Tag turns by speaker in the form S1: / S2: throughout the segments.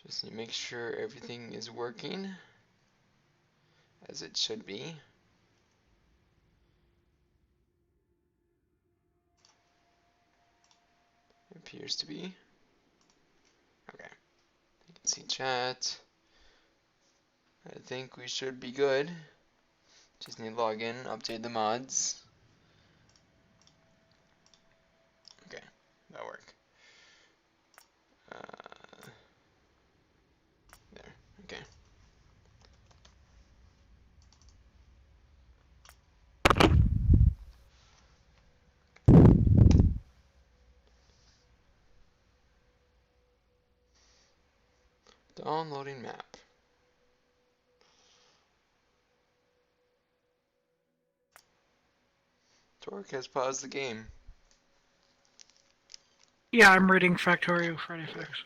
S1: Just need to make sure everything is working as it should be. Appears to be. Okay. You can see chat. I think we should be good. Just need to log in, update the mods. Okay, that'll work. There, okay. Downloading map. Torque has paused the game.
S2: Yeah, I'm reading Factorio Friday
S1: Okay.
S2: Facts.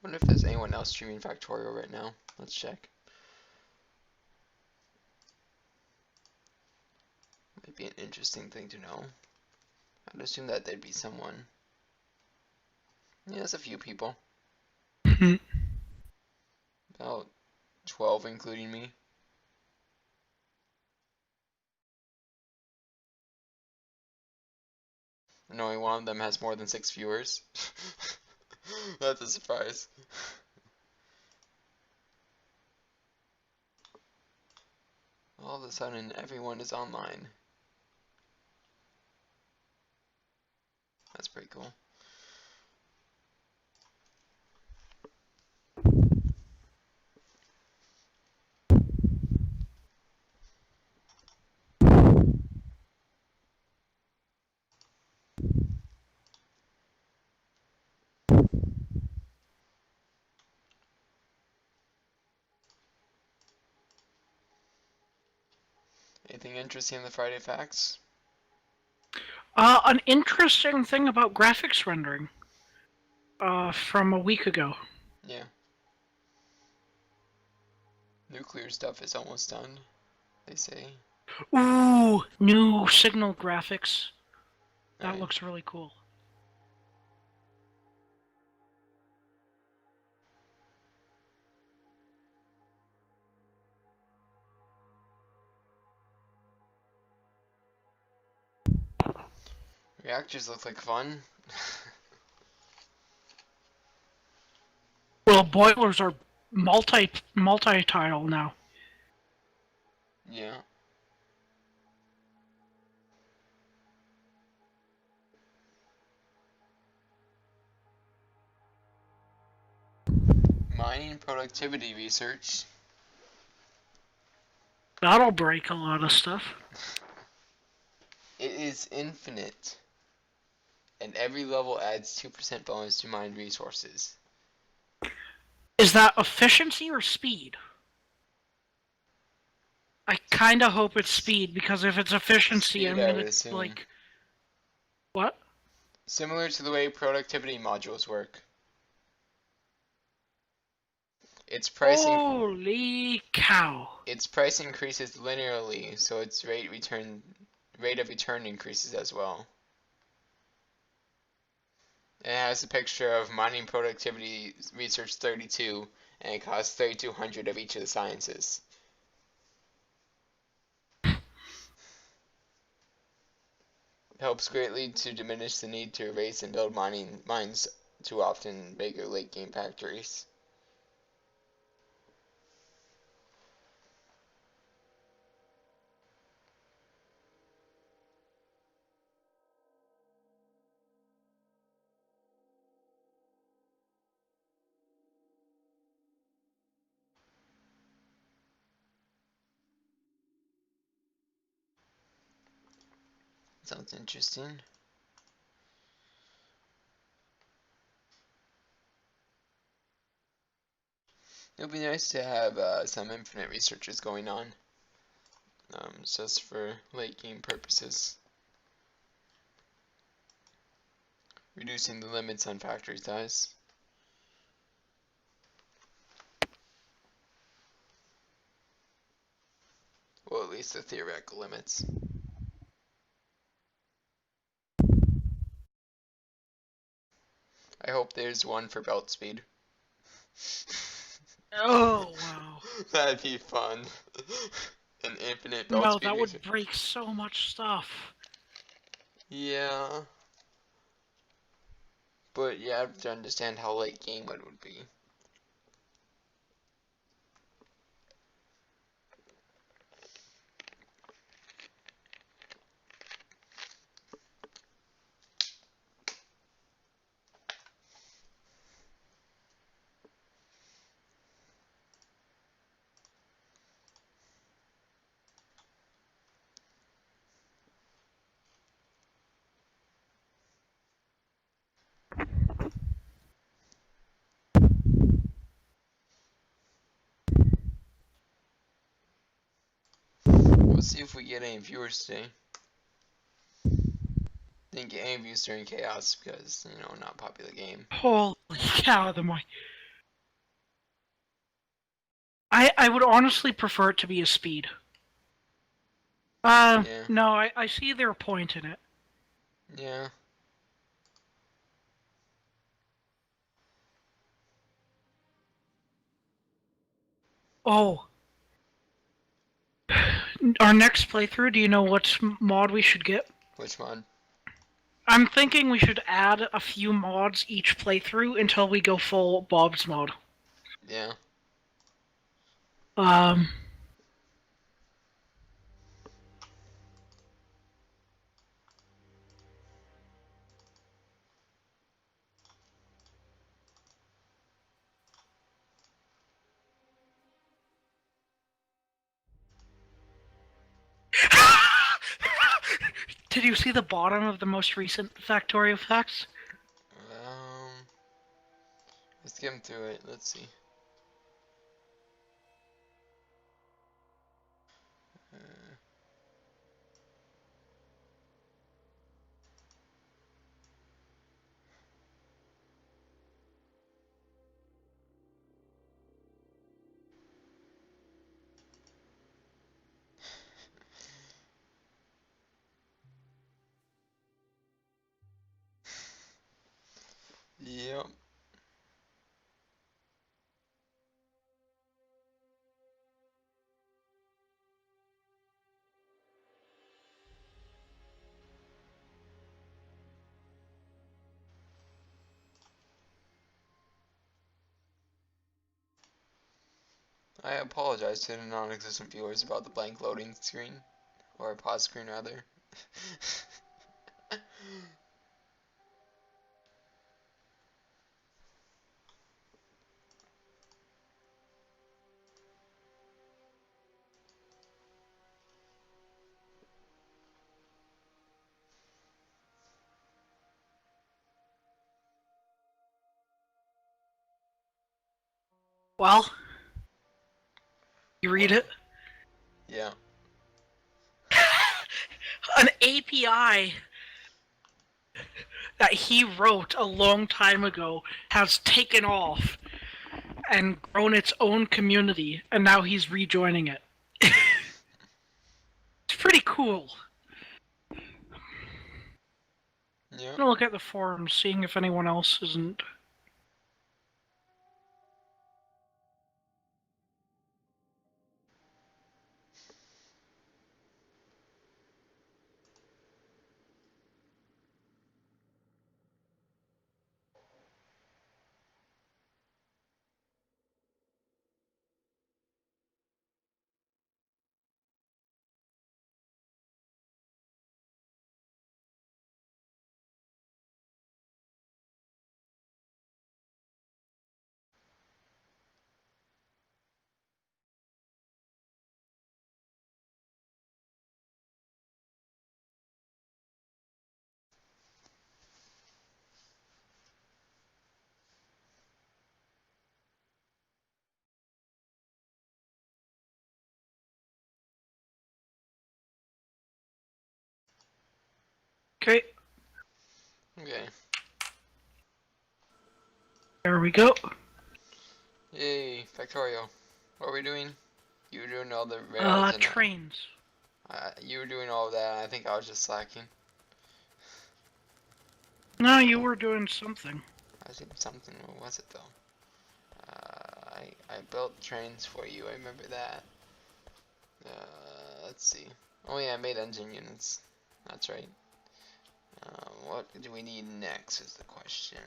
S1: Wonder if there's anyone else streaming Factorio right now. Let's check. Might be an interesting thing to know. I'd assume that there'd be someone. Yeah, there's a few people. About 12 including me. And only one of them has more than 6 viewers. That's a surprise. All of a sudden, everyone is online. That's pretty cool. Anything interesting in the Friday facts?
S2: An interesting thing about graphics rendering. From a week ago.
S1: Yeah. Nuclear stuff is almost done, they say.
S2: Ooh, new signal graphics. That
S1: Right.
S2: looks really cool.
S1: Reactors look like fun.
S2: Well, boilers are multi-tile now.
S1: Yeah. Mining productivity research.
S2: That'll break a lot of stuff.
S1: It is infinite. And every level adds 2% bonus to mined resources.
S2: Is that efficiency or speed? I kinda hope it's speed, because if it's efficiency,
S1: Speed,
S2: I'm
S1: I
S2: gonna,
S1: would assume.
S2: like... What?
S1: Similar to the way productivity modules work. Its pricing
S2: Holy cow.
S1: its price increases linearly, so its rate of return increases as well. It has a picture of mining productivity research 32, and it costs 3,200 of each of the sciences. It helps greatly to diminish the need to erase and build mines too often in bigger late game factories. Sounds interesting. It would be nice to have some infinite researches going on. It's just for late game purposes. Reducing the limits on factory size. Well, at least the theoretical limits. I hope there's one for belt speed.
S2: Oh, wow.
S1: That'd be fun. An infinite belt
S2: No,
S1: speed
S2: that
S1: feature.
S2: would break so much stuff.
S1: Yeah. But you have to understand how late game it would be. We'll see if we get any viewers today. Didn't get any views during Chaos because, not popular game.
S2: Holy cow, the mic. I would honestly prefer it to be a speed.
S1: Yeah.
S2: No, I see their point in it.
S1: Yeah.
S2: Oh. Our next playthrough, do you know what mod we should get?
S1: Which mod?
S2: I'm thinking we should add a few mods each playthrough until we go full Bob's mode.
S1: Yeah.
S2: Um, Did you see the bottom of the most recent Factorio facts?
S1: Um, let's skim through it. Let's see. Uh, yep. I apologize to the non-existent viewers about the blank loading screen, or pause screen rather.
S2: Well, you read
S1: What?
S2: it.
S1: Yeah.
S2: An API that he wrote a long time ago has taken off and grown its own community, and now he's rejoining it. It's pretty cool.
S1: Yeah.
S2: I'm gonna look at the forums, seeing if anyone else isn't.
S1: Okay.
S2: There we go.
S1: Yay, Factorio. What are we doing? You were doing all the rails and
S2: Trains.
S1: you were doing all of that. I think I was just slacking.
S2: No, you were doing something.
S1: I was doing something. What was it though? I built trains for you. I remember that. Let's see. Oh yeah, I made engine units. That's right. What do we need next is the question.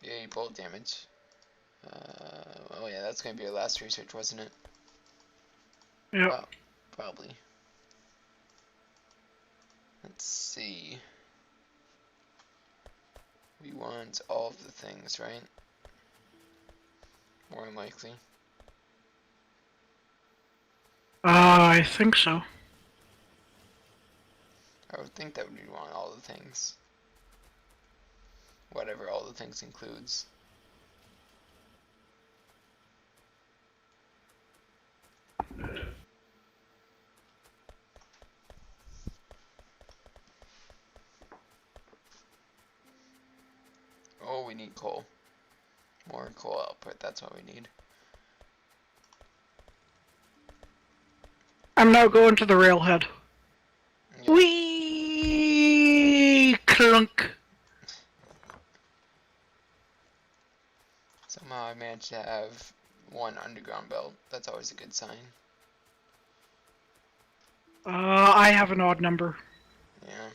S1: Yay, bolt damage. Oh yeah, that's gonna be our last research, wasn't it?
S2: Yep.
S1: Probably. Let's see. We want all of the things, right? More than likely.
S2: I think so.
S1: I would think that we'd want all the things. Whatever all the things includes. Oh, we need coal. More coal output, that's what we need.
S2: I'm now going to the railhead.
S1: Yep.
S2: Whee! Clunk.
S1: Somehow I managed to have one underground belt. That's always a good sign.
S2: I have an odd number.
S1: Yeah.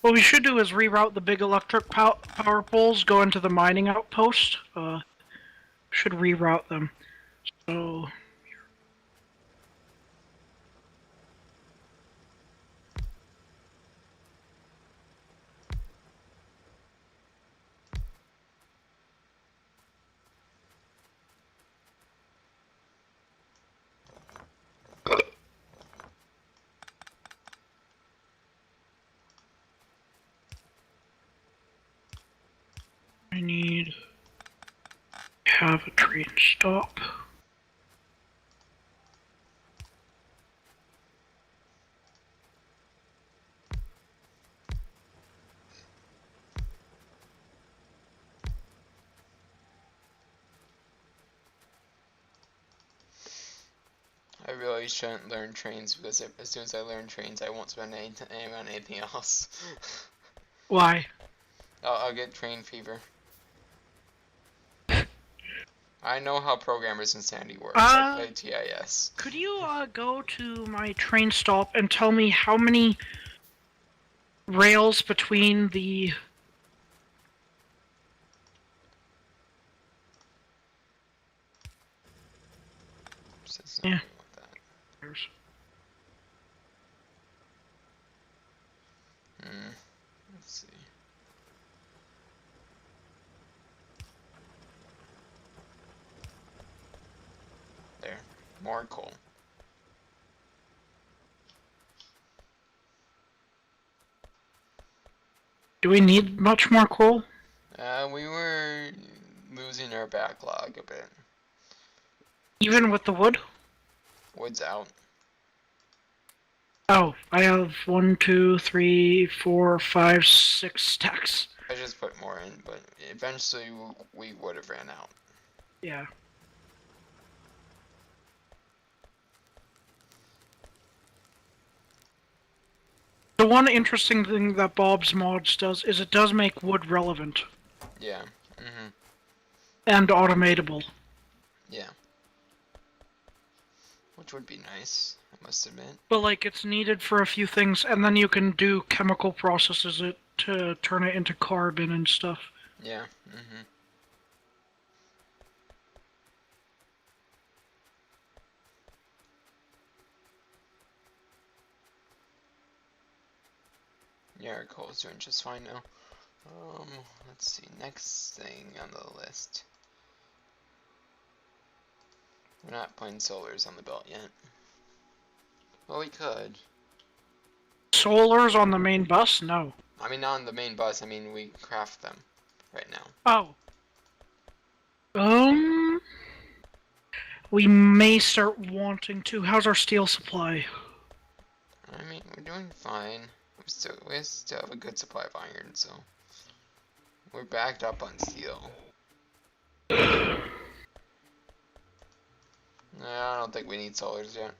S2: What we should do is reroute the big electric power poles, go into the mining outpost. Should reroute them. So... I need to have a train stop.
S1: I really shouldn't learn trains because as soon as I learn trains, I won't spend any time on anything else.
S2: Why?
S1: I'll get train fever. I know how Programmer's Insanity works. I play TIS.
S2: Could you go to my train stop and tell me how many rails between the... Yeah.
S1: Let's see. There. More coal.
S2: Do we need much more coal?
S1: We were losing our backlog a bit.
S2: Even with the wood?
S1: Wood's out.
S2: Oh, I have 1, 2, 3, 4, 5, 6 stacks.
S1: I just put more in, but eventually we would have ran out.
S2: Yeah. The one interesting thing that Bob's Mods does is it does make wood relevant.
S1: Yeah.
S2: And automatable.
S1: Yeah. Which would be nice, I must admit.
S2: But like it's needed for a few things, and then you can do chemical processes to turn it into carbon and stuff.
S1: Yeah. Yeah, our coal is doing just fine now. Let's see, next thing on the list. We're not putting solars on the belt yet. Well, we could.
S2: Solars on the main bus? No.
S1: I mean, not on the main bus. I mean, we craft them right now.
S2: Oh. We may start wanting to. How's our steel supply?
S1: I mean, we're doing fine. We still have a good supply of iron, so we're backed up on steel. No, I don't think we need solars yet.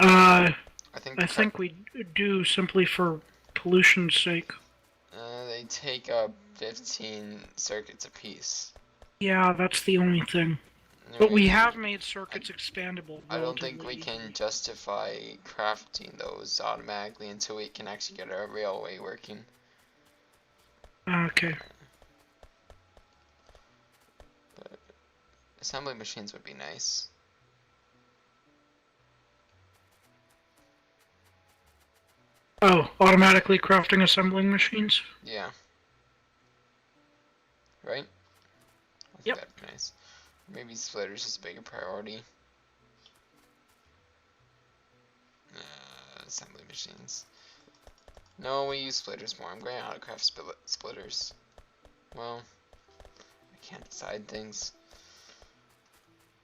S1: I think
S2: I think we do simply for pollution's sake.
S1: they take up 15 circuits apiece.
S2: Yeah, that's the only thing.
S1: And
S2: But we have made circuits expandable
S1: I don't think we
S2: relatively
S1: can justify crafting those automatically until we can actually get our railway working.
S2: Okay.
S1: But assembly machines would be nice.
S2: Oh, automatically crafting assembling machines?
S1: Yeah. Right? I think
S2: Yep.
S1: that'd be nice. Maybe splitters is a bigger priority. Assembly machines. No, we use splitters more. I'm going to autocraft splitters. Well, I can't decide things.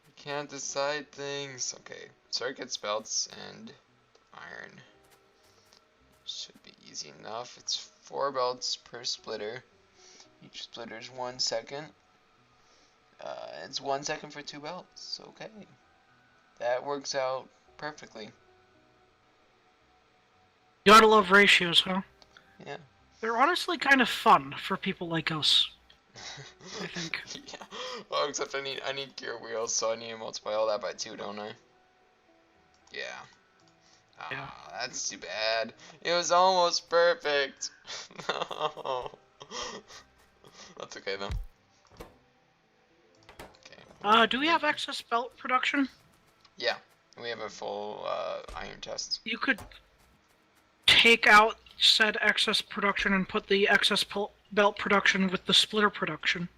S1: I can't decide things. Okay, circuits, belts, and iron. Should be easy enough. It's 4 belts per splitter. Each splitter is 1 second. It's 1 second for 2 belts. Okay. That works out perfectly.
S2: You gotta love ratios, huh?
S1: Yeah.
S2: They're honestly kind of fun for people like us, I think.
S1: Yeah. Well, except I need gear wheels, so I need to multiply all that by 2, don't I? Yeah.
S2: Yeah.
S1: That's too bad. It was almost perfect. No. That's okay though. Okay.
S2: Do we have excess belt production?
S1: Yeah. We have a full iron chest.
S2: You could take out said excess production and put the excess belt production with the splitter production.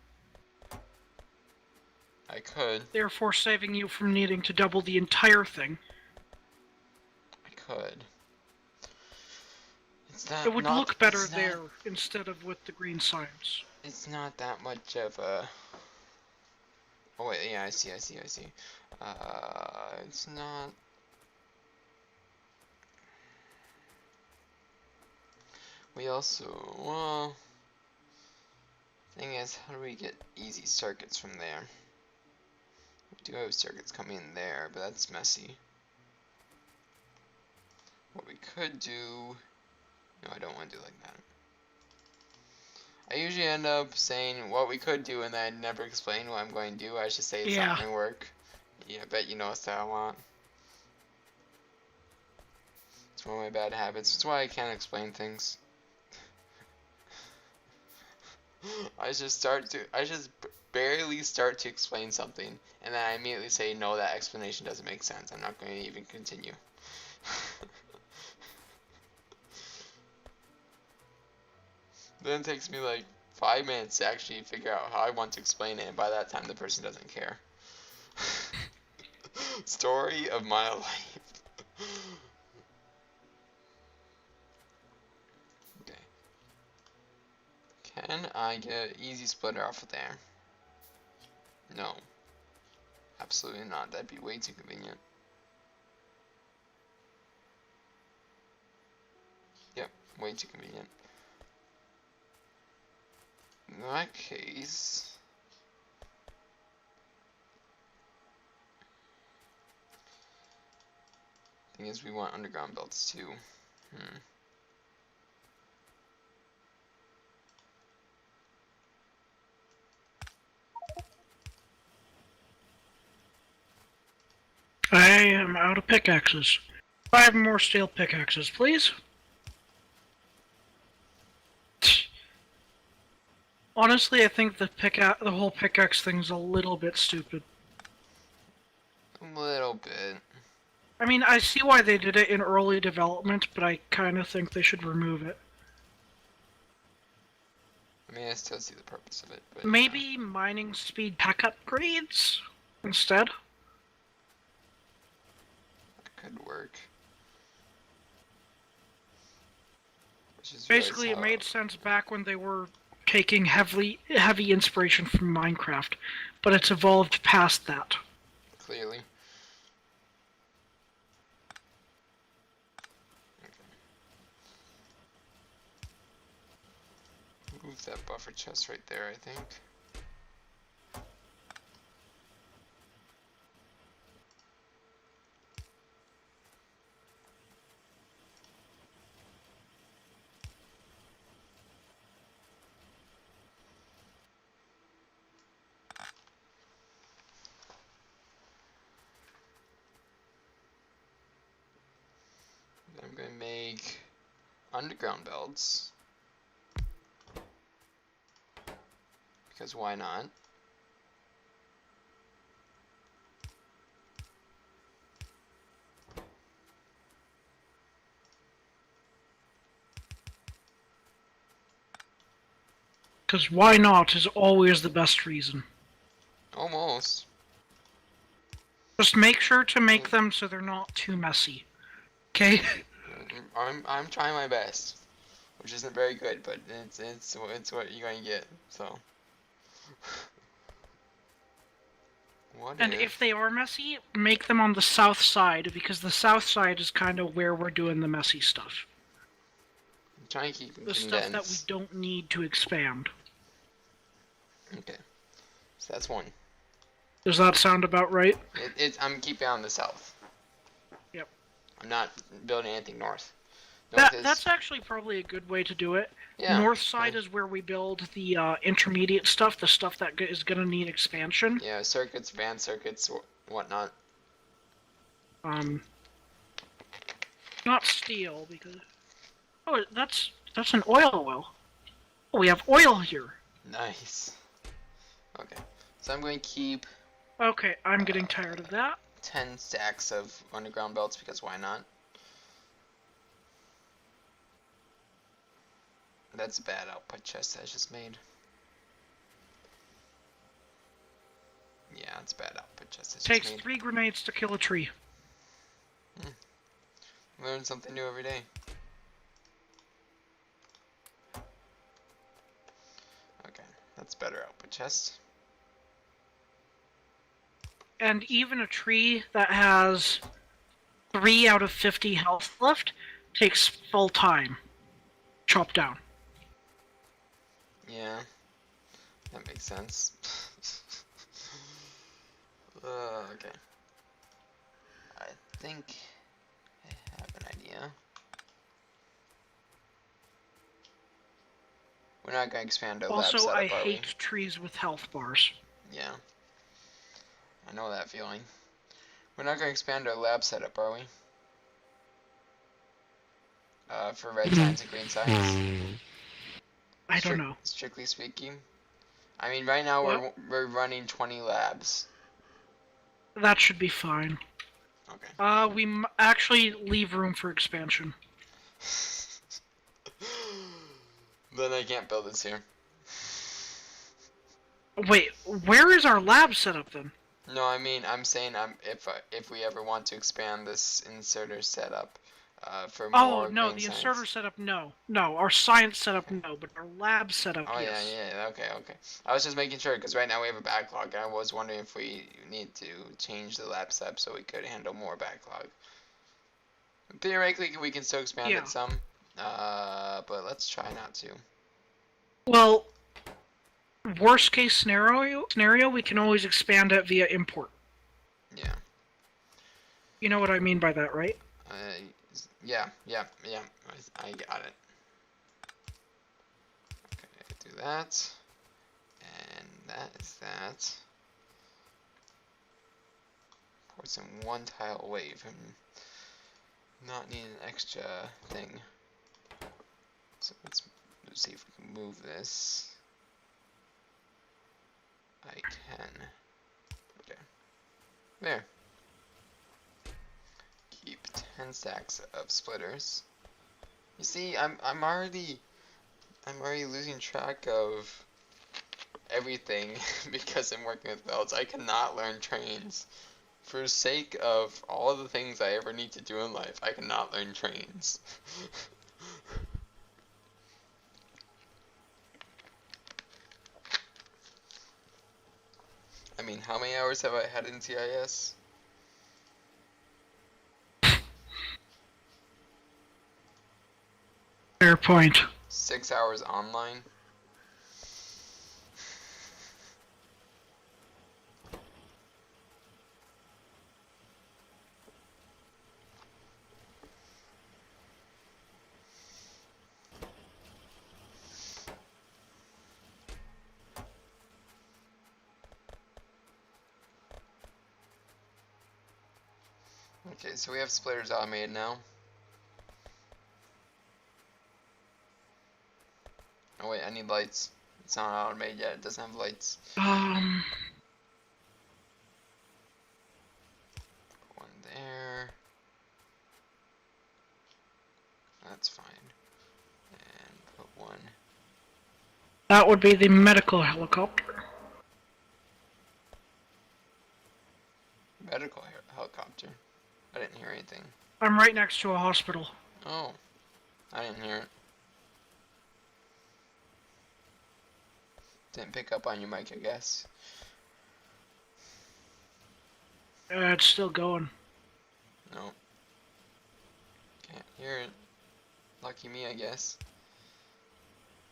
S1: I could.
S2: Therefore saving you from needing to double the entire thing.
S1: I could.
S2: It would look better there instead of with the green signs.
S1: It's not that much of a... Oh wait, yeah, I see. It's not... We also... Well... Thing is, how do we get easy circuits from there? We do have circuits coming in there, but that's messy. What we could do... No, I don't want to do like that. I usually end up saying what we could do and then I never explain what I'm going to do. I just say it's not going to work. Yeah, I bet you know what I want. It's one of my bad habits. That's why I can't explain things. I just barely start to explain something and then I immediately say no, that explanation doesn't make sense. I'm not going to even continue. Then it takes me like 5 minutes to actually figure out how I want to explain it, and by that time the person doesn't care. Story of my life. Okay. Can I get an easy splitter off of there? No. Absolutely not. That'd be way too convenient. Yep, way too convenient. In that case, thing is we want underground belts too.
S2: I am out of pickaxes. 5 more steel pickaxes, please. Honestly, I think the whole pickaxe thing's a little bit stupid.
S1: A little bit.
S2: I mean, I see why they did it in early development, but I kind of think they should remove it.
S1: I mean, I still see the purpose of it, but
S2: maybe mining speed pack upgrades instead.
S1: that could work. which is really
S2: Basically, it
S1: solid.
S2: made sense back when they were taking heavy inspiration from Minecraft, but it's evolved past that.
S1: Clearly. Move that buffer chest right there, I think. I'm going to make underground belts. Because why not?
S2: Because why not is always the best reason.
S1: Almost.
S2: Just make sure to make
S1: Mm.
S2: them so they're not too messy. Okay?
S1: I'm trying my best, which isn't very good, but it's what you're gonna get. So. What
S2: And if they are messy, make them on the south side, because the south side is kind of where we're doing the messy stuff.
S1: I'm trying to keep them
S2: The stuff that we
S1: condensed.
S2: don't need to expand.
S1: Okay, so that's one.
S2: Does that sound about right?
S1: I'm keeping on the south.
S2: Yep.
S1: I'm not building anything north. North is
S2: That's actually probably a good way to do it.
S1: yeah.
S2: North side is where we build the intermediate stuff, the stuff that is going to need expansion.
S1: Yeah, circuits, advanced circuits, whatnot.
S2: Not steel, because... Oh, that's an oil well. Oh, we have oil here.
S1: Nice. Okay, so I'm going to keep
S2: Okay, I'm getting tired of that.
S1: 10 stacks of underground belts because why not? That's a bad output chest I just made. Yeah, it's a bad output chest I just
S2: Takes
S1: made.
S2: 3 grenades to kill a tree.
S1: Learn something new every day. Okay, that's better output chest.
S2: And even a tree that has 3 out of 50 health left takes full time. Chop down.
S1: Yeah, that makes sense. Okay. I think I have an idea. We're not going to expand our lab
S2: Also, I
S1: setup, are we?
S2: hate trees with health bars.
S1: Yeah. I know that feeling. We're not going to expand our lab setup, are we? For red signs and green signs?
S2: I don't know.
S1: Strictly speaking. I mean, right now
S2: What?
S1: we're running 20 labs.
S2: That should be fine.
S1: Okay.
S2: We actually leave room for expansion.
S1: Then I can't build this here.
S2: Wait, where is our lab set up then?
S1: No, I mean, I'm saying if we ever want to expand this inserter setup for more
S2: Oh, no,
S1: green
S2: the
S1: signs.
S2: inserter setup, no. No, our science setup, no, but our lab setup,
S1: Oh,
S2: yes.
S1: yeah, okay. I was just making sure, because right now we have a backlog, and I was wondering if we need to change the lab setup so we could handle more backlog. Theoretically, we can still expand it some, but let's try not to.
S2: Well, worst case scenario, we can always expand it via import.
S1: Yeah.
S2: You know what I mean by that, right?
S1: Yeah. I got it. Okay, do that. And that is that. Ports in one tile away from not needing an extra thing. So let's see if we can move this. I can. Okay. There. Keep 10 stacks of splitters. You see, I'm already losing track of everything because I'm working with belts. I cannot learn trains. For the sake of all of the things I ever need to do in life, I cannot learn trains. How many hours have I had in CIS?
S2: Fair point.
S1: 6 hours online. Okay, so we have splitters automated now. Oh wait, I need lights. It's not automated yet, it doesn't have lights.
S2: Um,
S1: One there. That's fine. And put one.
S2: that would be the medical helicopter.
S1: Medical helicopter. I didn't hear anything.
S2: I'm right next to a hospital.
S1: Oh, I didn't hear it. Didn't pick up on your mic, I guess.
S2: It's still going.
S1: No. Can't hear it. Lucky me, I guess.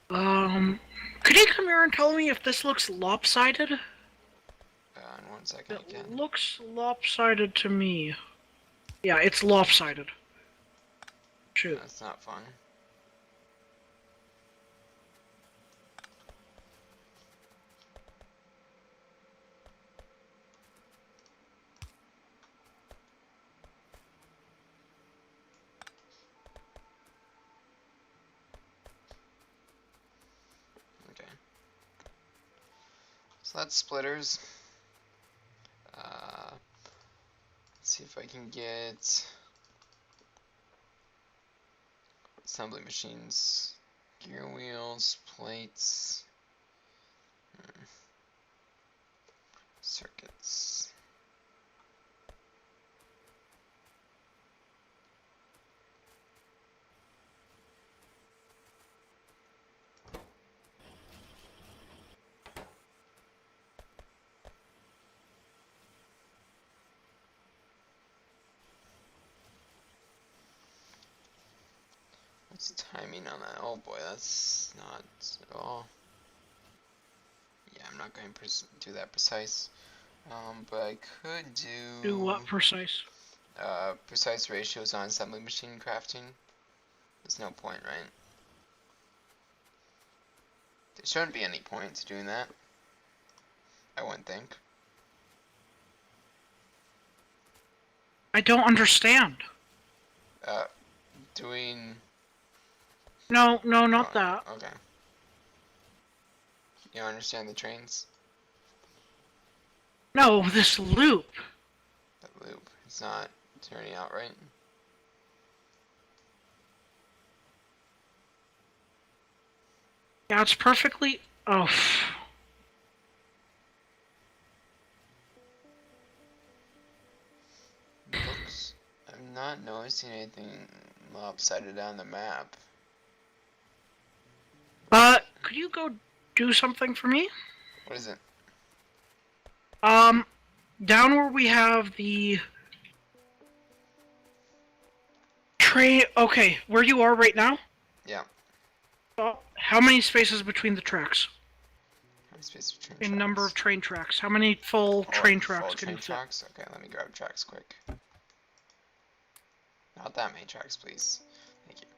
S2: Could you come here and tell me if this looks lopsided?
S1: In 1 second
S2: It
S1: again.
S2: looks lopsided to me. Yeah, it's lopsided. Shoot.
S1: That's not fun. Okay. So that's splitters. Let's see if I can get assembly machines, gear wheels, plates, circuits. What's timing on that? Oh boy, that's not at all. Yeah, I'm not going to do that precise. But I could
S2: Do what precise?
S1: precise ratios on assembly machine crafting. There's no point, right? There shouldn't be any point to doing that. I wouldn't think.
S2: I don't understand.
S1: Doing...
S2: No, not that.
S1: Okay. You don't understand the trains?
S2: No, this loop.
S1: The loop. It's not turning out right.
S2: Yeah, it's perfectly... Oh.
S1: Looks... I'm not noticing anything lopsided on the map.
S2: Could you go do something for me?
S1: What is it?
S2: Down where we have the... train... Okay, where you are right now?
S1: Yeah.
S2: How many spaces between the tracks?
S1: How many spaces between
S2: In
S1: tracks?
S2: number of train tracks. How many full train tracks can you fit?
S1: Tracks? Okay, let me grab tracks quick. Not that many tracks, please. Thank you.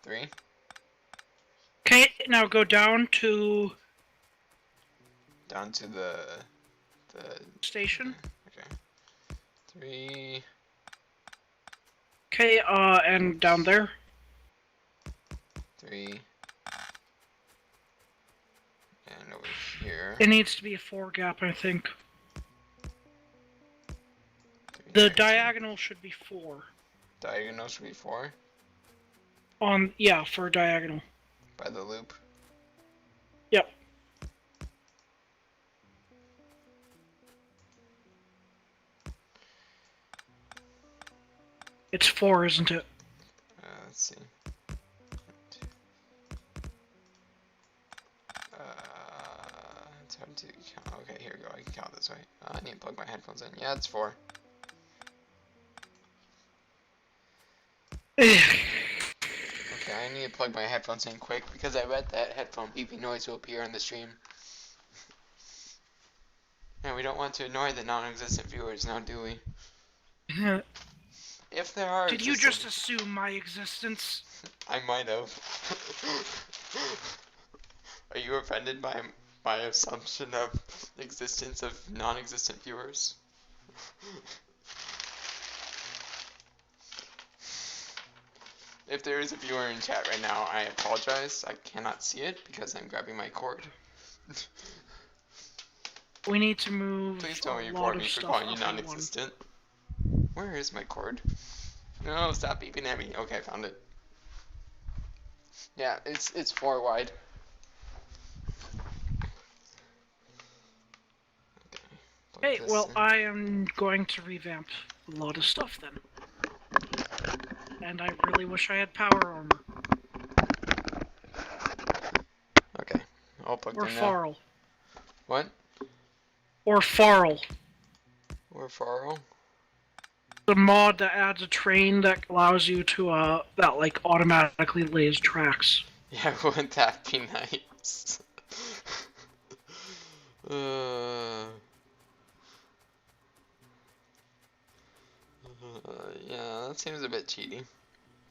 S1: 3.
S2: Okay, now go down to...
S1: Down to the
S2: station.
S1: Okay. 3.
S2: Okay, and down there.
S1: 3. And over here.
S2: It needs to be a 4 gap, I think.
S1: 3
S2: The
S1: there,
S2: diagonal should be 4.
S1: Diagonal should be 4
S2: Yeah, for diagonal.
S1: by the loop.
S2: Yep. It's 4, isn't it?
S1: Let's see. It's hard to count. Okay, here we go. I can count this way. I need to plug my headphones in. Yeah, it's 4. Okay, I need to plug my headphones in quick because I bet that headphone beeping noise will appear on the stream. And we don't want to annoy the non-existent viewers now, do we? If there are
S2: Did you
S1: existent...
S2: just assume my existence?
S1: I might have. Are you offended by my assumption of existence of non-existent viewers? If there is a viewer in chat right now, I apologize. I cannot see it because I'm grabbing my cord.
S2: We need to move.
S1: Please don't
S2: a
S1: report
S2: lot
S1: me
S2: of
S1: for
S2: stuff
S1: calling you
S2: up
S1: non-existent. Where is my cord? No, stop beeping at me. Okay, I found it. Yeah, it's 4 wide. Okay,
S2: Hey, well, I am going to revamp a lot of stuff then. And I really wish I had power armor.
S1: Okay, all plugged
S2: Or
S1: in now.
S2: Farl.
S1: What?
S2: Or Farl.
S1: Or Faro?
S2: The mod that adds a train that allows you to, that, like, automatically lays tracks.
S1: Yeah, wouldn't that be nice? Yeah, that seems a bit cheaty,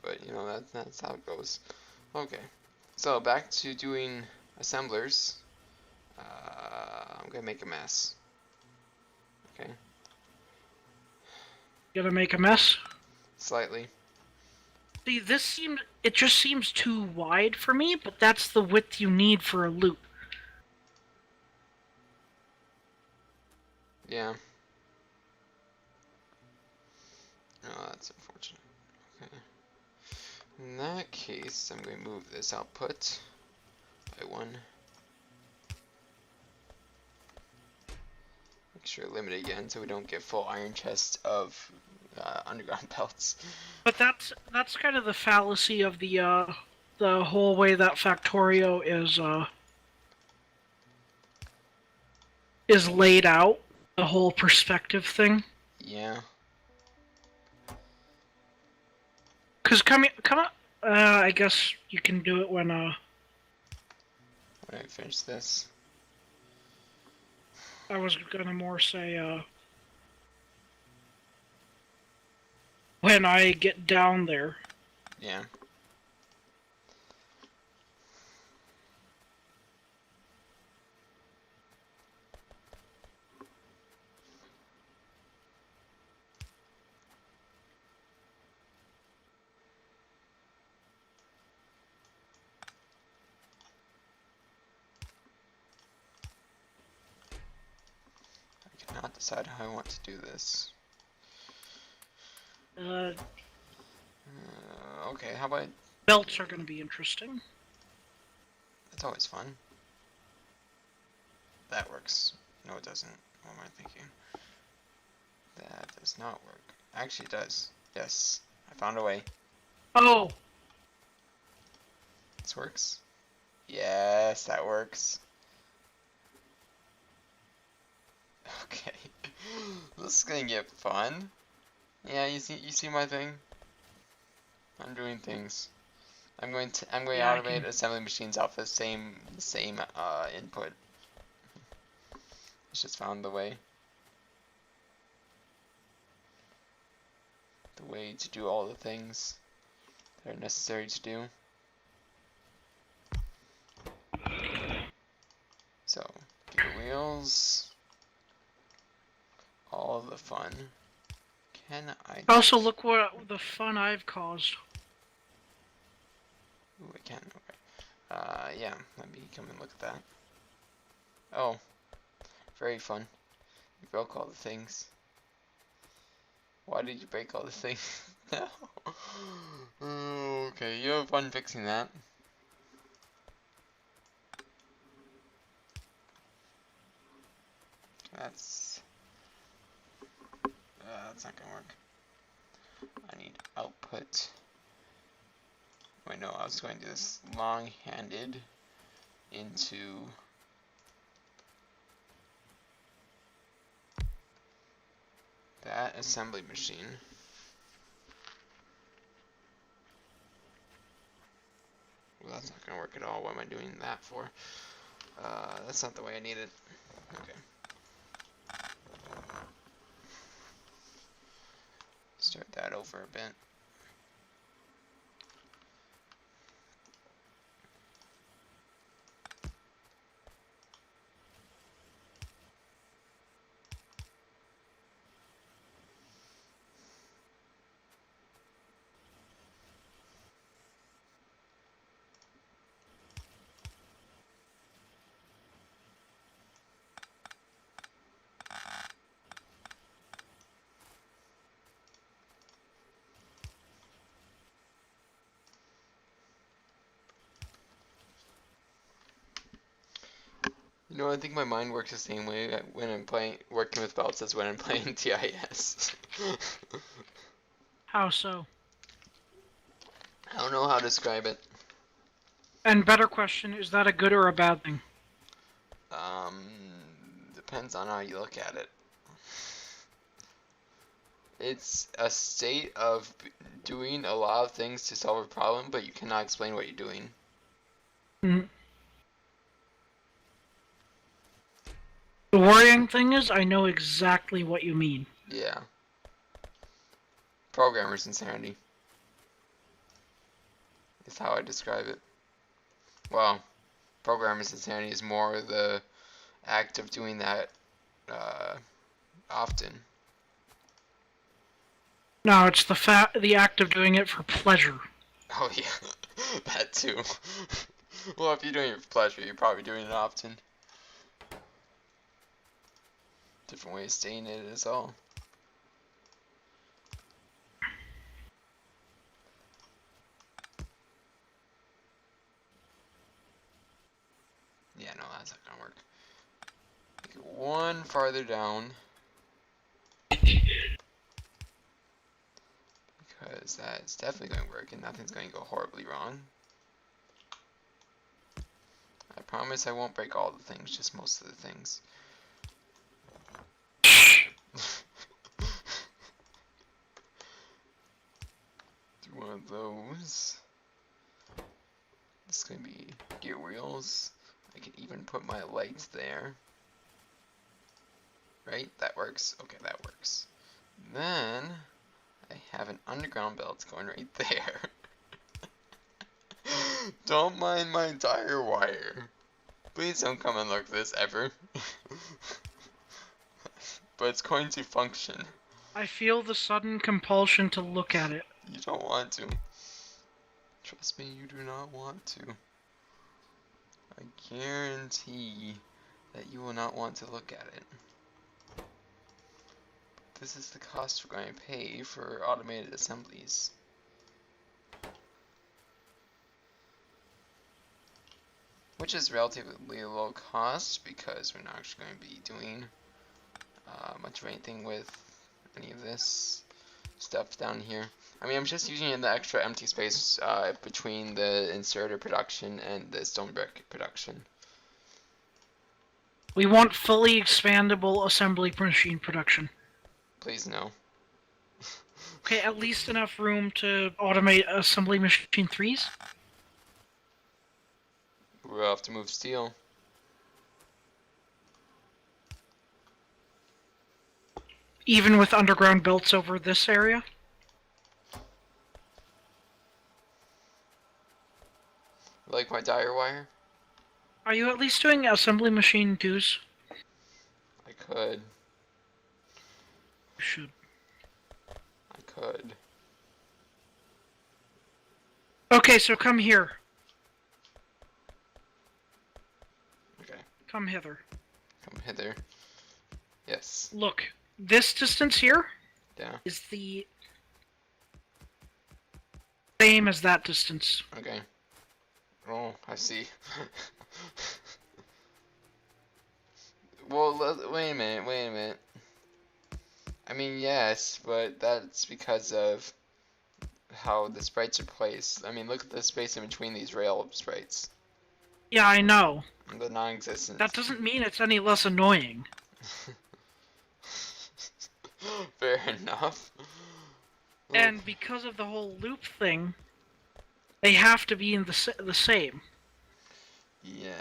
S1: but you know that's how it goes. Okay, so back to doing assemblers. I'm gonna make a mess. Okay.
S2: Gonna make a mess?
S1: Slightly.
S2: See, it just seems too wide for me, but that's the width you need for a loop.
S1: Yeah. Oh, that's unfortunate. Okay. In that case, I'm going to move this output by 1. Make sure limit again so we don't get full iron chest of underground belts.
S2: But that's kind of the fallacy of the whole way that Factorio is laid out. The whole perspective thing.
S1: Yeah.
S2: Cause come on. I guess you can do it when
S1: When I finish this.
S2: I was gonna more say when I get down there.
S1: Yeah. I cannot decide how I want to do this. Okay, how about...
S2: Belts are gonna be interesting.
S1: That's always fun. That works. No, it doesn't. What am I thinking? That does not work. Actually, it does. Yes. I found a way.
S2: Oh!
S1: This works. Yes, that works. Okay. This is gonna get fun. Yeah, you see my thing? I'm doing things. I'm going to automate assembly machines off the same input. It's just found the way. The way to do all the things that are necessary to do. So, gear wheels. All the fun. Can I
S2: Also, look what the fun I've caused.
S1: Ooh, I can. Okay. Yeah. Let me come and look at that. Oh, very fun. You broke all the things. Why did you break all the things? No. Okay, you have fun fixing that. That's not gonna work. I need output. Wait, no, I was going to do this long-handed into that assembly machine. Well, that's not gonna work at all. What am I doing that for? That's not the way I need it. Okay. Start that over a bit. You know, I think my mind works the same way when I'm working with belts as when I'm playing TIS.
S2: How so?
S1: I don't know how to describe it.
S2: And better question, is that a good or a bad thing?
S1: Um, Depends on how you look at it. It's a state of doing a lot of things to solve a problem, but you cannot explain what you're doing.
S2: Mm. The worrying thing is, I know exactly what you mean.
S1: Yeah. Programmer's insanity is how I describe it. Well, programmer's insanity is more the act of doing that often.
S2: No, it's the act of doing it for pleasure.
S1: Oh yeah, that too. Well, if you're doing it for pleasure, you're probably doing it often. Different way of stating it is all. Yeah, no, that's not gonna work. Make it one farther down. Because that's definitely going to work and nothing's going to go horribly wrong. I promise I won't break all the things, just most of the things. Do one of those. This is going to be gear wheels. I can even put my lights there. Right? That works. Okay, that works. Then I have an underground belt going right there. Don't mind my entire wire. Please don't come and look at this ever. But it's going to function.
S2: I feel the sudden compulsion to look at it.
S1: You don't want to. Trust me, you do not want to. I guarantee that you will not want to look at it. This is the cost we're going to pay for automated assemblies. Which is relatively low cost because we're not actually going to be doing much of anything with any of this stuff down here. I mean, I'm just using the extra empty space between the inserter production and the stone brick production.
S2: We want fully expandable assembly machine production.
S1: Please no.
S2: Okay, at least enough room to automate assembly machine 3s?
S1: We'll have to move steel.
S2: Even with underground belts over this area?
S1: Like my dire wire?
S2: Are you at least doing assembly machine 2s?
S1: I could.
S2: You should.
S1: I could.
S2: Okay, so come here.
S1: Okay.
S2: Come hither.
S1: Come hither. Yes.
S2: Look, this distance here
S1: Yeah.
S2: is the same as that distance.
S1: Okay. Oh, I see. Well, wait a minute. I mean, yes, but that's because of how the sprites are placed. I mean, look at the space in between these rail sprites.
S2: Yeah, I know.
S1: The non-existence.
S2: That doesn't mean it's any less annoying.
S1: Fair enough.
S2: And because of the whole loop thing, they have to be in the same.
S1: Yeah.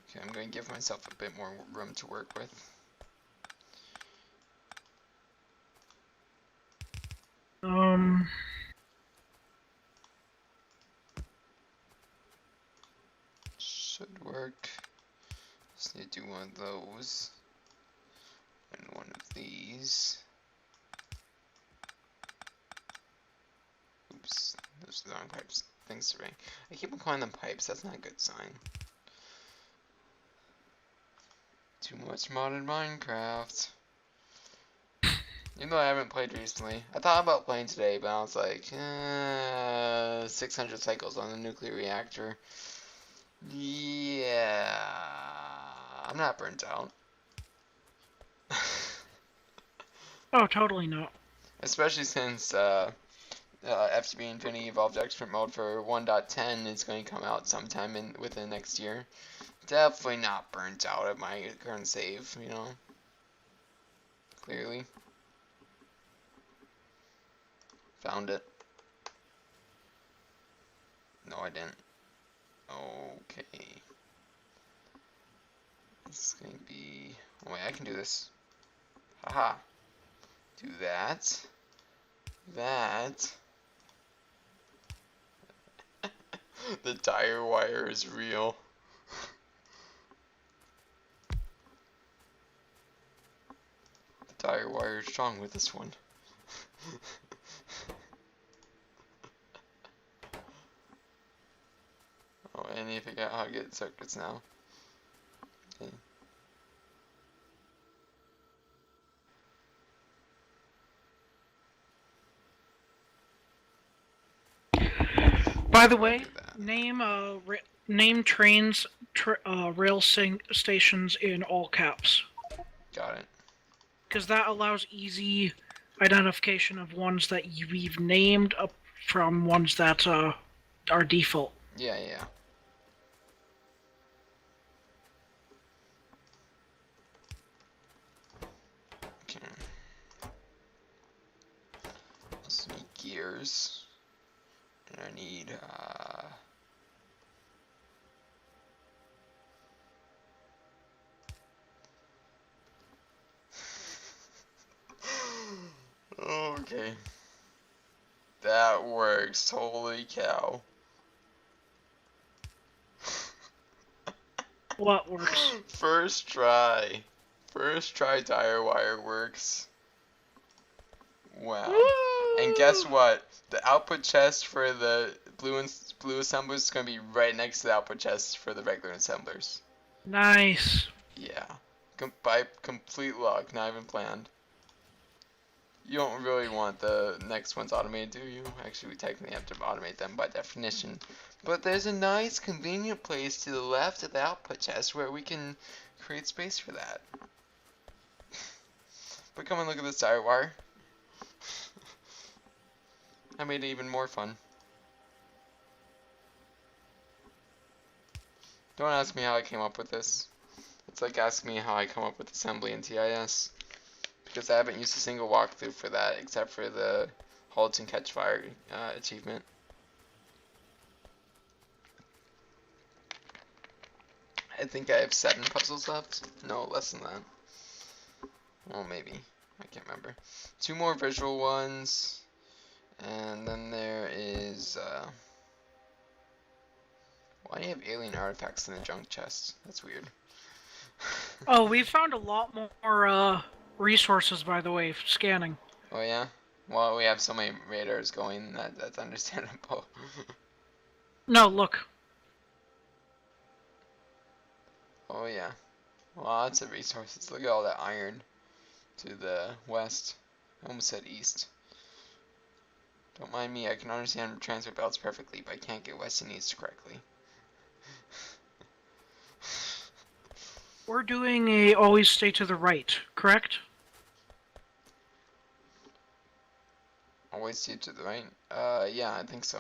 S1: Okay, I'm going to give myself a bit more room to work with. Should work. Just need to do one of those. And one of these. Oops, those are the wrong pipes. Things to ring. I keep on calling them pipes, that's not a good sign. Too much modern Minecraft. Even though I haven't played recently. I thought about playing today, but I was like, 600 cycles on the nuclear reactor. Yeah, I'm not burnt out.
S2: Oh, totally not.
S1: Especially since FTB Infinity Evolved Expert Mode for 1.10 is going to come out sometime within next year. Definitely not burnt out at my current save, you know. Clearly. Found it. No, I didn't. Okay. This is going to be... Oh, wait, I can do this. Haha. Do that. That. The tire wire is real. The tire wire is strong with this one. Oh, and I need to figure out how to get circuits now. Okay.
S2: By the way, name trains rail stations in all caps.
S1: Got it.
S2: Because that allows easy identification of ones that we've named up from ones that are default.
S1: Yeah, yeah. Okay. Also need gears. And I need, Okay. That works. Holy cow.
S2: What works?
S1: First try. First try tire wire works. Wow.
S2: Woo!
S1: And guess what? The output chest for the blue assemblers is going to be right next to the output chest for the regular assemblers.
S2: Nice.
S1: Yeah. By complete luck, not even planned. You don't really want the next ones automated, do you? Actually, we technically have to automate them by definition. But there's a nice, convenient place to the left of the output chest where we can create space for that. But come and look at this tire wire. I made it even more fun. Don't ask me how I came up with this. It's like asking me how I come up with assembly in TIS. Because I haven't used a single walkthrough for that except for the halt and catch fire achievement. I think I have 7 puzzles left. No, less than that. Well, maybe. I can't remember. 2 more visual ones. And then there is, why do you have alien artifacts in the junk chest? That's weird.
S2: Oh, we found a lot more resources, by the way, scanning.
S1: Oh yeah? Well, we have so many radars going, that's understandable.
S2: No, look.
S1: Oh yeah. Lots of resources. Look at all that iron to the west. I almost said east. Don't mind me, I can understand transfer belts perfectly, but I can't get west and east correctly.
S2: We're doing a always stay to the right, correct?
S1: Always steer to the right? Yeah, I think so.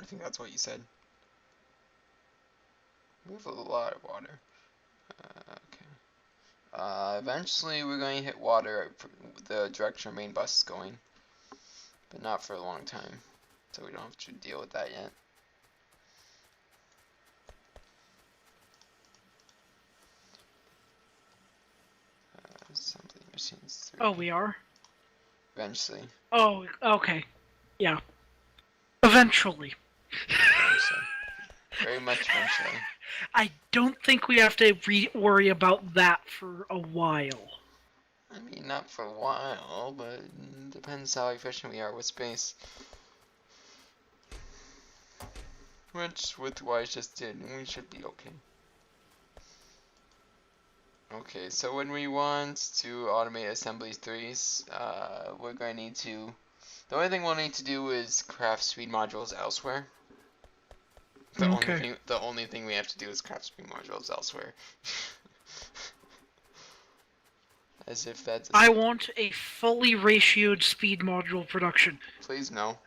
S1: I think that's what you said. We have a lot of water. Okay. Eventually we're going to hit water the direction our main bus is going. But not for a long time. So we don't have to deal with that yet. Assembly machines 3.
S2: Oh, we are?
S1: Eventually.
S2: Oh, okay. Yeah. Eventually.
S1: Eventually. Very much eventually.
S2: I don't think we have to worry about that for a while.
S1: I mean, not for a while, but it depends how efficient we are with space. Which, with what I just did, we should be okay. Okay, so when we want to automate assembly 3s, we're going to need to... The only thing we'll need to do is craft speed modules elsewhere.
S2: Okay.
S1: The only thing we have to do is craft speed modules elsewhere. As if that's
S2: I want a fully ratioed speed module production.
S1: Please no.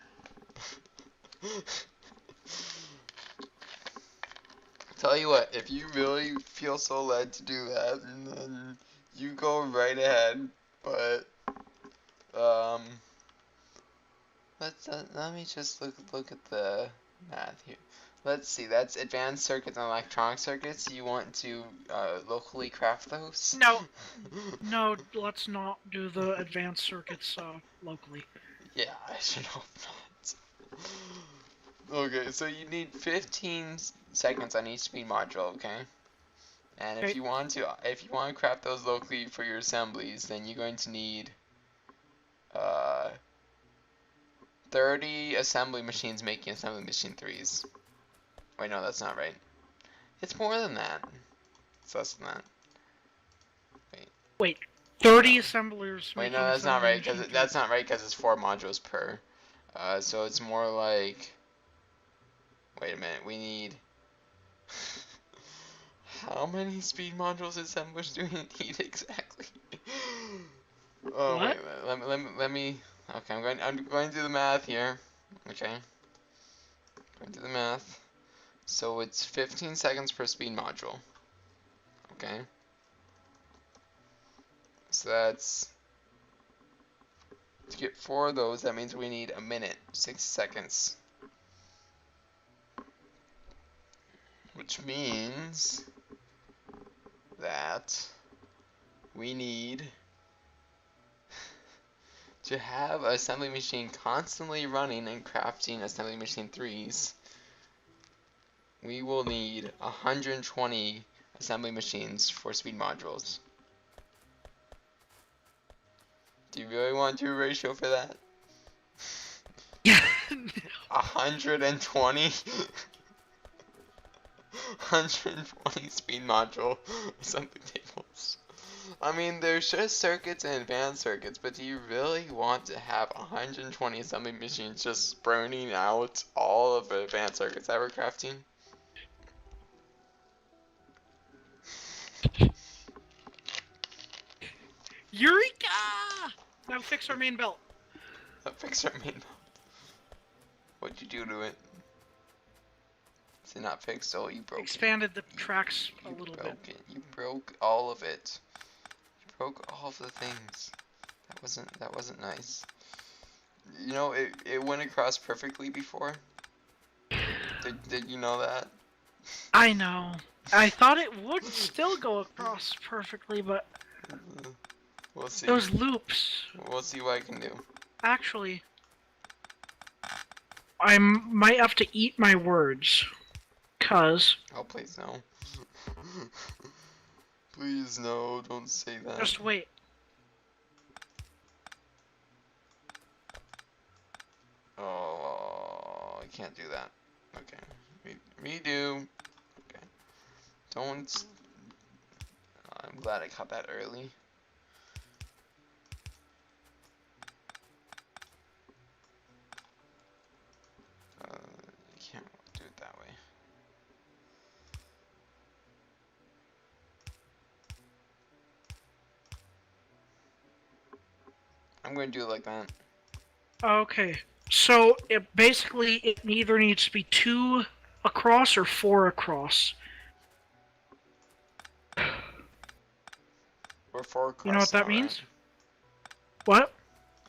S1: Tell you what, if you really feel so led to do that, then you go right ahead. But let me just look at the math here. Let's see. That's advanced circuits and electronic circuits. You want to locally craft those?
S2: No, let's not do the advanced circuits locally.
S1: Yeah, I should hope not. Okay, so you need 15 seconds on each speed module, okay? And if
S2: Okay.
S1: you want to craft those locally for your assemblies, then you're going to need uh 30 assembly machines making assembly machine 3s. Wait, no, that's not right. It's more than that. It's less than that.
S2: Wait, 30
S1: No.
S2: assemblers
S1: Wait,
S2: making
S1: no, that's not
S2: assembly
S1: right,
S2: machine
S1: because
S2: 3.
S1: that's not right, because it's 4 modules per. So it's more like. Wait a minute, we need. How many speed modules assemblers do we need exactly? Oh wait,
S2: What?
S1: let me. Okay, I'm going to do the math here. Okay, going to do the math. So it's 15 seconds per speed module. Okay. So that's to get 4 of those. That means we need a minute, 6 seconds, which means that we need to have assembly machine constantly running and crafting assembly machine 3s. We will need 120 assembly machines for speed modules. Do you really want to do a ratio for that?
S2: Yeah.
S1: 120? 120 speed module assembly tables. I mean, there's just circuits and advanced circuits, but do you really want to have 120 assembly machines just burning out all of the advanced circuits that we're crafting?
S2: Eureka! Now fix our main belt.
S1: Fix our main mode. What'd you do to it? Is it not fixed? Oh, you broke
S2: Expanded the
S1: it.
S2: tracks a
S1: You
S2: little bit.
S1: broke it. You broke all of it. You broke all of the things. That wasn't nice. You know, it went across perfectly before. Did you know that?
S2: I know. I thought it would still go across perfectly, but
S1: We'll see.
S2: those loops.
S1: We'll see what I can do.
S2: Actually, I might have to eat my words. 'Cause...
S1: Oh, please no. Please no, don't say that.
S2: Just wait.
S1: Oh, I can't do that. Okay. Redo. Okay. Don't. I'm glad I caught that early. I can't do it that way. I'm going to do it like that.
S2: Okay. So it either needs to be 2 across or 4 across.
S1: We're 4
S2: You know what
S1: across
S2: that
S1: now,
S2: means?
S1: right?
S2: What?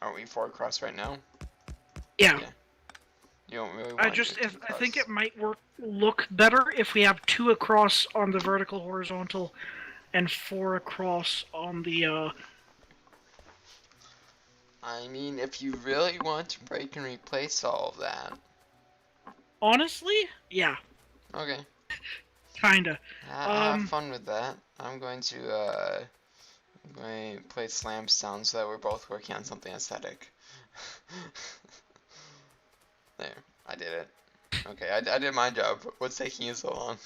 S1: Aren't we 4 across right now?
S2: Yeah.
S1: Yeah. You don't really want to do it 2
S2: I think
S1: across.
S2: it might look better if we have 2 across on the vertical horizontal and 4 across on the
S1: I mean, if you really want to break and replace all of that.
S2: honestly? Yeah,
S1: Okay.
S2: kinda.
S1: Have
S2: Um
S1: fun with that. I'm going to play slam sound so that we're both working on something aesthetic. There, I did it. Okay, I did my job. What's taking you so long?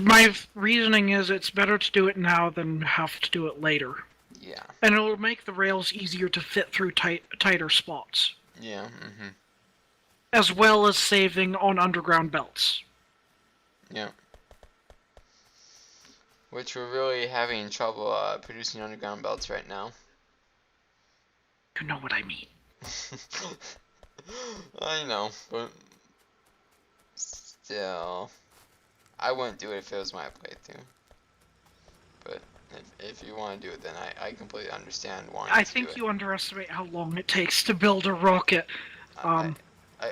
S2: my reasoning is it's better to do it now than have to do it later.
S1: Yeah.
S2: And it'll make the rails easier to fit through tighter spots,
S1: Yeah.
S2: as well as saving on underground belts.
S1: Yeah. Which we're really having trouble producing underground belts right now.
S2: You know what I mean.
S1: I know, but still, I wouldn't do it if it was my playthrough. But if you want to do it, then I completely understand wanting
S2: I
S1: to do
S2: think
S1: it.
S2: you underestimate how long it takes to build a rocket.
S1: I,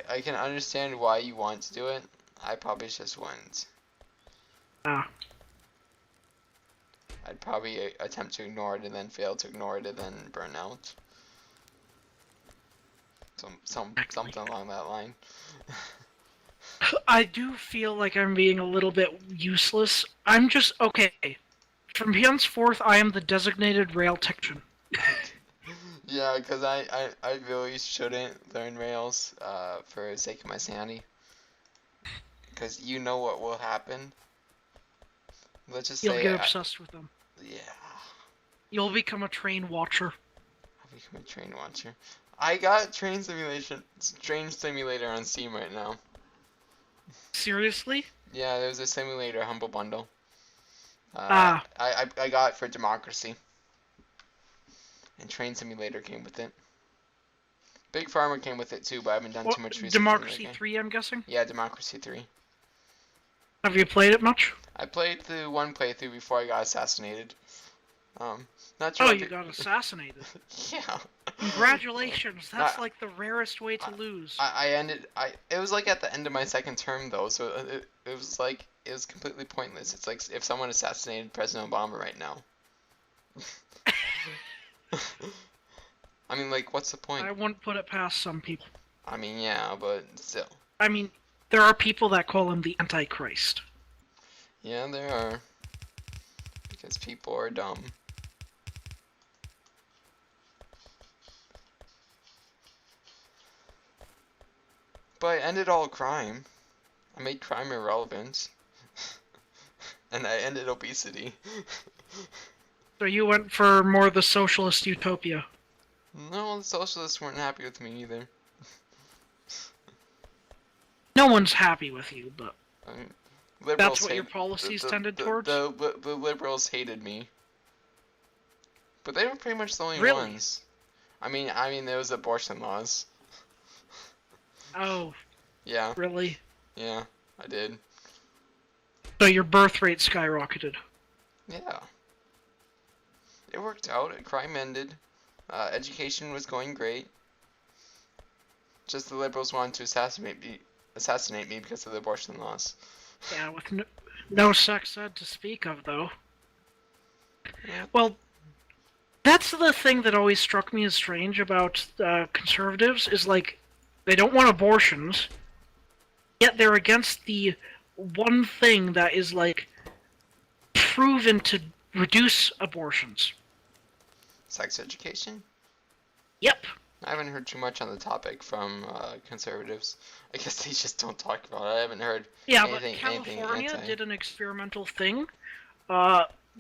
S1: I can understand why you want to do it. I probably just wouldn't.
S2: Ah.
S1: I'd probably attempt to ignore it and then fail to ignore it and then burn out. Something along that line.
S2: I do feel like I'm being a little bit useless. I'm just okay. From henceforth, I am the designated rail technician.
S1: Yeah, because I really shouldn't learn Rails for the sake of my sanity. Because you know what will happen. Let's just
S2: You'll
S1: say,
S2: get obsessed with them.
S1: yeah,
S2: You'll become a train watcher.
S1: I'll become a train watcher. I got train simulator on Steam right now.
S2: Seriously?
S1: Yeah, there's a simulator humble bundle.
S2: Ah.
S1: I got it for Democracy. And Train Simulator came with it. Big Farmer came with it too, but I haven't done too much research.
S2: Democracy 3, I'm guessing?
S1: Yeah, Democracy 3.
S2: Have you played it much?
S1: I played the one playthrough before I got assassinated. Not sure.
S2: Oh, you got assassinated.
S1: Yeah.
S2: Congratulations, that's like the rarest way to lose.
S1: It was like at the end of my second term though, so it was like, it was completely pointless. It's like if someone assassinated President Obama right now. I mean, like, what's the point?
S2: I wouldn't put it past some people.
S1: I mean, yeah, but still.
S2: I mean, there are people that call him the Antichrist.
S1: Yeah, there are. Because people are dumb. But I ended all crime. I made crime irrelevant. And I ended obesity.
S2: So you went for more the socialist utopia.
S1: No, the socialists weren't happy with me either.
S2: No one's happy with you, but
S1: I mean,
S2: that's what your policies tended towards?
S1: The liberals hated me. But they were pretty much the only
S2: Really?
S1: ones. I mean, there was abortion laws.
S2: Oh.
S1: Yeah.
S2: Really?
S1: Yeah, I did.
S2: So your birth rate skyrocketed.
S1: Yeah. It worked out. Crime ended. Education was going great. Just the liberals wanted to assassinate me because of the abortion laws.
S2: Yeah, with no sex ed to speak of, though.
S1: Yeah.
S2: Well, that's the thing that always struck me as strange about conservatives, is like, they don't want abortions, yet they're against the one thing that is, like, proven to reduce abortions.
S1: Sex education?
S2: Yep.
S1: I haven't heard too much on the topic from conservatives. I guess they just don't talk about it. I haven't heard anything.
S2: But California
S1: anything
S2: did an experimental thing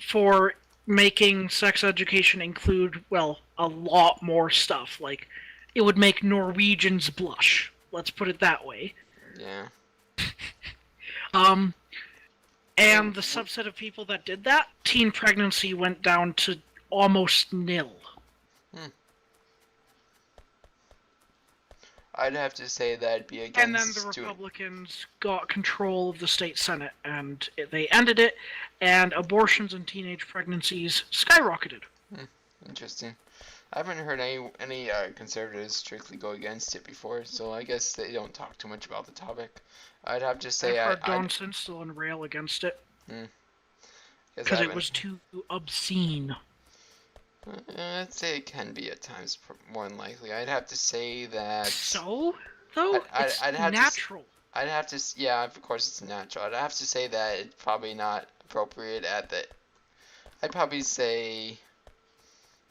S2: for making sex education include, well, a lot more stuff. Like, it would make Norwegians blush. Let's put it that way.
S1: Yeah.
S2: And the subset of people that did that, teen pregnancy went down to almost nil.
S1: I'd have to say that'd be
S2: And then
S1: against
S2: the Republicans got control of the state Senate, and they ended it, and abortions and teenage pregnancies skyrocketed.
S1: Interesting. I haven't heard any conservatives strictly go against it before, so I guess they don't talk too much about the topic. I'd have to say
S2: I've heard Don Sinstill rail against it. Because it was too obscene.
S1: I'd say it can be at times, more than likely. I'd have to say that...
S2: So? Though? It's natural.
S1: I'd have to... Yeah, of course it's natural. I'd have to say that it's probably not appropriate at the... I'd probably say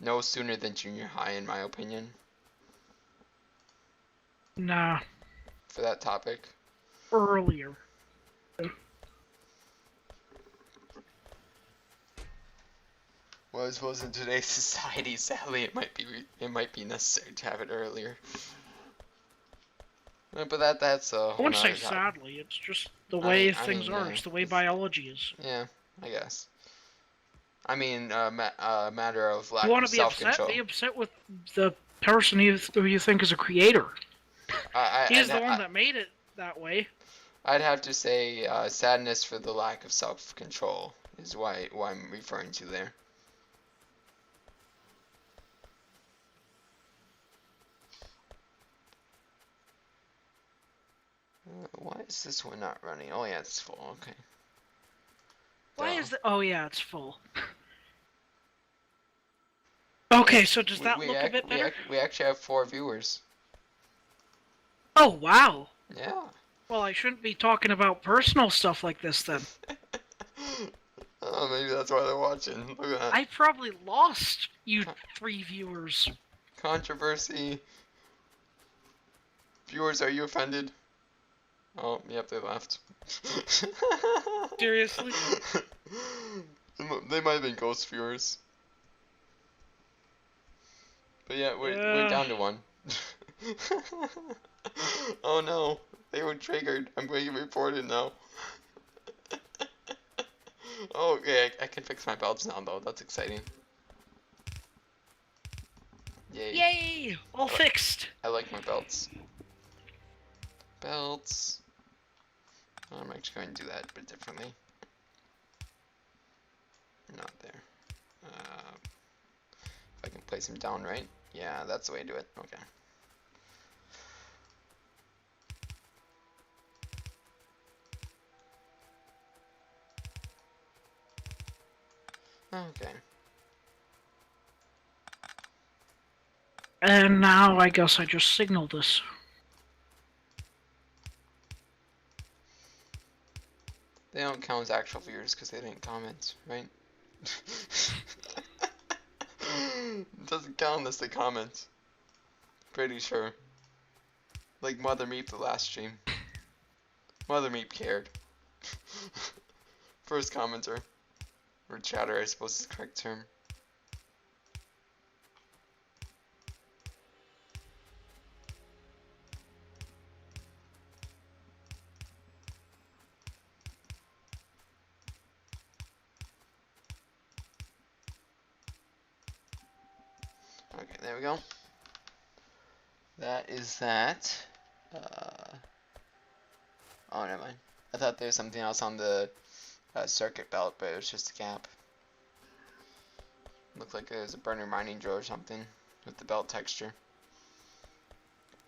S1: no sooner than junior high, in my opinion.
S2: Nah.
S1: For that topic.
S2: Earlier.
S1: Well, I suppose in today's society, sadly, it might be necessary to have it earlier. But that's a whole
S2: I wouldn't say
S1: topic.
S2: sadly, it's just the way things are. It's the way biology is.
S1: Yeah, I guess. I mean, a matter of lack
S2: of self-control.
S1: You want to
S2: be upset with the person who you think is a creator. He's the one that made it that way.
S1: I'd have to say sadness for the lack of self-control is why I'm referring to there. Why is this one not running? Oh yeah, it's full. Okay.
S2: Why is it? Oh yeah, it's full. Okay, so does that look a bit better?
S1: We actually have 4 viewers.
S2: Oh wow.
S1: Yeah.
S2: Well, I shouldn't be talking about personal stuff like this then.
S1: Oh, maybe that's why they're watching. Look at that.
S2: I probably lost you 3 viewers.
S1: Controversy. Viewers, are you offended? Oh, yep, they left.
S2: Seriously?
S1: They might have been ghost viewers. But yeah, we're down to 1. Oh no, they were triggered. I'm going to get reported now. Oh, okay, I can fix my belts now though. That's exciting. Yay.
S2: Yay! All fixed.
S1: I like my belts. Belts. I'm actually going to do that a bit differently. Not there. If I can place them down right. Yeah, that's the way to do it. Okay. Okay.
S2: And now I guess I just signal this.
S1: They don't count as actual viewers because they didn't comment, right? It doesn't count unless they comment. Pretty sure. Like Mother Meep the last stream. Mother Meep cared. First commenter. Or chatter, I suppose is the correct term. Okay, there we go. That is that. Oh, never mind. I thought there was something else on the circuit belt, but it was just a gap. Looked like it was a burner mining drill or something with the belt texture.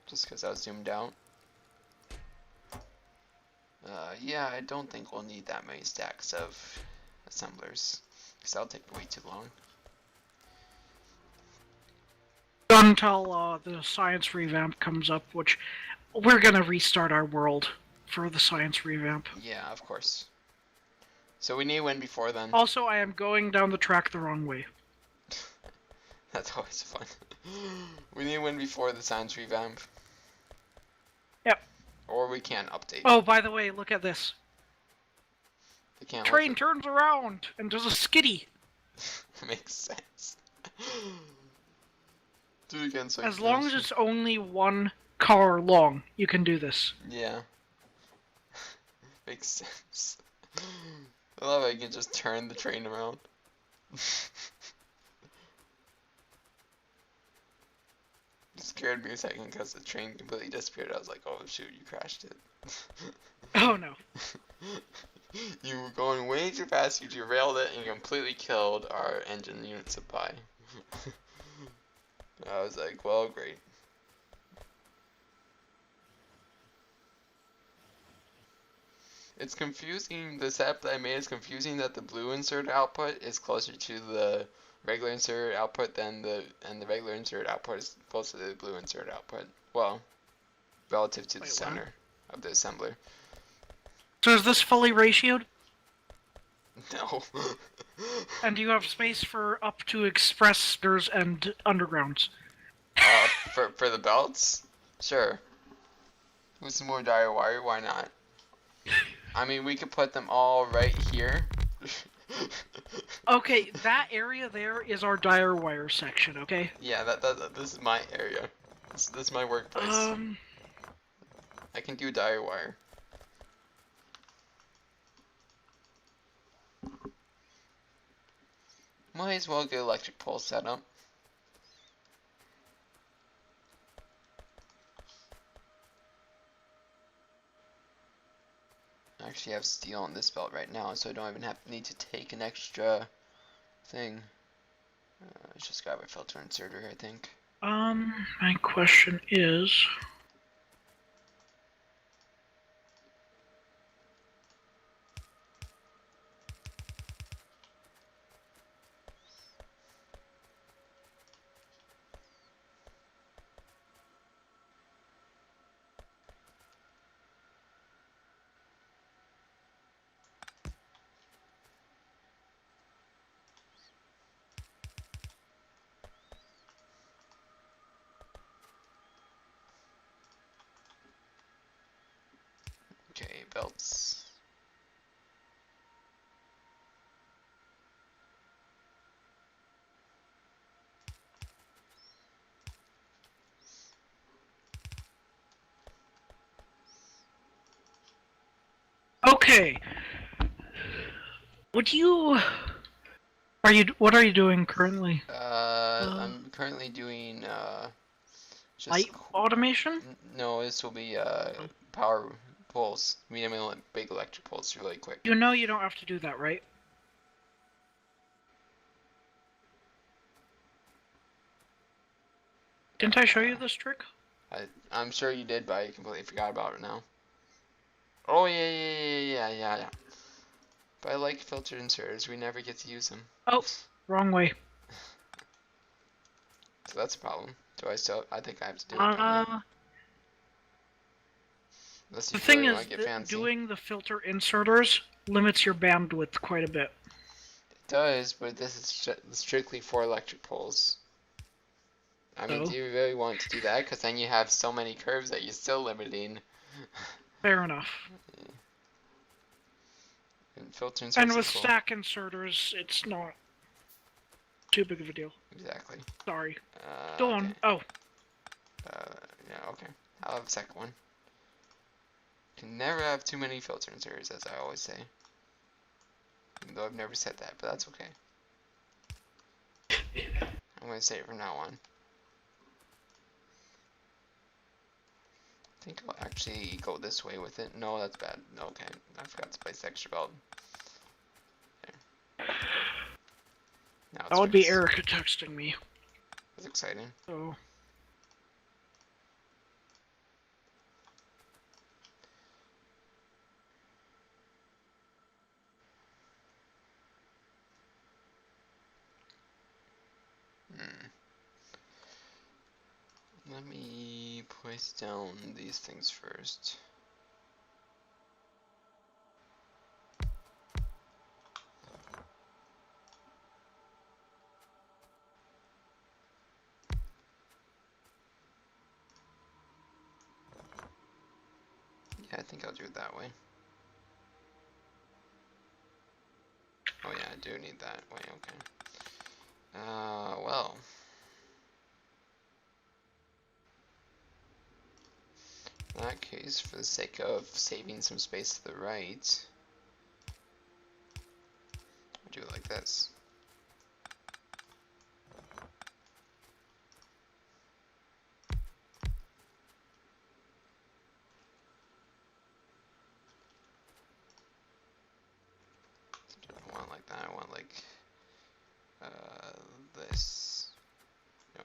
S1: Just because I was zoomed out. Yeah, I don't think we'll need that many stacks of assemblers, because that'll take way too long.
S2: Until the science revamp comes up, which we're gonna restart our world for the science revamp.
S1: Yeah, of course. So we need to win before then.
S2: Also, I am going down the track the wrong way.
S1: That's always fun. We need to win before the science revamp.
S2: Yep.
S1: Or we can't update.
S2: Oh, by the way, look at this.
S1: They can't
S2: Train turns around and does a skiddy.
S1: Makes sense. Do it again so
S2: as long as it's only 1 car long, you can do this.
S1: Yeah. Makes sense. I love how you can just turn the train around. It scared me a second because the train completely disappeared. I was like, oh shoot, you crashed it.
S2: Oh no.
S1: You were going way too fast, you derailed it, and you completely killed our engine unit supply. I was like, well, great. It's confusing, the setup that I made is confusing that the blue insert output is closer to the regular insert output than and the regular insert output is closer to the blue insert output. Well, relative to the
S2: Wait, what?
S1: center of the assembler.
S2: So is this fully ratioed?
S1: No.
S2: And do you have space for up to expressors and undergrounds?
S1: For the belts? Sure. With some more dire wire, why not? I mean, we could put them all right here.
S2: Okay, that area there is our dire wire section, okay?
S1: Yeah, this is my area. This is my workplace. I can do dire wire. Might as well get electric pole set up. I actually have steel on this belt right now, so I don't even need to take an extra thing. Let's just grab a filter inserter, I think.
S2: My question is...
S1: Okay, belts.
S2: Okay. What are you doing currently?
S1: I'm currently doing, just...
S2: Light automation?
S1: No, this will be, power poles. Medium and big electric poles really quick.
S2: You know you don't have to do that, right? Didn't I show you this trick?
S1: I'm sure you did, but I completely forgot about it now. Oh, yeah. But I like filtered inserters. We never get to use them.
S2: Oh, wrong way.
S1: So that's a problem. I think I have to do it, don't I? Unless you
S2: The thing
S1: really want
S2: is
S1: to get
S2: that
S1: fancy.
S2: doing the filter inserters limits your bandwidth quite a bit.
S1: It does, but this is strictly for electric poles. I mean,
S2: So?
S1: do you really want to do that? Because then you have so many curves that you're still limiting.
S2: Fair enough.
S1: And filter inserts
S2: And
S1: are
S2: with
S1: cool.
S2: stack inserters, it's not too big of a deal.
S1: Exactly.
S2: Sorry. Go on. Oh.
S1: Yeah, okay. I'll have a second one. Can never have too many filter inserters, as I always say. Even though I've never said that, but that's okay. I'm gonna say it from now on. I think I'll actually go this way with it. No, that's bad. Okay, I forgot to place the extra belt. There. Now it's
S2: That would be
S1: fixed.
S2: Erica texting me.
S1: That's exciting.
S2: So...
S1: Let me place down these things first. Yeah, I think I'll do it that way. Oh yeah, I do need that way, okay. Well. In that case, for the sake of saving some space to the right, do it like this. I don't want like that. I want like this. No.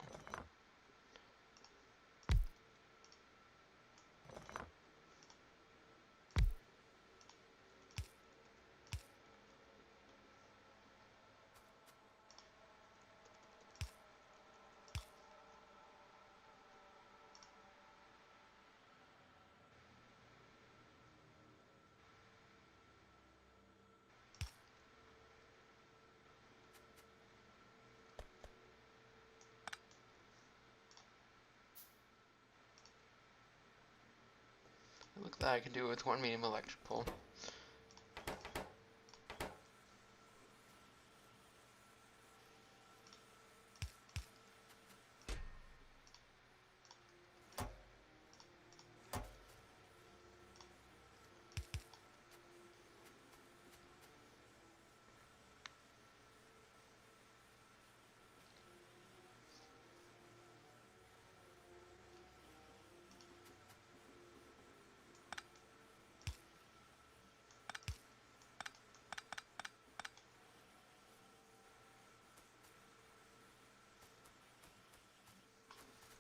S1: Look at that, I can do it with one medium electric pole.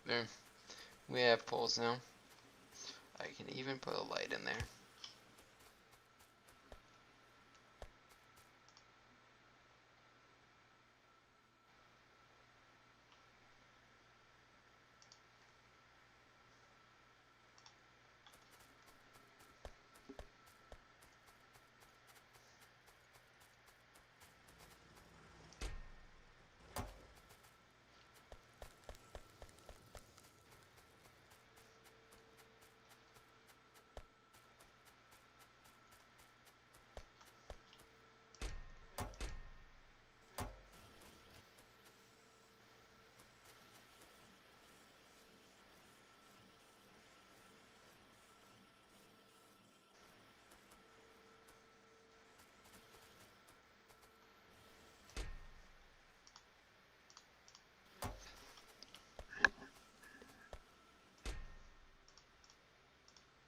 S1: There. We have poles now. I can even put a light in there.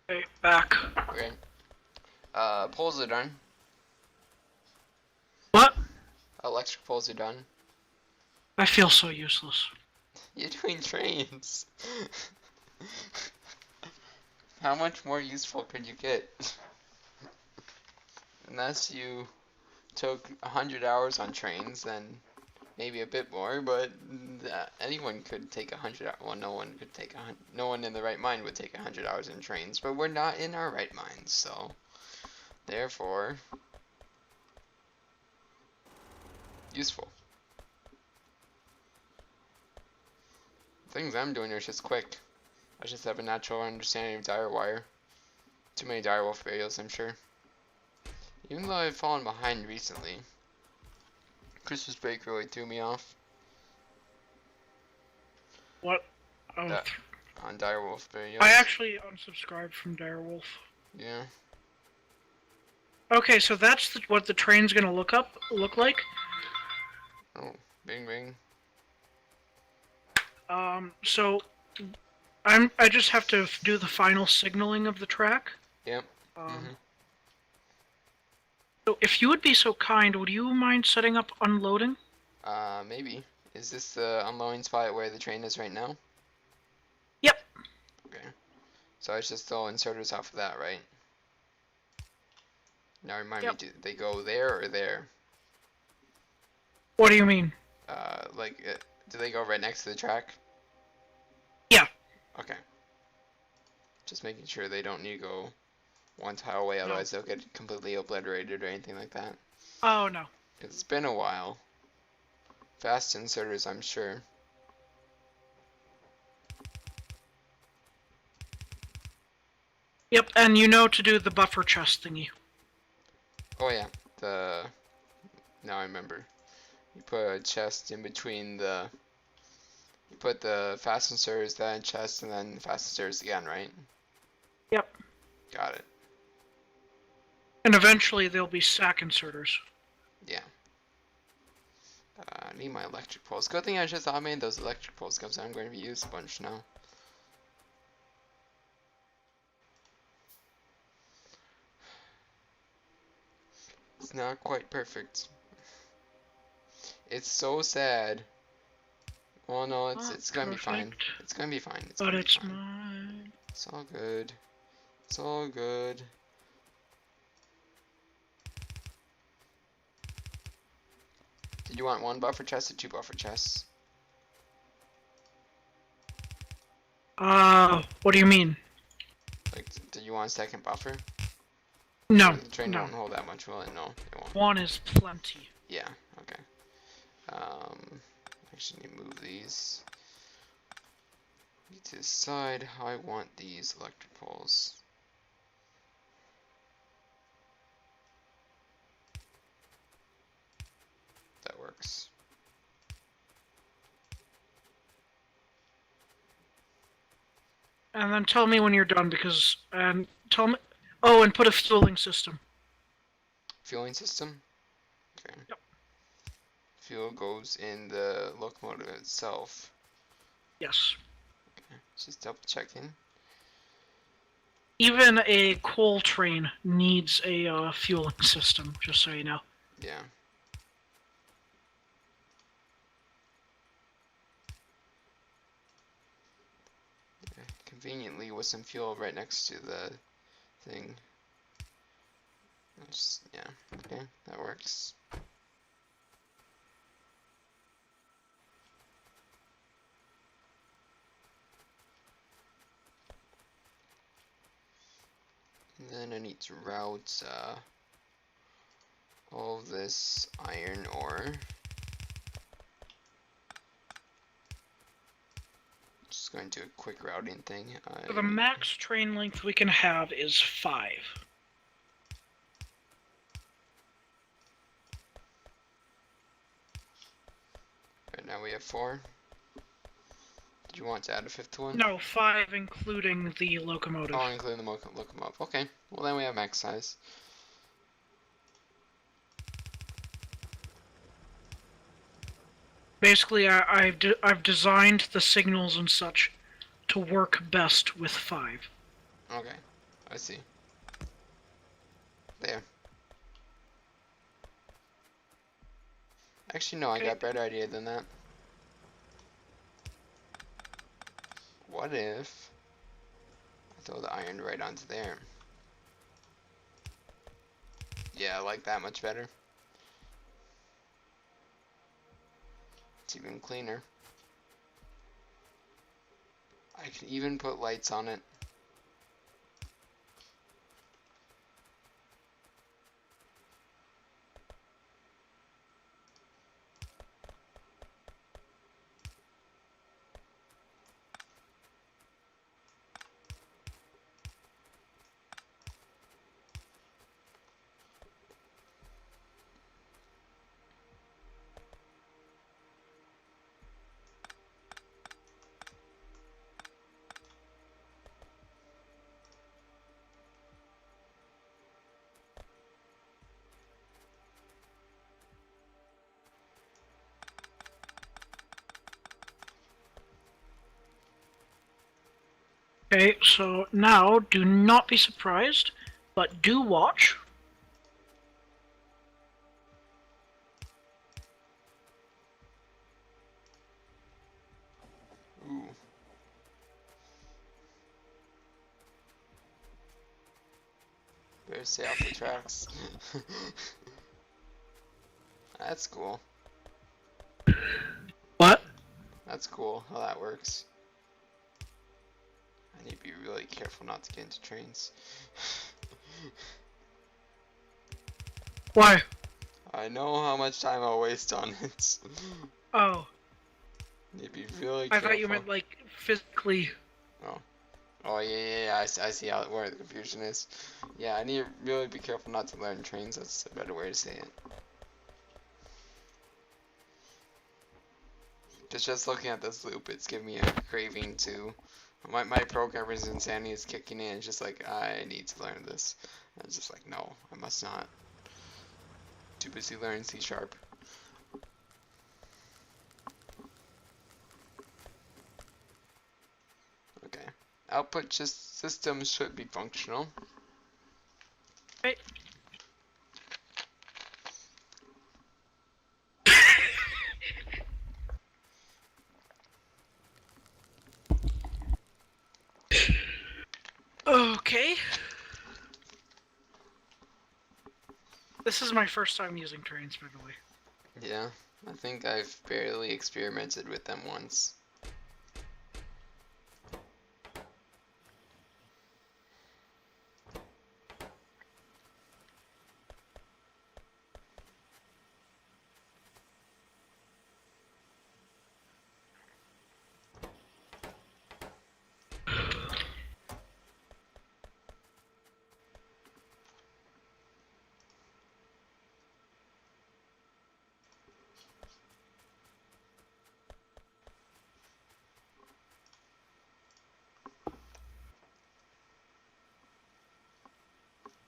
S2: Okay, back.
S1: Okay. Poles are done.
S2: What?
S1: Electric poles are done.
S2: I feel so useless.
S1: You're doing trains. How much more useful could you get? Unless you took 100 hours on trains, then maybe a bit more, but anyone could take 100 hours. Well, no one could take no one in the right mind would take 100 hours in trains, but we're not in our right minds, so therefore useful. Things I'm doing are just quick. I just have a natural understanding of dire wire. Too many direwolf videos, I'm sure. Even though I've fallen behind recently. Christmas break really threw me off.
S2: What? Oh,
S1: That on direwolf videos.
S2: I actually unsubscribed from Direwolf.
S1: Yeah.
S2: Okay, so that's what the train's gonna look like.
S1: Oh, bing bing.
S2: So I just have to do the final signaling of the track.
S1: Yep.
S2: So if you would be so kind, would you mind setting up unloading?
S1: Maybe. Is this the unloading spot where the train is right now?
S2: Yep.
S1: Okay. So I should throw inserters off of that, right? Now remind me, do they go there or there?
S2: What do you mean?
S1: Do they go right next to the track?
S2: Yeah.
S1: Okay. Just making sure they don't need to go one tile away, otherwise they'll get completely obliterated or anything like that.
S2: Oh, no.
S1: It's been a while. Fast inserters, I'm sure.
S2: Yep, and you know to do the buffer chest thingy.
S1: Oh yeah, now I remember. You put a chest in between you put the fast inserters, then chest, and then fast inserters again, right?
S2: Yep.
S1: Got it.
S2: And eventually there'll be sack inserters.
S1: Yeah. I need my electric poles. Good thing I just automated those electric poles because I'm going to be used a bunch now. It's not quite perfect. It's so sad. Well, no, it's gonna be fine.
S2: Perfect,
S1: It's gonna be fine. It's
S2: but
S1: gonna be
S2: it's
S1: fine.
S2: mine.
S1: It's all good. It's all good. Did you want one buffer chest or two buffer chests?
S2: What do you mean?
S1: Like, did you want a second buffer?
S2: No,
S1: The train
S2: no.
S1: won't hold that much, will it? No, it won't.
S2: One is plenty.
S1: Yeah, okay. Actually need to move these. Need to decide how I want these electric poles. That works.
S2: And then tell me when you're done, because tell me. Oh, and put a fueling system.
S1: Fueling system? Okay.
S2: Yep.
S1: Fuel goes in the locomotive itself.
S2: Yes.
S1: Okay. Just double checking.
S2: Even a coal train needs a fueling system, just so you know.
S1: Yeah. Conveniently with some fuel right next to the thing. Yeah, okay, that works. And then I need to route all of this iron ore. Just going to do a quick routing thing.
S2: So the max train length we can have is 5.
S1: Right now we have 4. Did you want to add a 5th one?
S2: No, 5 including the locomotive.
S1: Oh, including the locomotive. Okay, well then we have max size.
S2: Basically, I've designed the signals and such to work best with 5.
S1: Okay, I see. There. Actually, no, I got a better idea than that. What if I throw the iron right onto there? Yeah, I like that much better. It's even cleaner. I can even put lights on it.
S2: Okay, so now do not be surprised, but do watch.
S1: Ooh. Better stay off the tracks. That's cool.
S2: What?
S1: That's cool how that works. I need to be really careful not to get into trains.
S2: Why?
S1: I know how much time I'll waste on it.
S2: Oh,
S1: Need to be really
S2: I
S1: careful.
S2: thought you meant like physically.
S1: Oh. Oh yeah. I see how where the confusion is. Yeah, I need to really be careful not to learn trains. That's a better way to say it. Just looking at this loop, it's giving me a craving to. My programmer's insanity is kicking in. It's just like, I need to learn this. And it's just like, no, I must not. Too busy learning C#. output system should be functional.
S2: Okay. Okay. This is my first time using trains, by the way.
S1: Yeah, I think I've barely experimented with them once.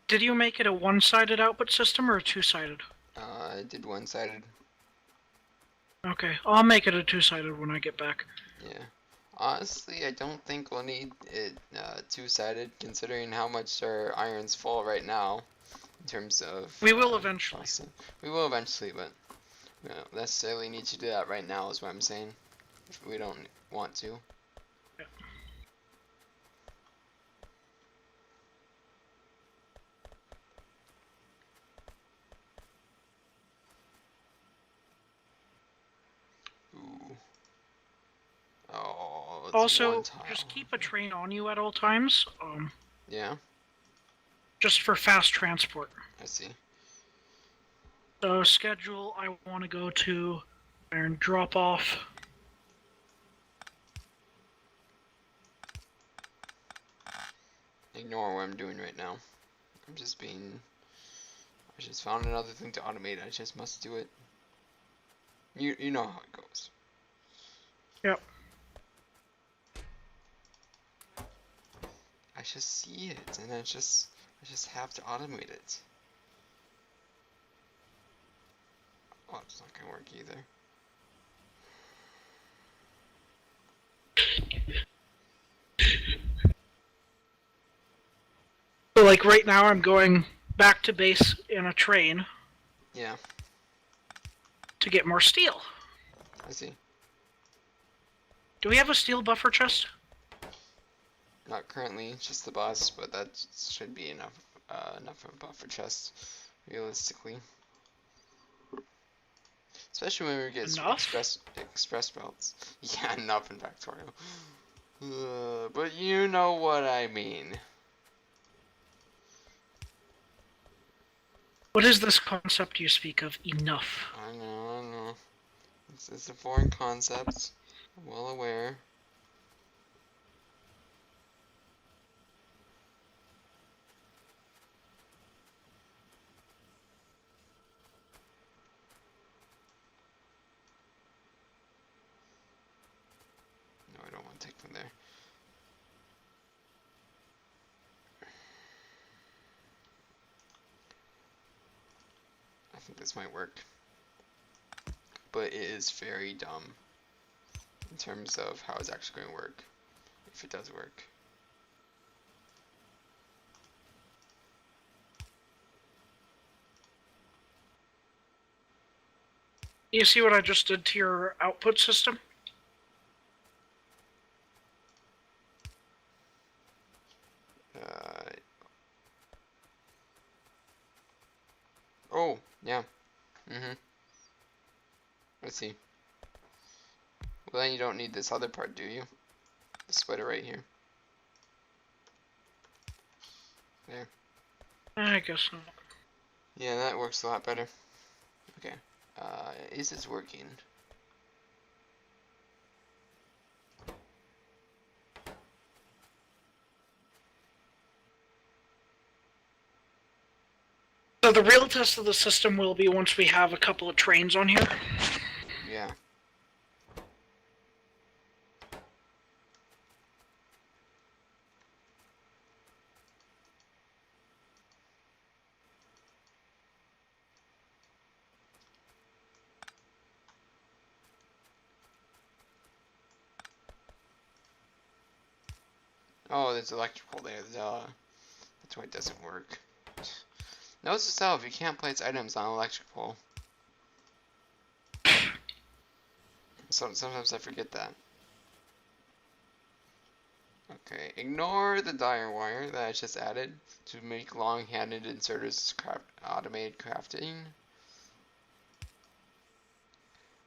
S2: Did you make it a one-sided output system or a two-sided?
S1: I did one-sided.
S2: Okay, I'll make it a two-sided when I get back.
S1: Yeah. Honestly, I don't think we'll need it two-sided, considering how much our irons fall right now, in terms of
S2: We will eventually.
S1: processing. We will eventually, but we don't necessarily need to do that right now, is what I'm saying. If we don't want to.
S2: Yeah.
S1: Ooh. Oh, it's
S2: Also,
S1: one tile.
S2: just keep a train on you at all times,
S1: Yeah,
S2: just for fast transport.
S1: I see.
S2: So schedule, I want to go to and drop off.
S1: Ignore what I'm doing right now. I'm just being... I just found another thing to automate. I just must do it. You know how it goes.
S2: Yep.
S1: I just see it, and I just have to automate it. Oh, it's not gonna work either.
S2: So like right now I'm going back to base in a train
S1: Yeah,
S2: to get more steel.
S1: I see.
S2: Do we have a steel buffer chest?
S1: Not currently, just the boss, but that should be enough. Enough of a buffer chest, realistically. Especially when we get express belts. Yeah, enough in Factorio. But you know what I mean.
S2: What is this concept you speak of? Enough.
S1: I know. It's a foreign concept. I'm well aware. No, I don't want to take from there. I think this might work. But it is very dumb in terms of how it's actually going to work. If it does work.
S2: You see what I just did to your output system?
S1: Oh, yeah. Let's see. Well, then you don't need this other part, do you? The splitter right here. There.
S2: I guess not.
S1: Yeah, that works a lot better. Okay. Is this working?
S2: So the real test of the system will be once we have a couple of trains on here.
S1: Yeah. Oh, there's electrical there. That's why it doesn't work. Notice yourself, you can't place items on electric pole. Sometimes I forget that. Okay, ignore the dire wire that I just added to make long-handed inserters automated crafting.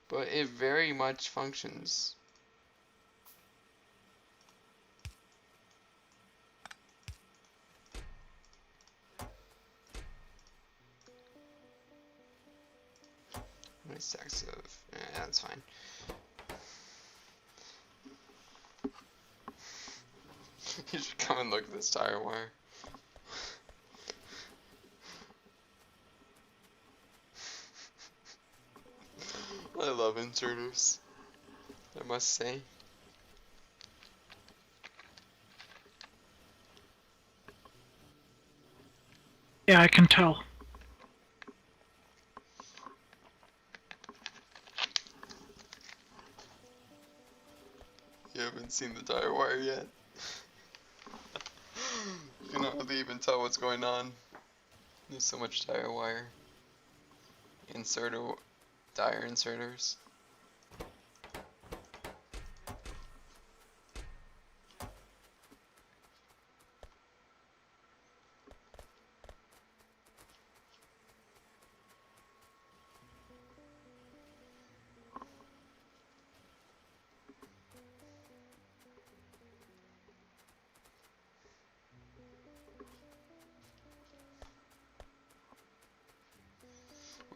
S1: But it very much functions. How many stacks of... that's fine. You should come and look at this tire wire. I love inserters, I must say.
S2: Yeah, I can tell.
S1: You haven't seen the tire wire yet. You can hardly even tell what's going on. There's so much tire wire. Tire inserters.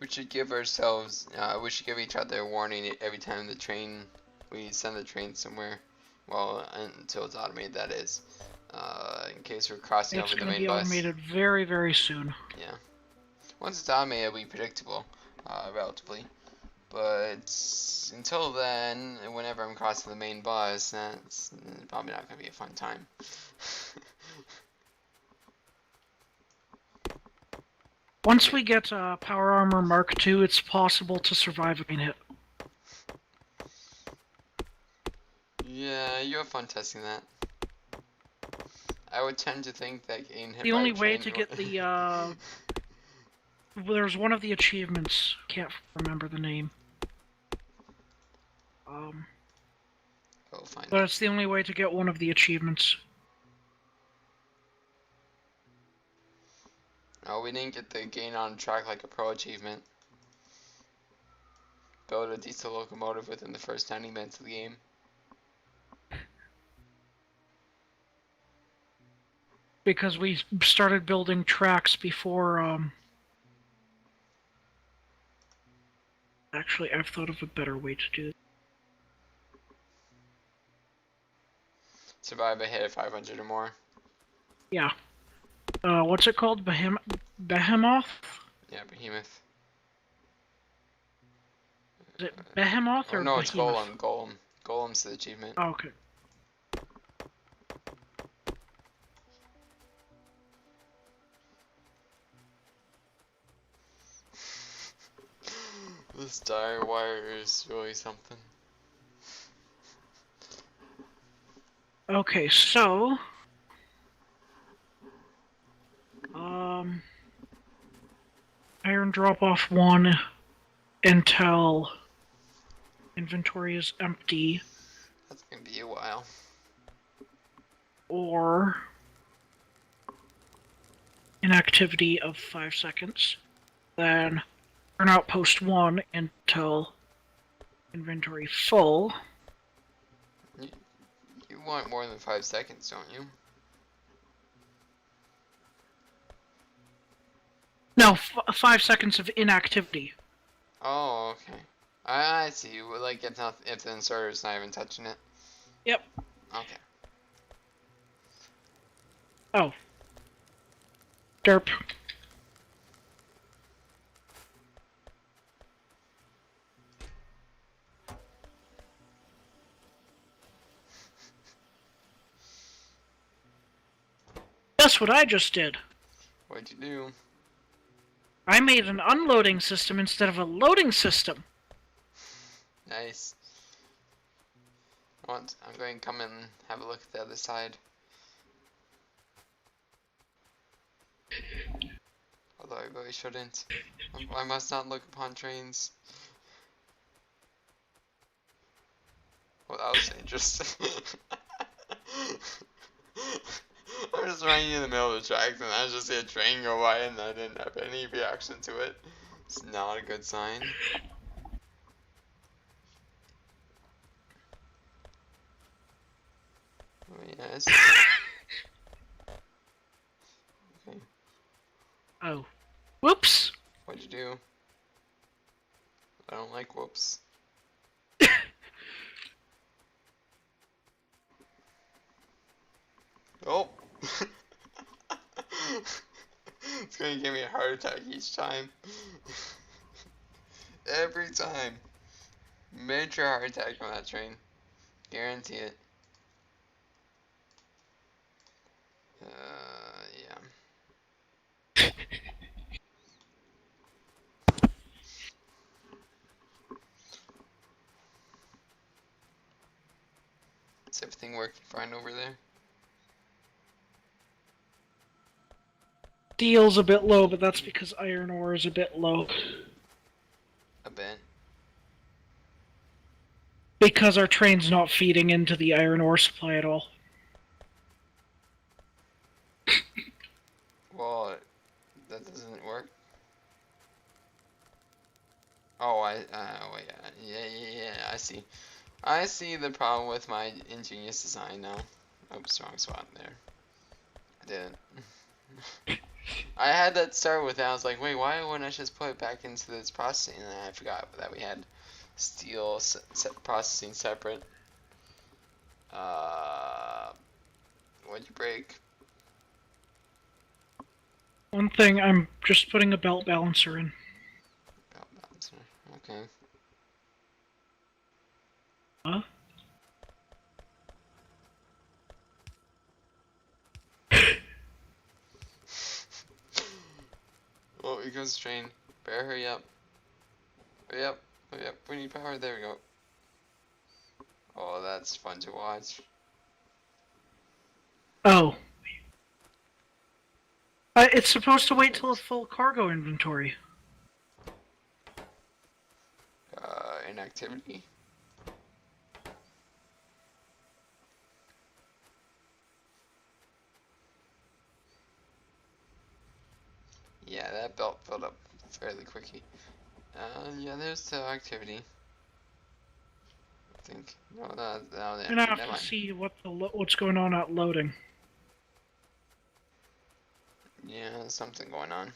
S1: We should give we should give each other a warning every time we send the train somewhere. Well, until it's automated, that is. In case we're crossing
S2: It's
S1: over the
S2: going to
S1: main
S2: be
S1: bus.
S2: automated very, very soon.
S1: Yeah. Once it's automated, it'll be predictable, relatively. But until then, whenever I'm crossing the main bus, that's probably not going to be a fun time.
S2: Once we get Power Armor Mark II, it's possible to survive a main hit.
S1: Yeah, you have fun testing that. I would tend to think that getting hit
S2: The
S1: by
S2: only
S1: a
S2: way
S1: train
S2: to get the, there's one of the achievements, can't remember the name.
S1: I'll find
S2: But
S1: it.
S2: it's the only way to get one of the achievements.
S1: Oh, we didn't get the gain on track like a pro achievement. Build a diesel locomotive within the first 90 minutes of the game.
S2: Because we started building tracks before, Actually, I've thought of a better way to do it.
S1: Survive a hit at 500 or more.
S2: Yeah. What's it called? Behemoth?
S1: Yeah, behemoth.
S2: Is it Behemoth or
S1: no, it's
S2: Behemoth?
S1: Golem. Golem's the achievement.
S2: Oh, okay.
S1: This dire wire is really something.
S2: Okay, so... Iron drop-off 1 until inventory is empty,
S1: That's gonna be a while.
S2: or inactivity of 5 seconds. Then turn outpost 1 until inventory full.
S1: You want more than 5 seconds, don't you?
S2: No, 5 seconds of inactivity.
S1: Oh, okay. I see. Well, like if the inserter's not even touching it.
S2: Yep.
S1: Okay.
S2: Oh. Derp. Guess what I just did?
S1: What'd you do?
S2: I made an unloading system instead of a loading system.
S1: Nice. I'm going to come and have a look at the other side. Although I really shouldn't. I must not look upon trains. Well, that was dangerous. I was running in the middle of the tracks and I just see a train go by and I didn't have any reaction to it. It's not a good sign. Oh, yes. Okay.
S2: Oh. Whoops!
S1: What'd you do? I don't like whoops. Oh! It's gonna give me a heart attack each time. Every time. Miniature heart attack on that train. Guarantee it. Yeah. Is everything working fine over there?
S2: Steel's a bit low, but that's because iron ore is a bit low.
S1: A bit.
S2: Because our train's not feeding into the iron ore supply at all.
S1: Well, that doesn't work. Oh, oh yeah, I see. I see the problem with my ingenious design now. Oops, wrong spot there. I didn't. I had that start with that. I was like, wait, why wouldn't I just put it back into this processing? And then I forgot that we had steel processing separate. What'd you break?
S2: One thing, I'm just putting a belt balancer in.
S1: Belt balancer. Okay.
S2: Huh?
S1: Oh, here goes the train. Better hurry up. Hurry up. Hurry up. We need power. There we go. Oh, that's fun to watch.
S2: Oh. It's supposed to wait till a full cargo inventory.
S1: Inactivity. Yeah, that belt filled up fairly quickly. Yeah, there's the activity. I think. No, no,
S2: I'm gonna have
S1: never
S2: to
S1: mind.
S2: see what's going on at loading.
S1: Yeah, there's something going on.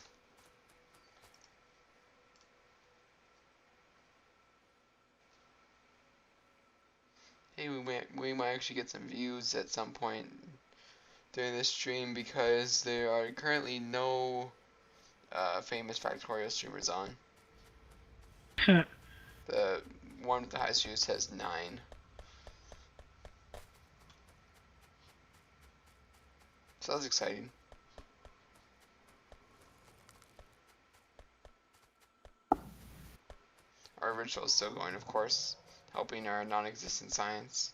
S1: Hey, we might actually get some views at some point during this stream because there are currently no famous Factorio streamers on. The one with the highest views has 9. So that's exciting. Our ritual is still going, of course, helping our non-existent science.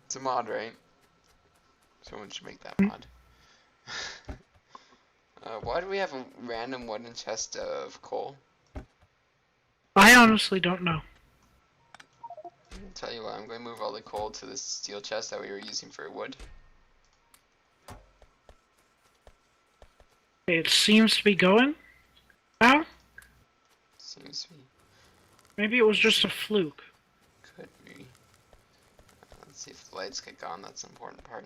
S1: It's a mod, right? Someone should make that mod. Why do we have a random wooden chest of coal?
S2: I honestly don't know.
S1: I'll tell you what, I'm going to move all the coal to this steel chest that we were using for wood.
S2: It seems to be going. Now?
S1: Seems to be.
S2: Maybe it was just a fluke.
S1: Could be. Let's see if the lights kick on, that's the important part.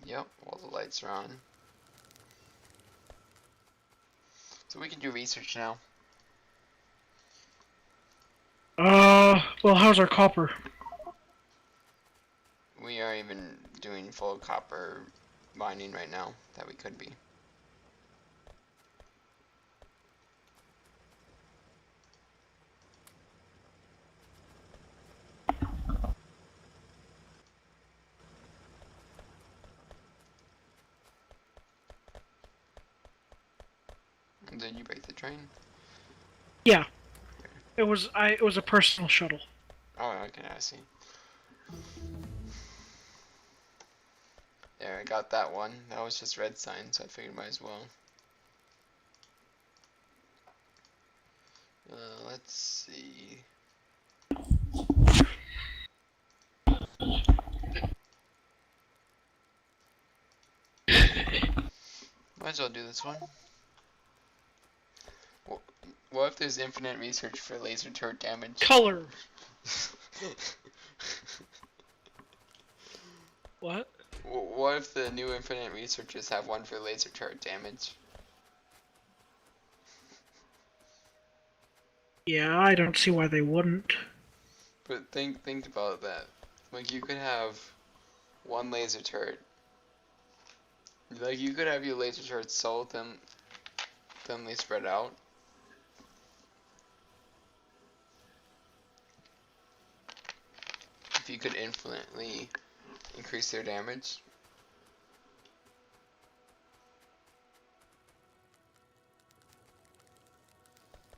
S1: Yep, all the lights are on. So we can do research now.
S2: Well, how's our copper?
S1: We are even doing full copper mining right now, that we could be. Did you break the train?
S2: Yeah. It was a personal shuttle.
S1: Oh, okay, I see. There, I got that one. That was just red sign, so I figured might as well. Let's see. Might as well do this one. What if there's infinite research for laser turret damage?
S2: Color. What?
S1: What if the new infinite researchers have one for laser turret damage?
S2: Yeah, I don't see why they wouldn't.
S1: But think about that. Like, you could have one laser turret. Like, you could have your laser turrets so thinly spread out. If you could infinitely increase their damage.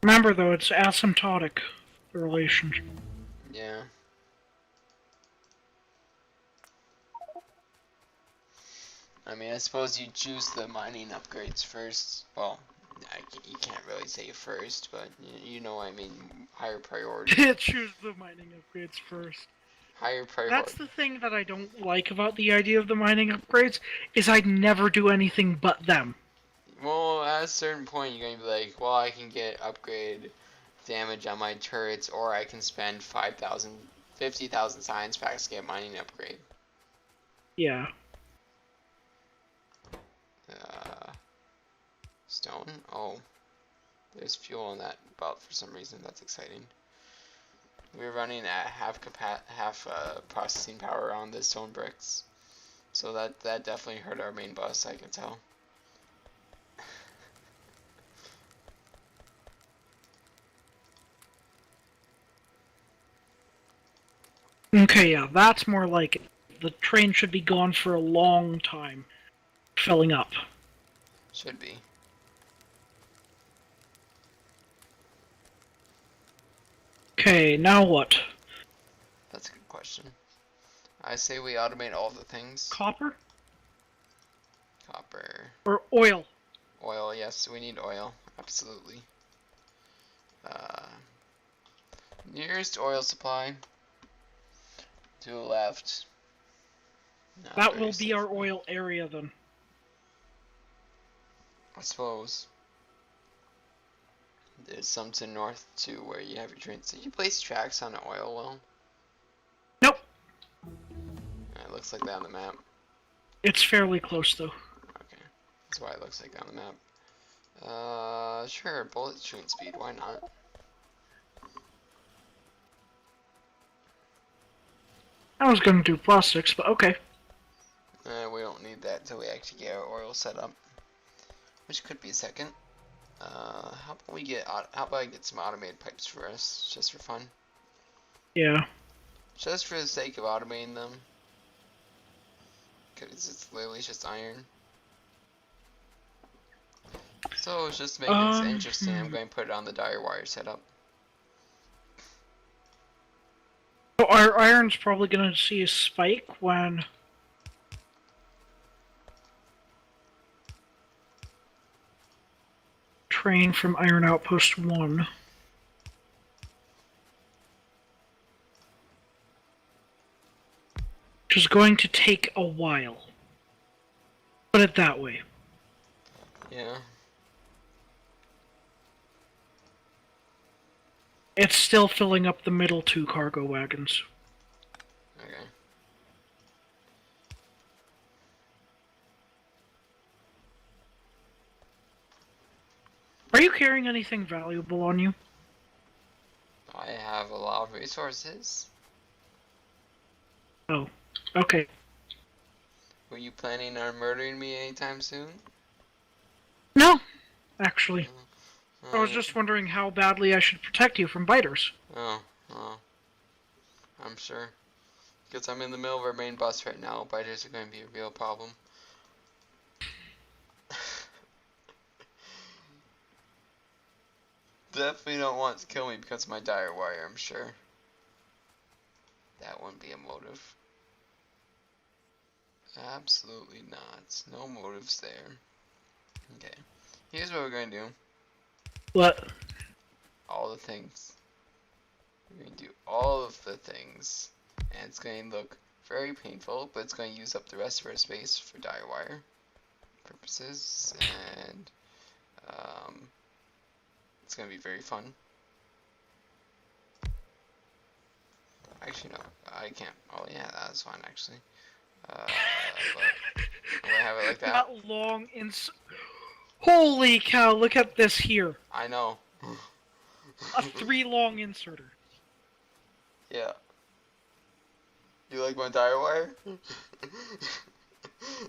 S2: Remember, though, it's asymptotic, the relationship.
S1: Yeah. I mean, I suppose you choose the mining upgrades first. Well, you can't really say first, but you know what I mean. Higher priority.
S2: Choose the mining upgrades first.
S1: Higher priority.
S2: That's the thing that I don't like about the idea of the mining upgrades, is I'd never do anything but them.
S1: Well, at a certain point, you're going to be like, well, I can get upgrade damage on my turrets, or I can spend 5,000, 50,000 science packs to get mining upgrade.
S2: Yeah.
S1: Stone? Oh. There's fuel on that belt for some reason. That's exciting. We're running at half processing power on the stone bricks. So that definitely hurt our main bus, I can tell.
S2: Okay, yeah, that's more like it. The train should be gone for a long time, filling up.
S1: Should be.
S2: Okay, now what?
S1: That's a good question. I say we automate all the things.
S2: Copper?
S1: Copper.
S2: Or oil?
S1: Oil, yes, we need oil. Absolutely. Nearest oil supply. To the left. Not
S2: That
S1: very
S2: will be our
S1: safely.
S2: oil area then.
S1: I suppose. There's some to north too where you have your trains. Did you place tracks on an oil well?
S2: Nope.
S1: It looks like that on the map.
S2: It's fairly close though.
S1: Okay. That's why it looks like that on the map. Sure, bullet train speed, why not?
S2: I was gonna do plastics, but okay.
S1: We don't need that until we actually get our oil set up. Which could be a second. How about I get some automated pipes for us, just for fun?
S2: Yeah.
S1: Just for the sake of automating them. Because it's literally just iron. So just to make this interesting, I'm going to put it on the dire wire setup.
S2: So our iron's probably gonna see a spike when train from Iron Outpost 1. Which is going to take a while. Put it that way.
S1: Yeah.
S2: It's still filling up the middle 2 cargo wagons.
S1: Okay.
S2: Are you carrying anything valuable on you?
S1: I have a lot of resources.
S2: Oh, okay.
S1: Were you planning on murdering me anytime soon?
S2: No, actually. I was just wondering how badly I should protect you from biters.
S1: Oh, I'm sure. Because I'm in the middle of our main bus right now. Biters are going to be a real problem. Definitely don't want to kill me because of my dire wire, I'm sure. That wouldn't be a motive. Absolutely not. No motives there. Okay. Here's what we're going to do.
S2: What?
S1: All the things. We're going to do all of the things. And it's going to look very painful, but it's going to use up the rest of our space for dire wire purposes. And it's going to be very fun. Actually, no. I can't. Oh, yeah, that's fine, actually. But I'm going to have it like that.
S2: That long Holy cow, look at this here.
S1: I know.
S2: A 3 long inserter.
S1: Yeah. You like my dire wire?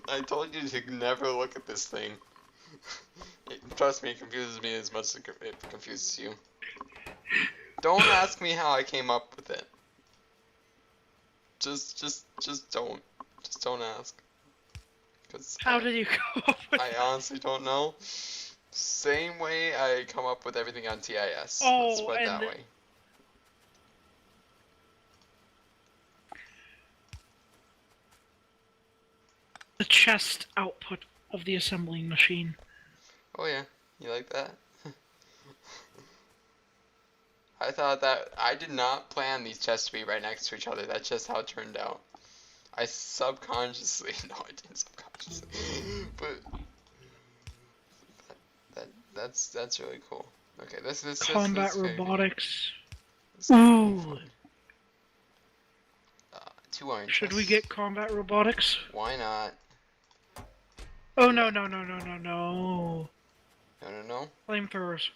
S1: I told you to never look at this thing. Trust me, it confuses me as much as it confuses you. Don't ask me how I came up with it. Just don't. Just don't ask. Cause
S2: How did you come up with
S1: I honestly don't know. Same way I come up with everything on TIS.
S2: Oh,
S1: Let's put it that
S2: and
S1: way.
S2: the chest output of the assembling machine.
S1: Oh yeah, you like that? I thought that I did not plan these chests to be right next to each other. That's just how it turned out. I subconsciously, no, I didn't subconsciously, but that's really cool. Okay, this
S2: Combat
S1: is very
S2: robotics.
S1: this is very
S2: Ooh.
S1: fun. 2 iron
S2: Should we
S1: chests.
S2: get combat robotics?
S1: Why not?
S2: Oh no no no no no no.
S1: No.
S2: Flamethrowers.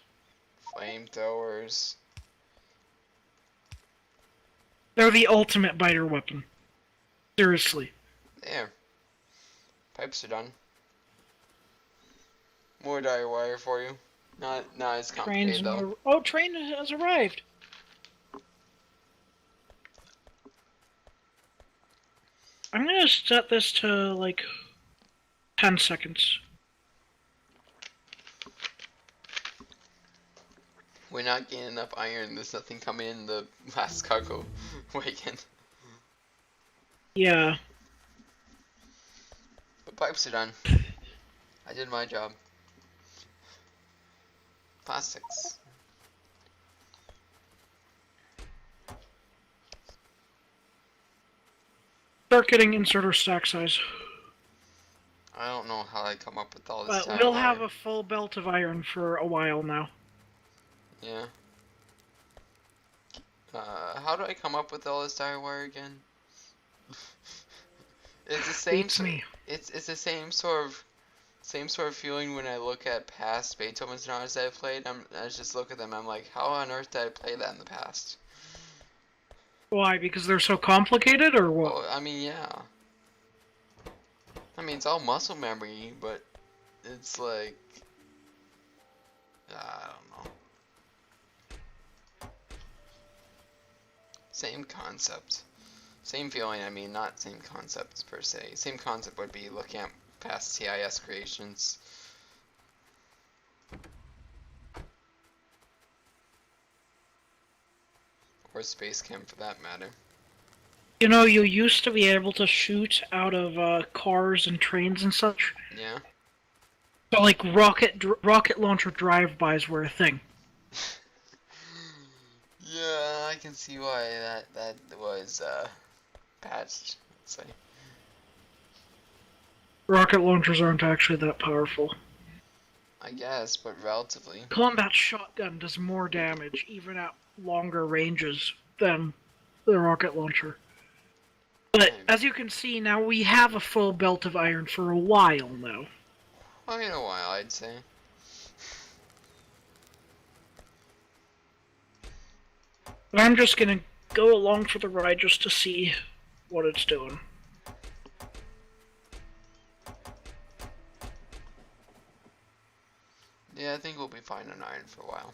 S1: Flamethrowers.
S2: They're the ultimate biter weapon. Seriously.
S1: There. Pipes are done. More dire wire for you. Not as complicated though.
S2: More... Oh, train has arrived. I'm gonna set this to like 10 seconds.
S1: We're not getting enough iron. There's nothing coming in the last cargo wagon.
S2: Yeah.
S1: The pipes are done. I did my job. Plastics.
S2: Start getting inserter stack size.
S1: I don't know how I come up with all this
S2: But we'll have a full belt of iron for a while now.
S1: Yeah. How do I come up with all this dire wire again? It's the same.
S2: Beats me.
S1: It's the same sort of feeling when I look at past Beethoven sonatas that I've played. I just look at them. I'm like, how on earth did I play that in the past?
S2: Why? Because they're so complicated, or what?
S1: Oh, I mean, yeah. I mean, it's all muscle memory, but it's like, I don't know. Same concept. Same feeling, I mean, not same concept per se. Same concept would be looking at past TIS creations. Or Space Camp for that matter.
S2: You know, you used to be able to shoot out of cars and trains and such.
S1: Yeah.
S2: So, like, rocket launcher drive-bys were a thing.
S1: Yeah, I can see why that was patched. Let's say.
S2: Rocket launchers aren't actually that powerful.
S1: I guess, but relatively.
S2: Combat shotgun does more damage, even at longer ranges, than the rocket launcher. But, as you can see, now we have a full belt of iron for a while now.
S1: Well, in a while, I'd say.
S2: But I'm just gonna go along for the ride just to see what it's doing.
S1: Yeah, I think we'll be fine on iron for a while.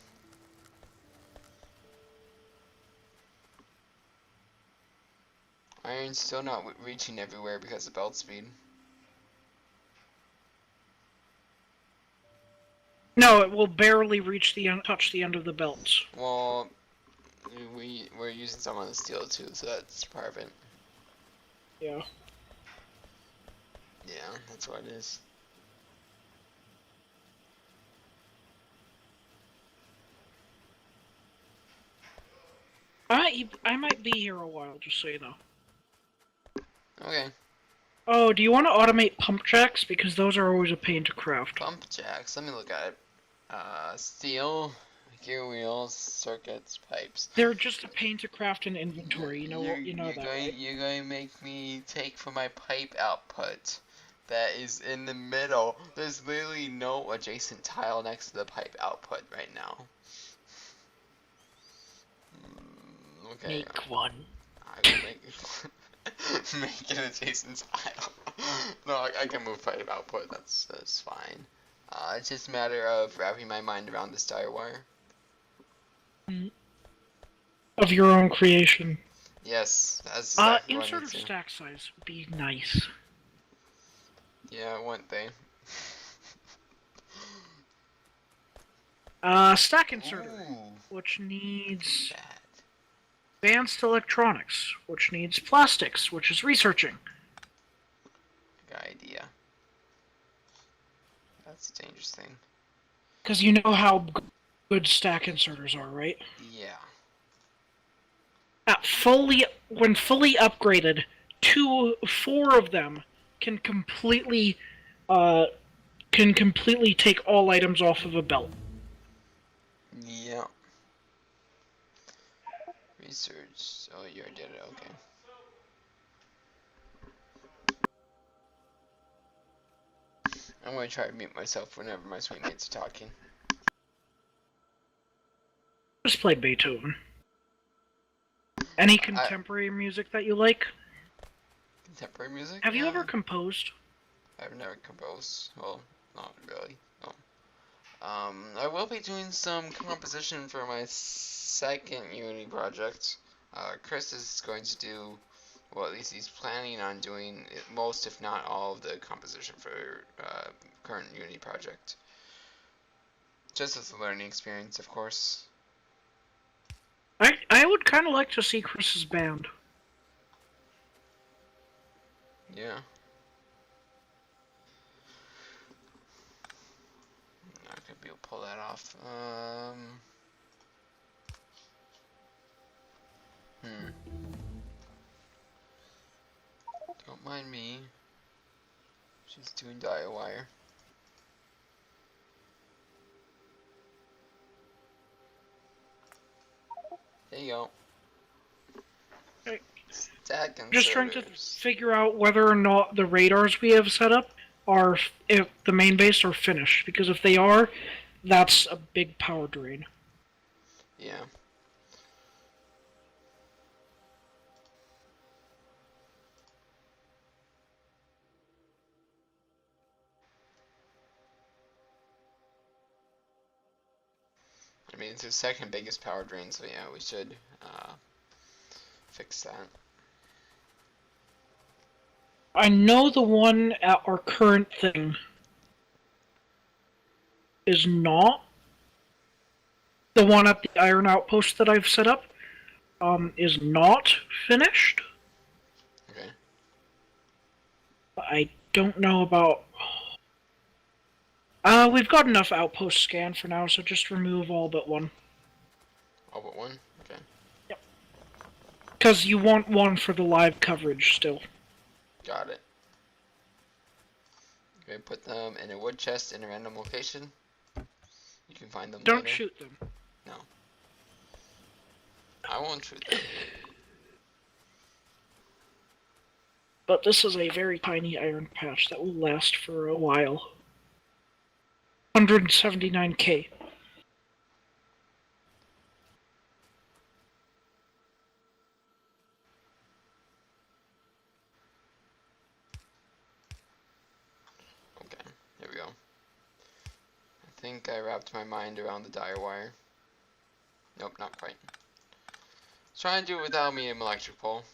S1: Iron's still not reaching everywhere because of belt speed.
S2: No, it will barely reach touch the end of the belts.
S1: Well, we're using some on the steel too, so that's part of it.
S2: Yeah.
S1: that's what it is.
S2: I might be here a while, just so you know.
S1: Okay.
S2: Oh, do you want to automate pump jacks? Because those are always a pain to craft.
S1: Pump jacks. Let me look at it. Steel, gear wheels, circuits, pipes.
S2: They're just a pain to craft in inventory. You know
S1: You're
S2: that,
S1: going
S2: right?
S1: you're going to make me take from my pipe output that is in the middle. There's literally no adjacent tile next to the pipe output right now. Okay,
S2: Make one.
S1: I will make make an adjacent tile. No, I can move pipe output. That's fine. It's just a matter of wrapping my mind around this dire wire.
S2: Of your own creation.
S1: Yes, that's exactly what I need
S2: Insert
S1: to.
S2: stack size would be nice.
S1: Yeah, wouldn't they?
S2: Stack inserter,
S1: Ooh,
S2: which needs
S1: bad.
S2: advanced electronics, which needs plastics, which is researching.
S1: Good idea. That's a dangerous thing.
S2: Because you know how good stack inserters are, right?
S1: Yeah.
S2: When fully upgraded, 4 of them can completely, take all items off of a belt.
S1: Yeah. Research. Oh, you already did it. Okay. I'm gonna try to mute myself whenever my sweet mates are talking.
S2: Just play Beethoven. Any contemporary music that you like?
S1: Contemporary music?
S2: Have you ever composed?
S1: I've never composed. Well, not really. No. I will be doing some composition for my second Unity project. Chris is going to do, well, at least he's planning on doing most, if not all, of the composition for current Unity project. Just as a learning experience, of course.
S2: I would kind of like to see Chris's band.
S1: Yeah. I'm not gonna be able to pull that off. Don't mind me. She's doing dire wire. There you go.
S2: Okay.
S1: Stack inserters.
S2: Just trying to figure out whether or not the radars we have set up are, if the main base are finished. Because if they are, that's a big power drain.
S1: Yeah. I mean, it's the second biggest power drain, so yeah, we should fix that.
S2: I know the one at our current thing is not. The one at the iron outpost that I've set up is not finished.
S1: Okay.
S2: I don't know about... we've got enough outpost scan for now, so just remove all but one.
S1: All but one? Okay.
S2: Yep. Because you want one for the live coverage still.
S1: Got it. Okay, put them in a wood chest in a random location. You can find them
S2: Don't
S1: later.
S2: shoot them.
S1: No. I won't shoot them.
S2: But this is a very tiny iron patch that will last for a while. 179k.
S1: Okay, there we go. I think I wrapped my mind around the dire wire. Nope, not quite. Try and do it without me an electric pole.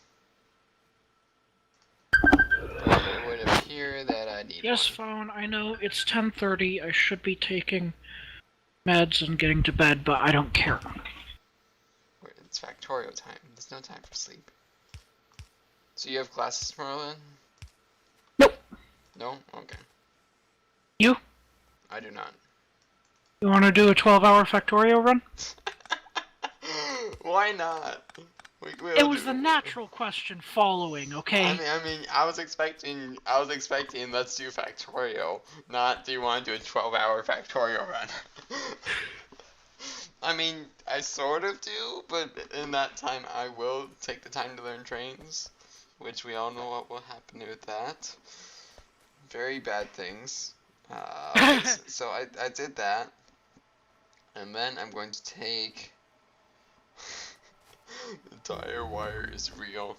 S1: But it would appear that I need
S2: Yes,
S1: one.
S2: phone, I know it's 10:30. I should be taking meds and getting to bed, but I don't care.
S1: It's Factorio time. There's no time for sleep. So you have classes tomorrow then?
S2: Nope.
S1: No? Okay.
S2: You?
S1: I do not.
S2: You want to do a 12-hour Factorio run?
S1: Why not?
S2: It
S1: We'll
S2: was the
S1: do.
S2: natural question following, okay?
S1: I was expecting, let's do Factorio, not do you want to do a 12-hour Factorio run? I mean, I sort of do, but in that time I will take the time to learn trains, which we all know what will happen with that. Very bad things. Okay, so I did that, and then I'm going to take the tire wire is real.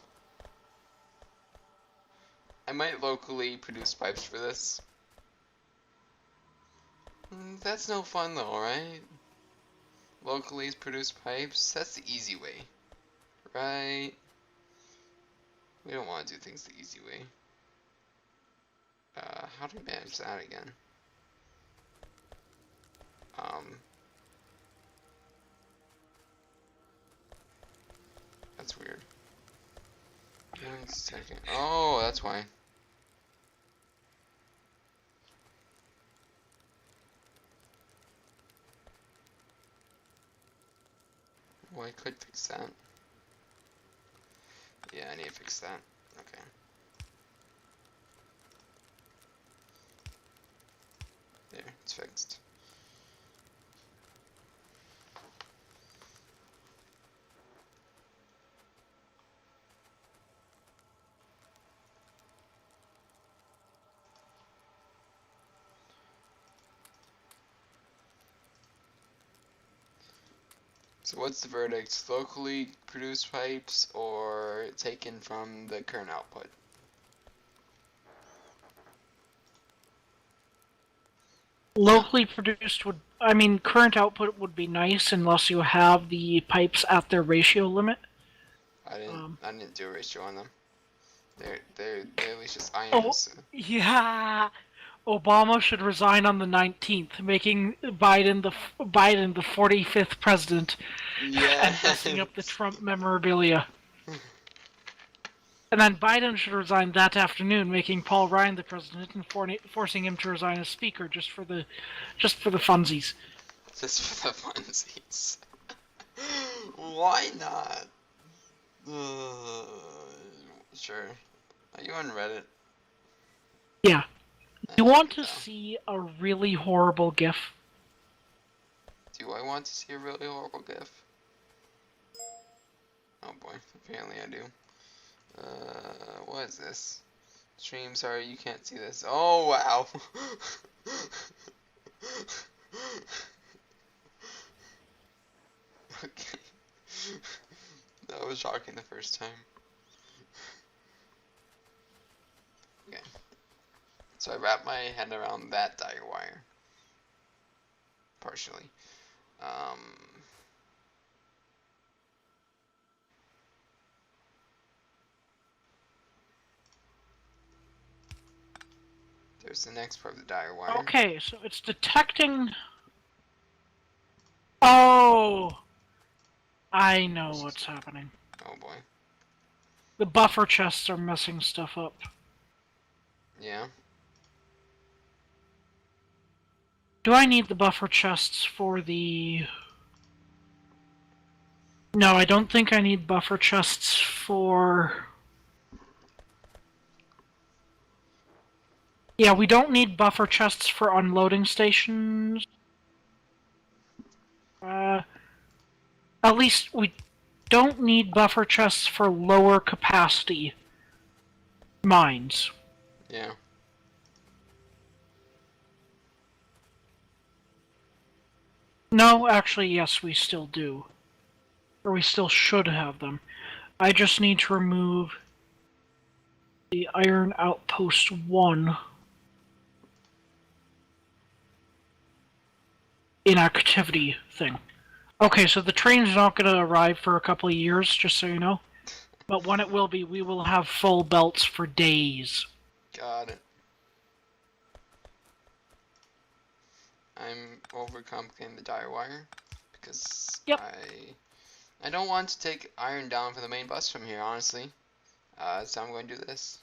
S1: I might locally produce pipes for this. That's no fun though, right? Locally produce pipes, that's the easy way, right? We don't want to do things the easy way. How do we manage that again? That's weird. 1 second. Oh, that's why. Well, I could fix that. Yeah, I need to fix that. Okay. There, it's fixed. So what's the verdict? Locally produced pipes or taken from the current output?
S2: Locally produced would, I mean, current output would be nice unless you have the pipes at their ratio limit.
S1: I didn't do a ratio on them. They're at least just
S2: Oh,
S1: ions.
S2: yeah. Obama should resign on the 19th, making Biden the 45th president and messing up the
S1: Yes.
S2: Trump memorabilia. And then Biden should resign that afternoon, making Paul Ryan the president and forcing him to resign as speaker just for the funsies.
S1: Just for the funsies. Why not? Sure. Are you on Reddit?
S2: Yeah. You
S1: I
S2: want
S1: can
S2: to
S1: tell.
S2: see a really horrible GIF?
S1: Do I want to see a really horrible GIF? Oh boy, apparently I do. What is this? Stream, sorry, you can't see this. Oh wow! Okay. That was shocking the first time. Okay. So I wrapped my head around that dire wire. Partially. Um, there's the next part of the dire wire.
S2: Okay, so it's detecting. Oh! I know what's happening.
S1: Oh boy.
S2: The buffer chests are messing stuff up.
S1: Yeah.
S2: Do I need the buffer chests for the... No, I don't think I need buffer chests for... Yeah, we don't need buffer chests for unloading stations. At least we don't need buffer chests for lower capacity mines.
S1: Yeah.
S2: No, actually, yes, we still do. Or we still should have them. I just need to remove the Iron Outpost 1 inactivity thing. Okay, so the train's not going to arrive for a couple of years, just so you know. But when it will be, we will have full belts for days.
S1: Got it. I'm overcomplicating the dire wire because
S2: Yep.
S1: I don't want to take iron down for the main bus from here, honestly. So I'm going to do this.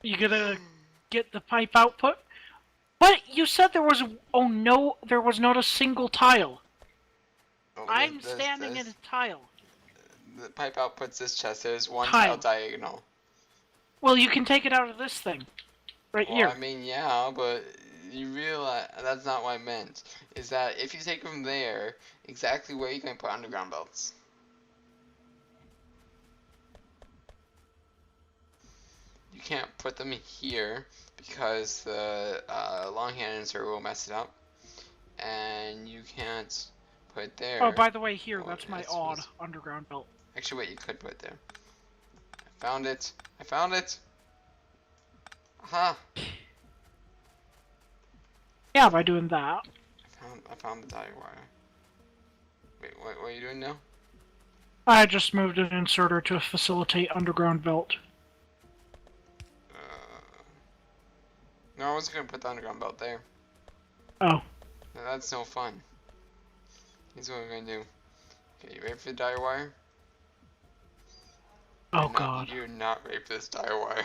S2: You gonna get the pipe output. But you said there was... Oh no, there was not a single tile.
S1: Oh,
S2: I'm standing in a tile.
S1: the pipe outputs this chest. There's one tile
S2: Tile.
S1: diagonal.
S2: Well, you can take it out of this thing. Right
S1: Well, I
S2: here.
S1: mean, yeah, but you realize that's not what I meant. Is that if you take from there, exactly where you can put underground belts? You can't put them here because the long hand insert will mess it up, and you can't put it there.
S2: Oh, by the way, here,
S1: Oh,
S2: that's my
S1: it's
S2: odd
S1: supposed-
S2: underground belt.
S1: Actually, wait, you could put it there. I found it. I found it. Aha!
S2: Yeah, by doing that.
S1: I found the dire wire. Wait, what are you doing now?
S2: I just moved an inserter to facilitate underground belt.
S1: No, I wasn't gonna put the underground belt there.
S2: Oh.
S1: No, that's no fun. Here's what we're gonna do. Okay, you ready for the dire wire?
S2: Oh god.
S1: You're not ready for this dire wire.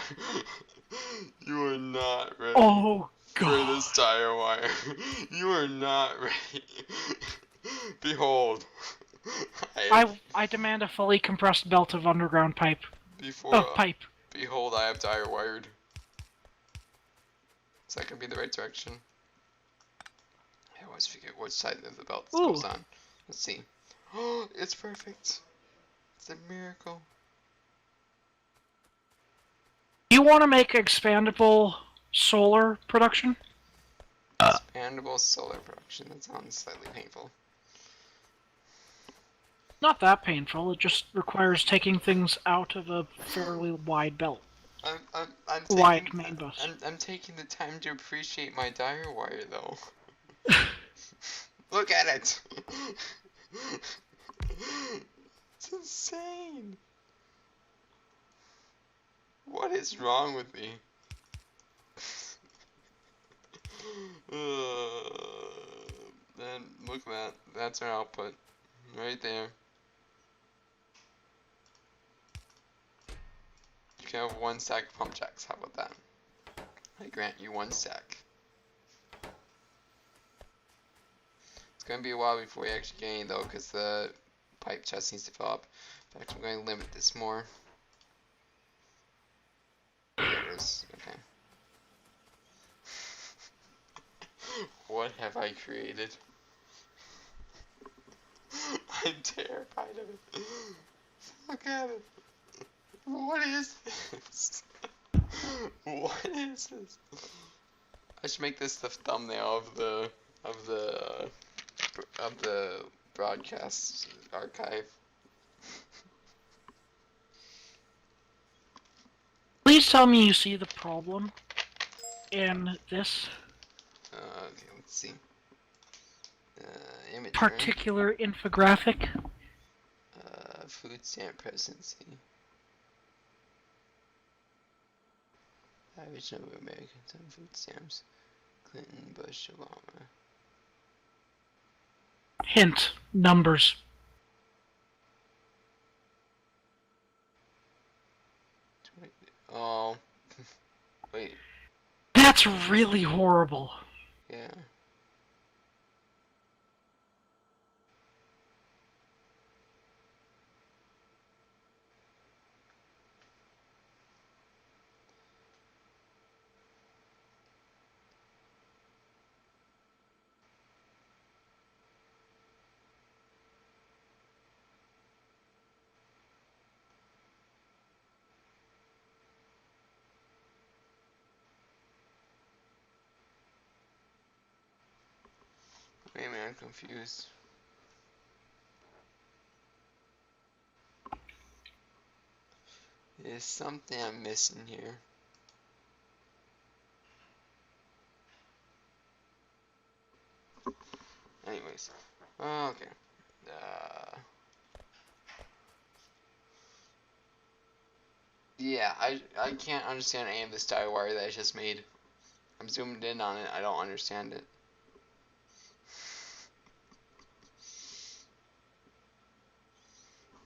S1: You are not ready
S2: Oh
S1: for
S2: god.
S1: this dire wire. You are not ready. Behold.
S2: I demand a fully compressed belt of underground pipe. Pipe.
S1: Behold, I have dire wired. Is that gonna be the right direction? I always forget which side of the belt this goes on. Let's see. Oh, it's perfect. It's a miracle.
S2: Do you want to make expandable solar production?
S1: Expandable solar production. That sounds slightly painful.
S2: Not that painful. It just requires taking things out of a fairly wide belt. Wide main bus.
S1: I'm taking the time to appreciate my dire wire, though. Look at it! It's insane! What is wrong with me? And look at that. That's our output. Right there. You can have 1 stack of pump jacks. How about that? I grant you 1 stack. It's going to be a while before we actually get any though, because the pipe chest needs to fill up. In fact, I'm going to limit this more. There it is. Okay. What have I created? I'm terrified of it. Look at it. What is this? What is this? I should make this the thumbnail of the broadcast archive.
S2: Please tell me you see the problem in this
S1: Okay, let's see. Image
S2: particular infographic.
S1: Food stamp presidency. Average number of Americans on food stamps. Clinton, Bush, Obama.
S2: Hint. Numbers.
S1: Oh. Wait.
S2: That's really horrible.
S1: Yeah. Wait a minute, I'm confused. There's something I'm missing here. Anyways. Okay. Yeah, I can't understand any of this dire wire that I just made. I'm zoomed in on it, I don't understand it.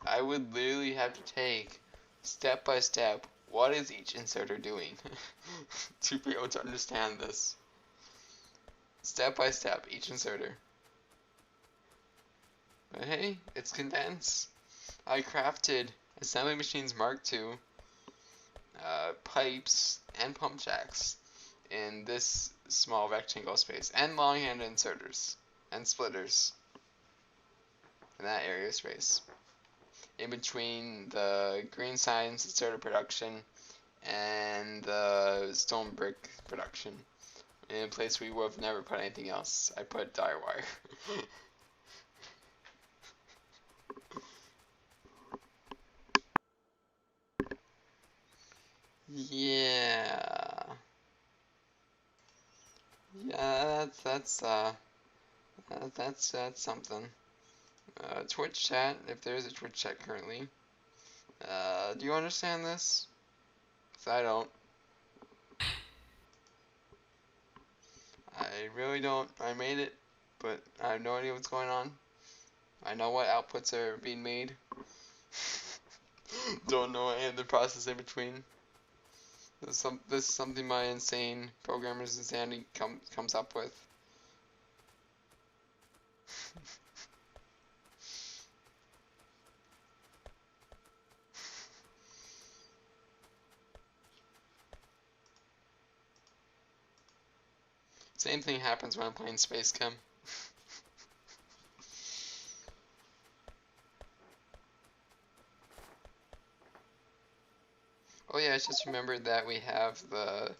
S1: I would literally have to take step by step what is each inserter doing to be able to understand this. Step by step, each inserter. But hey, it's condensed. I crafted assembly machines Mark II, pipes, and pump jacks in this small rectangle space, and long-handed inserters and splitters in that area space. In between the green science inserter production and the stone brick production. In a place we would have never put anything else, I put dire wire. Yeah. Yeah, that's something. Twitch chat, if there is a Twitch chat currently. Do you understand this? 'Cause I don't. I really don't. I made it, but I have no idea what's going on. I know what outputs are being made. Don't know any of the process in between. This is something my insane programmer's insanity comes up with. Same thing happens when I'm playing Space Chem. Oh yeah, I just remembered that we have the...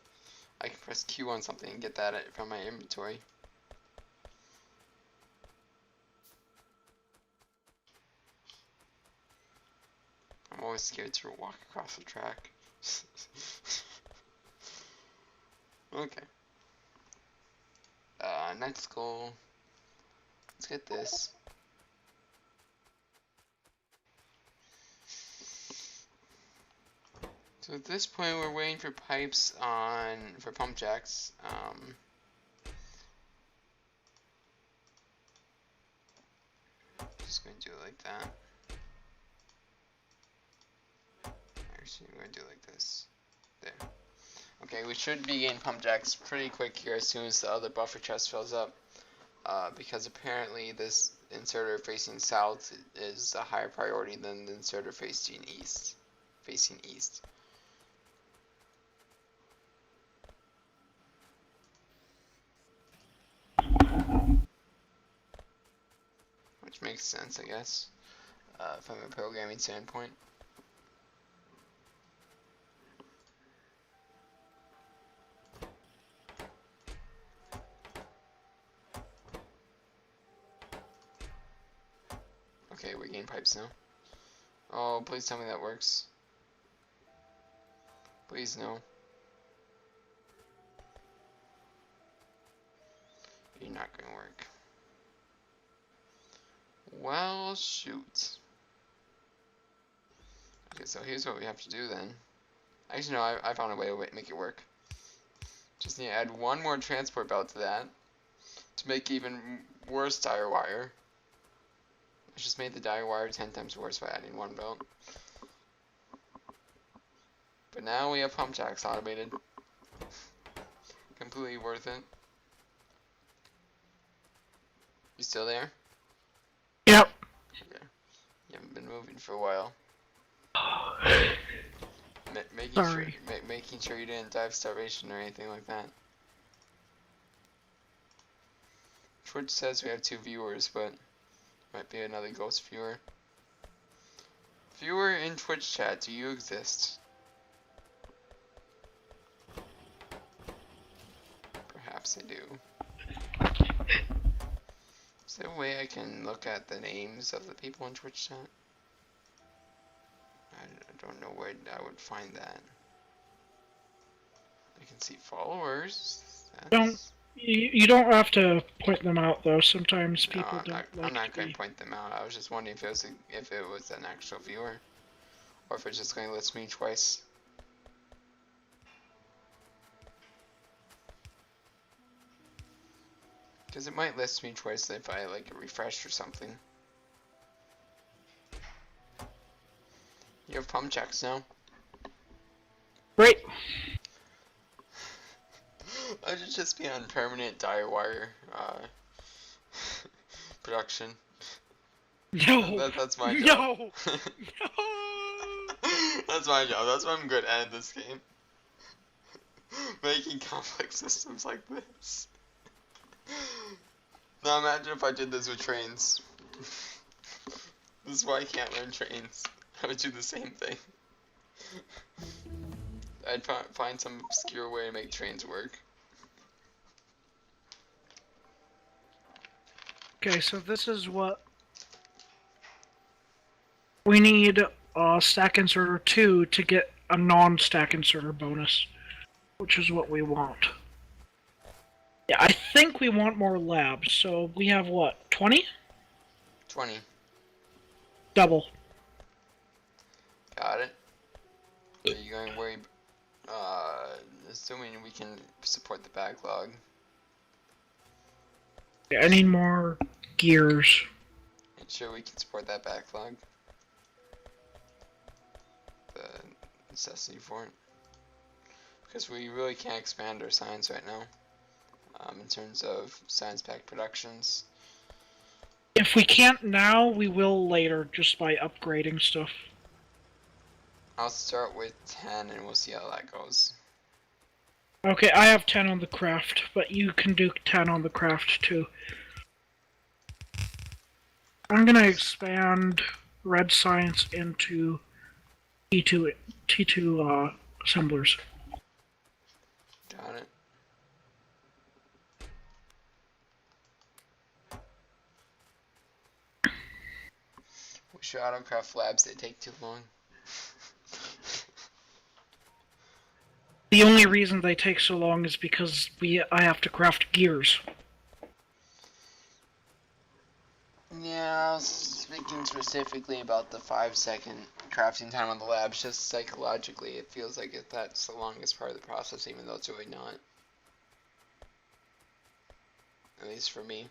S1: I can press Q on something and get that from my inventory. I'm always scared to walk across the track. Okay. Next goal. Let's get this. So at this point, we're waiting for pipes for pump jacks. Just gonna do it like that. Actually, we're gonna do it like this. There. Okay, we should be getting pump jacks pretty quick here as soon as the other buffer chest fills up. Because apparently this inserter facing south is a higher priority than the inserter facing east. Which makes sense, I guess, from a programming standpoint. Okay, we're getting pipes now. Oh, please tell me that works. Please no. You're not gonna work. Well, shoot. Okay, so here's what we have to do then. Actually, no, I found a way to make it work. Just need to add one more transport belt to that to make even worse dire wire. I just made the dire wire 10 times worse by adding one belt. But now we have pump jacks automated. Completely worth it. You still there?
S2: Yep.
S1: Okay. You haven't been moving for a while.
S2: Sorry.
S1: Making sure you didn't die of starvation or anything like that. Twitch says we have 2 viewers, but might be another ghost viewer. Viewer in Twitch chat, do you exist? Perhaps I do. Is there a way I can look at the names of the people in Twitch chat? I don't know where I would find that. I can see followers.
S2: You don't have to point them out though. Sometimes people
S1: I'm not going to point them out. I was just wondering if it was an actual viewer, or if it's just going to list me twice. Because it might list me twice if I like refresh or something. You have pump checks now.
S2: Great.
S1: I should just be on permanent dire wire production.
S2: No.
S1: That's my job.
S2: No. No.
S1: That's my job. That's what I'm good at in this game. Making complex systems like this. Now imagine if I did this with trains. This is why I can't learn trains. I would do the same thing. I'd find some obscure way to make trains work.
S2: Okay, so this is what we need. Stack inserter 2 to get a non-stack inserter bonus, which is what we want. Yeah, I think we want more labs. So we have what? 20?
S1: 20.
S2: Double.
S1: Got it. Are you going to worry? Assuming we can support the backlog.
S2: Yeah, I need more gears.
S1: Make sure we can support that backlog. The necessity for it. Because we really can't expand our science right now. In terms of science pack productions.
S2: If we can't now, we will later, just by upgrading stuff.
S1: I'll start with 10 and we'll see how that goes.
S2: Okay, I have 10 on the craft, but you can do 10 on the craft too. I'm gonna expand red science into T2 assemblers.
S1: Got it. We should autocraft labs, they take too long.
S2: The only reason they take so long is because I have to craft gears.
S1: Yeah, I was speaking specifically about the 5-second crafting time on the labs. Just psychologically, it feels like that's the longest part of the process, even though it's really not. At least for me.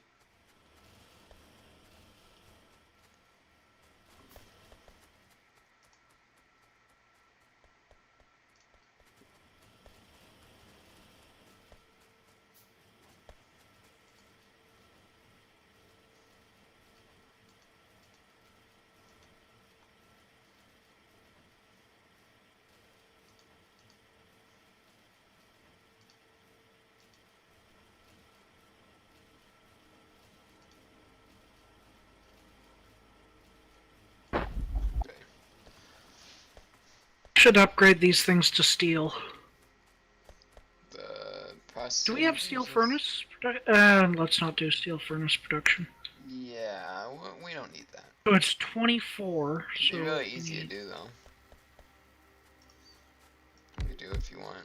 S2: Should upgrade these things to steel.
S1: The process.
S2: Do we have steel furnace? Let's not do steel furnace production.
S1: Yeah, we don't need that.
S2: So it's 24.
S1: It'd
S2: so
S1: be really easy to do though. You could do it if you want.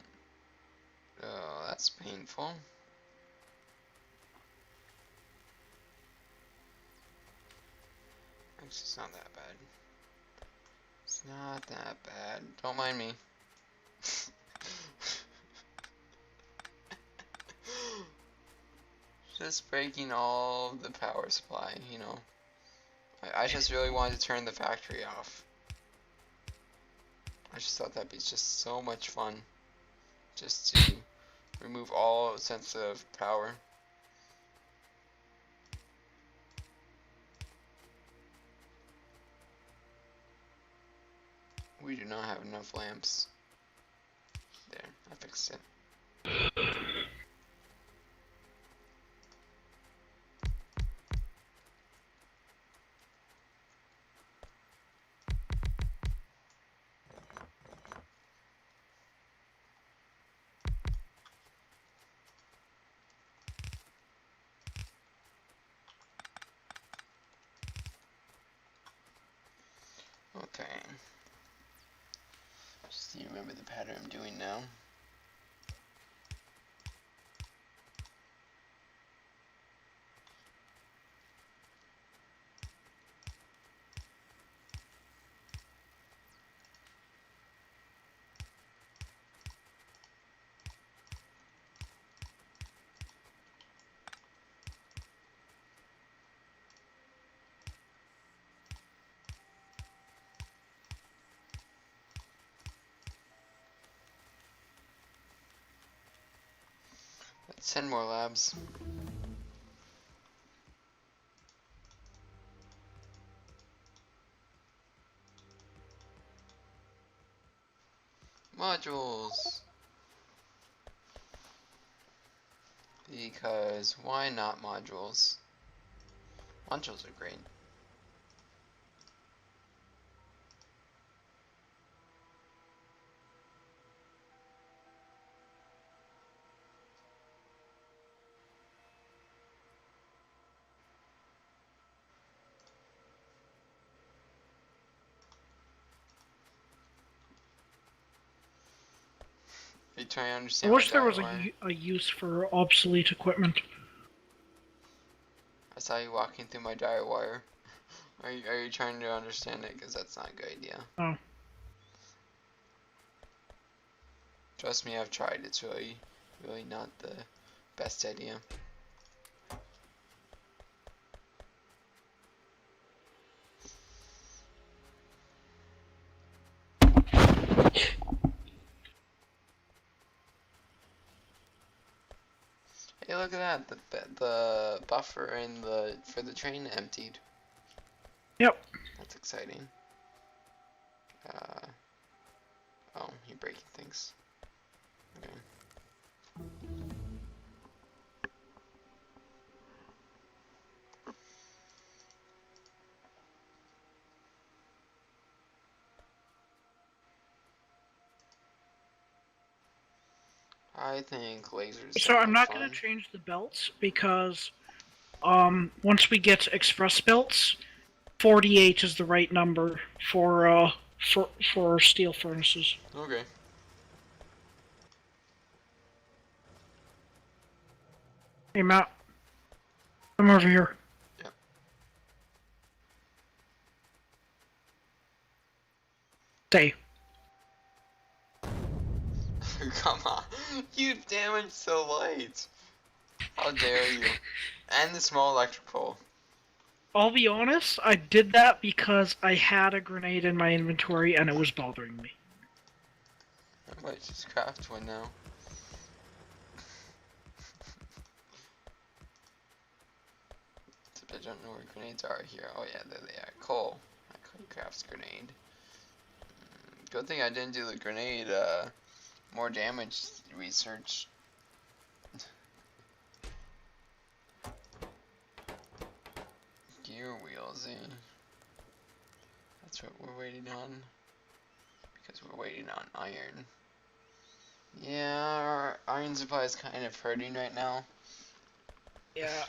S1: Oh, that's painful. Actually, it's not that bad. It's not that bad. Don't mind me. Just breaking all the power supply, you know. I just really wanted to turn the factory off. I just thought that'd be just so much fun. Just to remove all sense of power. We do not have enough lamps. There, I fixed it. Okay. Just need to remember the pattern I'm doing now. Send more labs. Modules. Because why not modules? Modules are great. Are you trying to
S2: I
S1: understand my
S2: wish there
S1: diet
S2: was
S1: wire?
S2: a use for obsolete equipment.
S1: I saw you walking through my diet wire. Are you trying to understand it? Because that's not a good idea.
S2: Oh.
S1: Trust me, I've tried. It's really not the best idea. Hey, look at that. The buffer in for the train emptied.
S2: Yep.
S1: That's exciting. Oh, you're breaking things. Okay. I think lasers
S2: So
S1: sound
S2: I'm
S1: like
S2: not going
S1: fun.
S2: to change the belts because once we get express belts, 48 is the right number for steel furnaces.
S1: Okay.
S2: Hey Matt, come over here.
S1: Yep.
S2: Stay.
S1: Come on. You damaged so light. How dare you? And the small electric pole.
S2: I'll be honest, I did that because I had a grenade in my inventory and it was bothering me.
S1: I might just craft one now. Except I don't know where grenades are here. Oh yeah, there they are. Coal. I could craft grenade. Good thing I didn't do the grenade, more damage research. Gear wheels, eh? That's what we're waiting on. Because we're waiting on iron. Yeah, our iron supply is kind of hurting right now.
S2: Yeah.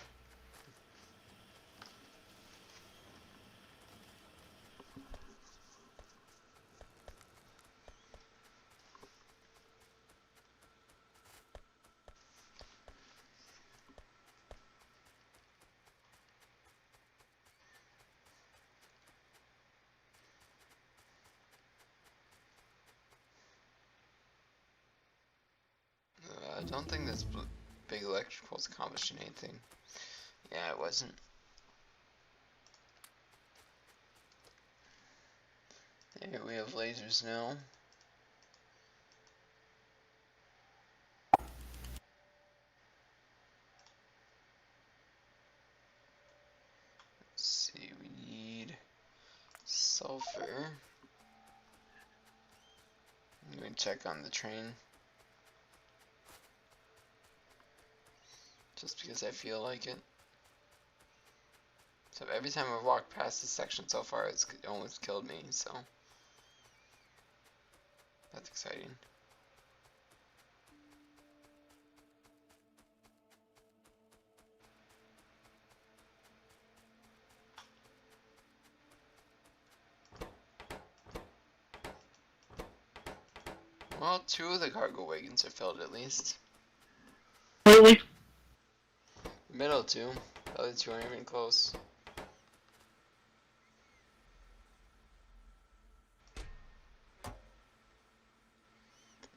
S1: I don't think this big electrical's accomplishing anything. Yeah, it wasn't. Here we have lasers now. Let's see, we need sulfur. I'm going to check on the train. Just because I feel like it. So every time I've walked past this section so far, it's almost killed me, so that's exciting. Well, 2 of the cargo wagons are filled at least.
S2: Lately?
S1: The middle 2. The other 2 aren't even close.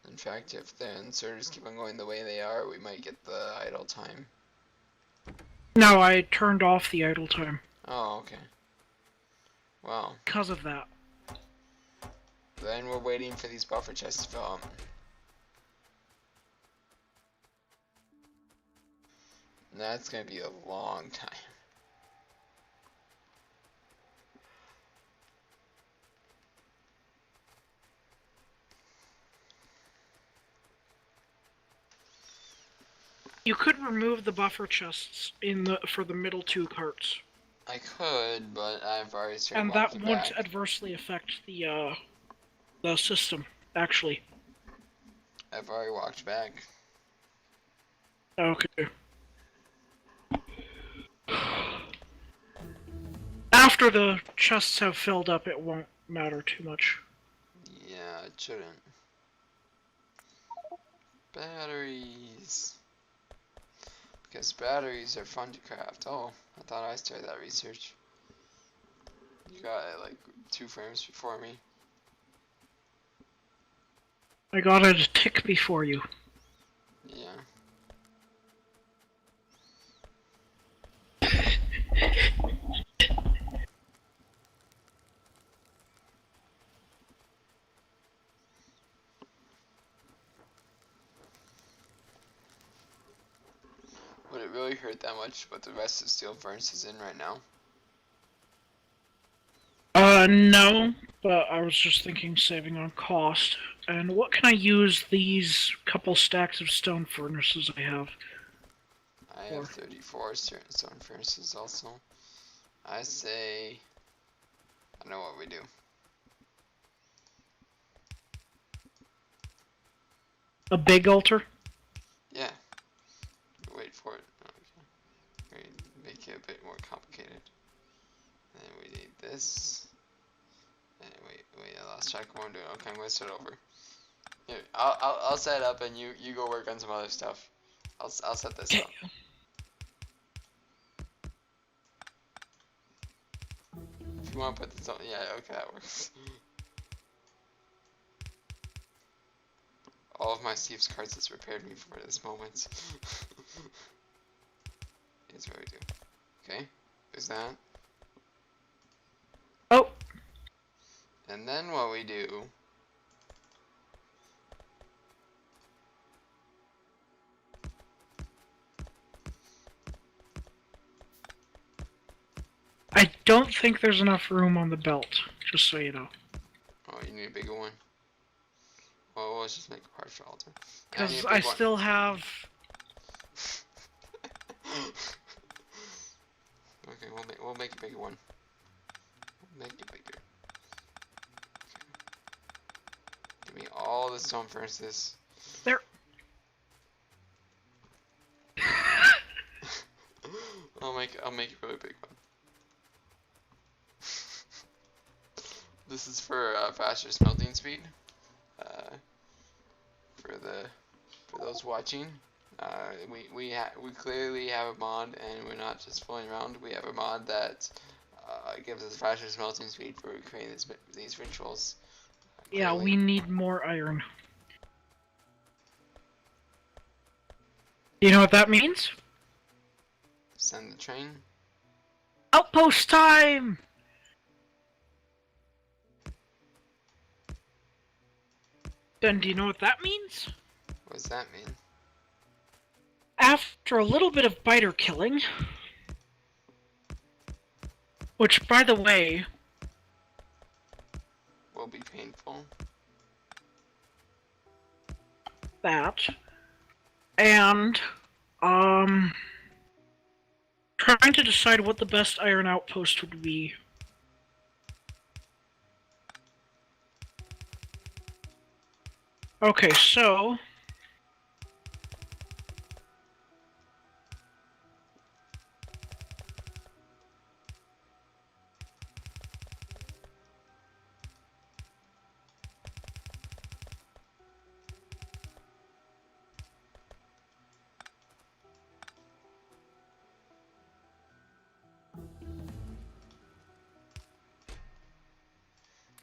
S1: In fact, if the inserters keep on going the way they are, we might get the idle time.
S2: No, I turned off the idle time.
S1: Oh, okay. Wow.
S2: Because of that.
S1: Then we're waiting for these buffer chests to fill up. That's gonna be a long time.
S2: You could remove the buffer chests for the middle 2 carts.
S1: I could, but I've already started
S2: And that
S1: walking
S2: won't
S1: back.
S2: adversely affect the system, actually.
S1: I've already walked back.
S2: Okay. After the chests have filled up, it won't matter too much.
S1: Yeah, it shouldn't. Batteries. Because batteries are fun to craft. Oh, I thought I started that research. You got it like 2 frames before me.
S2: I got it a tick before you.
S1: Yeah. Would it really hurt that much to put the rest of the steel furnaces in right now?
S2: No, but I was just thinking saving on cost. And what can I use these couple stacks of stone furnaces I have?
S1: I have 34 certain stone furnaces also. I say, I know what we do.
S2: A big altar?
S1: Yeah. Wait for it. Okay. We make it a bit more complicated. And then we need this. And wait, I lost track of what I'm doing. Okay, I'm gonna start over. Here, I'll set it up and you go work on some other stuff. I'll set this up. If you want to put this on, yeah, okay, that works. All of my Steve's cards has prepared me for this moment. Here's what we do. Okay, there's that.
S2: Oh!
S1: And then what we do.
S2: I don't think there's enough room on the belt, just so you know.
S1: Oh, you need a bigger one. Well, let's just make a partial altar.
S2: Because I still have...
S1: Okay, we'll make a bigger one. We'll make it bigger. Okay. Give me all the stone furnaces.
S2: There.
S1: I'll make a really big one. This is for faster smelting speed. For those watching, we clearly have a mod, and we're not just fooling around. We have a mod that gives us faster smelting speed for creating these rituals.
S2: Yeah, we need more iron. You know what that means?
S1: Send the train.
S2: Outpost time! Then do you know what that means?
S1: What does that mean?
S2: After a little bit of biter killing, which, by the way,
S1: Will be painful.
S2: that, and, trying to decide what the best iron outpost would be. Okay, so...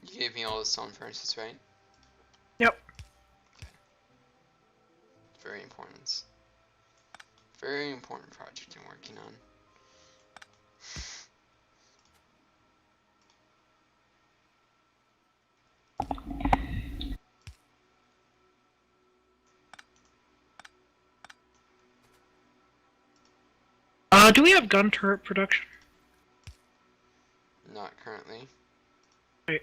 S1: You gave me all the stone furnaces, right?
S2: Yep.
S1: Okay. Very important. Very important project I'm working on.
S2: Do we have gun turret production?
S1: Not currently.
S2: Right.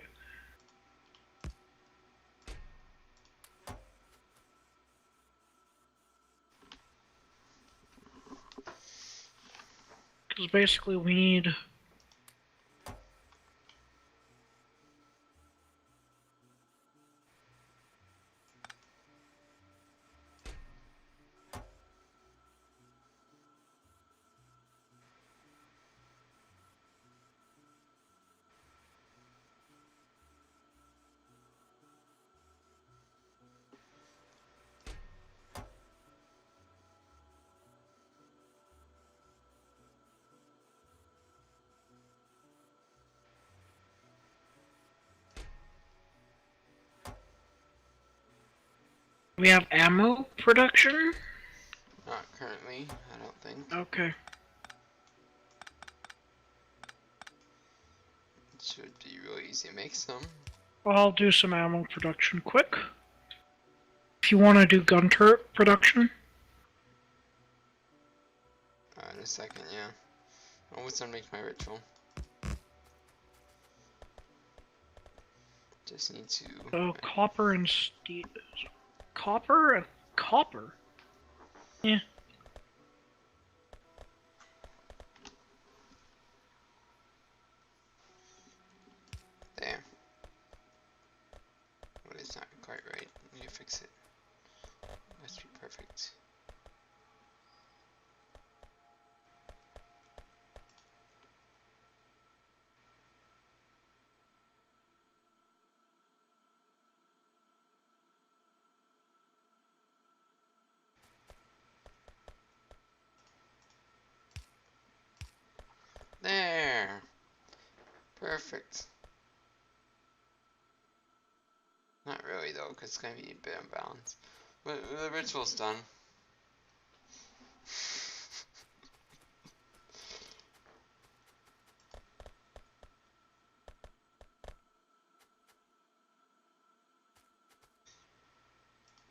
S2: Because basically we need... We have ammo production?
S1: Not currently, I don't think.
S2: Okay.
S1: It should be really easy to make some.
S2: I'll do some ammo production quick. If you want to do gun turret production.
S1: In a second, yeah. Almost done making my ritual. Just need to...
S2: So copper and steel... Copper and... Copper? Yeah.
S1: There. Well, it's not quite right. I need to fix it. Must be perfect. There! Perfect. Not really though, because it's going to be a bit unbalanced. But the ritual's done.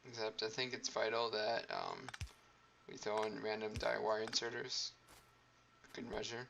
S1: Except I think it's vital that we throw in random die wire inserters. Good measure.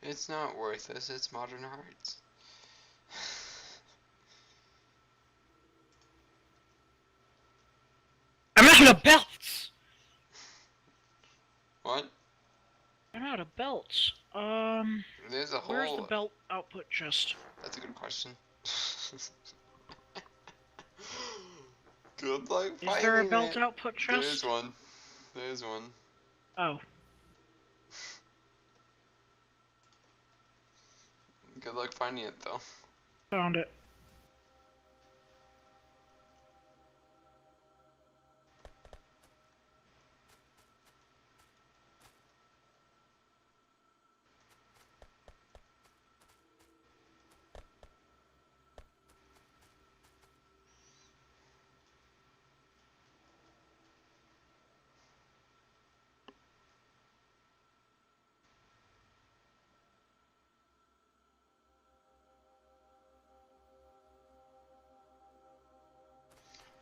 S1: It's not worthless, it's modern art.
S2: I'm out of belts!
S1: What?
S2: I'm out of belts.
S1: There's a
S2: Where's the
S1: whole...
S2: belt output chest?
S1: That's a good question. Good luck
S2: Is there a
S1: finding
S2: belt
S1: it.
S2: output chest?
S1: There's one. There's one.
S2: Oh.
S1: Good luck finding it though.
S2: Found it.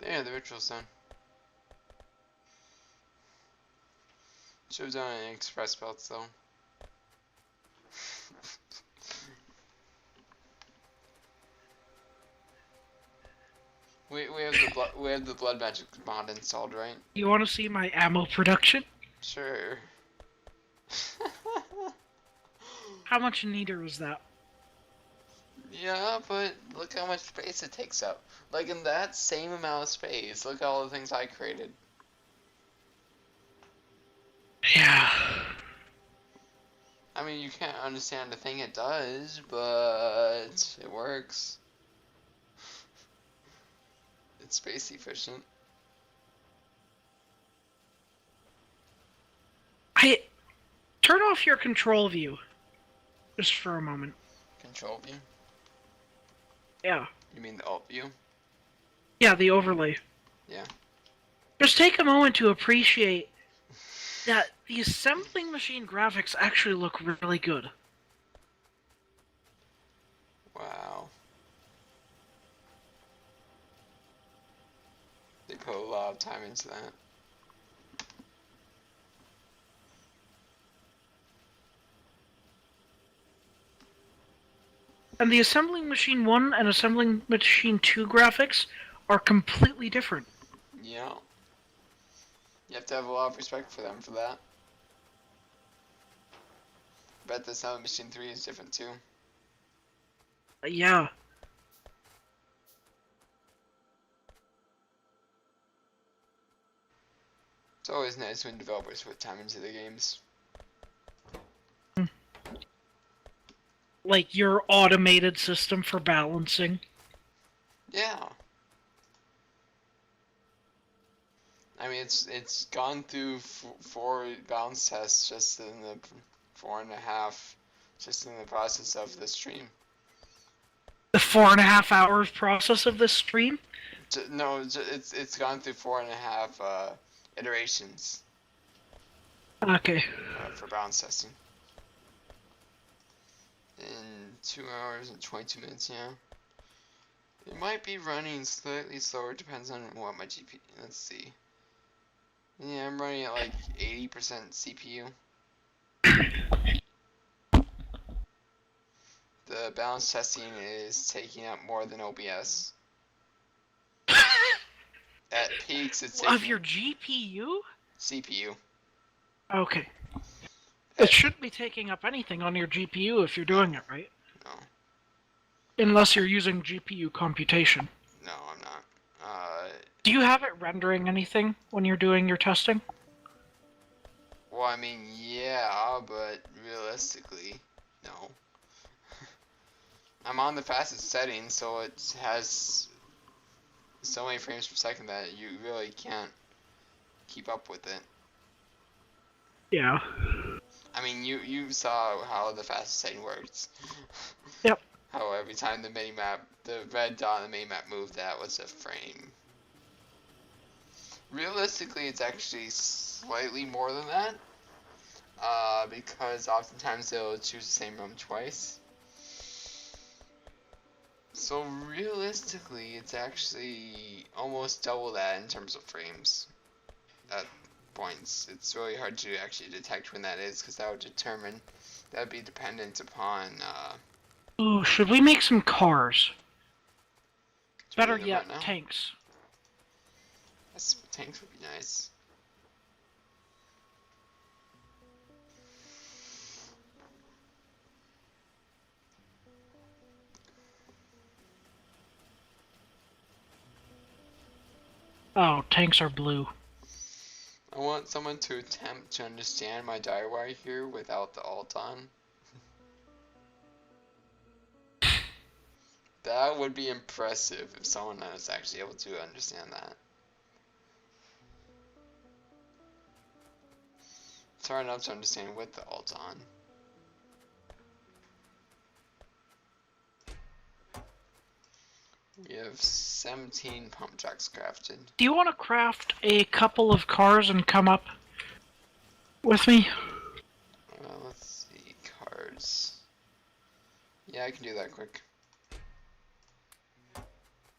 S1: There, the ritual's done. Shows on an express belts though. We have the blood magic mod installed, right?
S2: You want to see my ammo production?
S1: Sure.
S2: How much neater is that?
S1: Yeah, but look how much space it takes up. Like in that same amount of space, look at all the things I created.
S2: Yeah.
S1: I mean, you can't understand the thing it does, but it works. It's space efficient.
S2: I turn off your control view, just for a moment.
S1: Control view?
S2: Yeah.
S1: You mean the alt view?
S2: Yeah, the overlay.
S1: Yeah.
S2: Just take a moment to appreciate that the assembling machine graphics actually look really good.
S1: Wow. They put a lot of time into that.
S2: And the assembling machine 1 and assembling machine 2 graphics are completely different.
S1: Yeah. You have to have a lot of respect for them for that. Bet the Sound Machine 3 is different too.
S2: Yeah.
S1: It's always nice when developers put time into the games.
S2: Like your automated system for balancing.
S1: Yeah. I mean, it's gone through four balance tests just in the 4.5, just in the process of the stream.
S2: The 4.5 hours process of this stream?
S1: No, it's gone through 4.5 iterations
S2: Okay.
S1: for balance testing. In 2 hours and 22 minutes, yeah. It might be running slightly slower, depends on what my GPU. Let's see. Yeah, I'm running at like 80% CPU. The balance testing is taking up more than OBS. At peaks, it's taking
S2: Of your GPU?
S1: CPU.
S2: Okay. It shouldn't be taking up anything on your GPU if you're doing it right.
S1: No,
S2: Unless you're using GPU computation.
S1: no, I'm not.
S2: Do you have it rendering anything when you're doing your testing?
S1: Well, I mean, yeah, but realistically, no. I'm on the fastest setting, so it has so many frames per second that you really can't keep up with it.
S2: Yeah.
S1: I mean, you saw how the fastest setting works.
S2: Yep.
S1: How every time the red dot on the minimap moved, that was a frame. Realistically, it's actually slightly more than that. Because oftentimes they'll choose the same room twice. So realistically, it's actually almost double that in terms of frames at points. It's really hard to actually detect when that is, because that would be dependent upon,
S2: Ooh, should we make some cars? Better
S1: doing them
S2: yet,
S1: right now.
S2: tanks.
S1: Yes, tanks would be nice.
S2: Oh, tanks are blue.
S1: I want someone to attempt to understand my diary here without the alt on. That would be impressive if someone was actually able to understand that. It's hard enough to understand with the alt on. We have 17 pump jacks crafted.
S2: Do you want to craft a couple of cars and come up with me?
S1: Let's see, cars. Yeah, I can do that quick.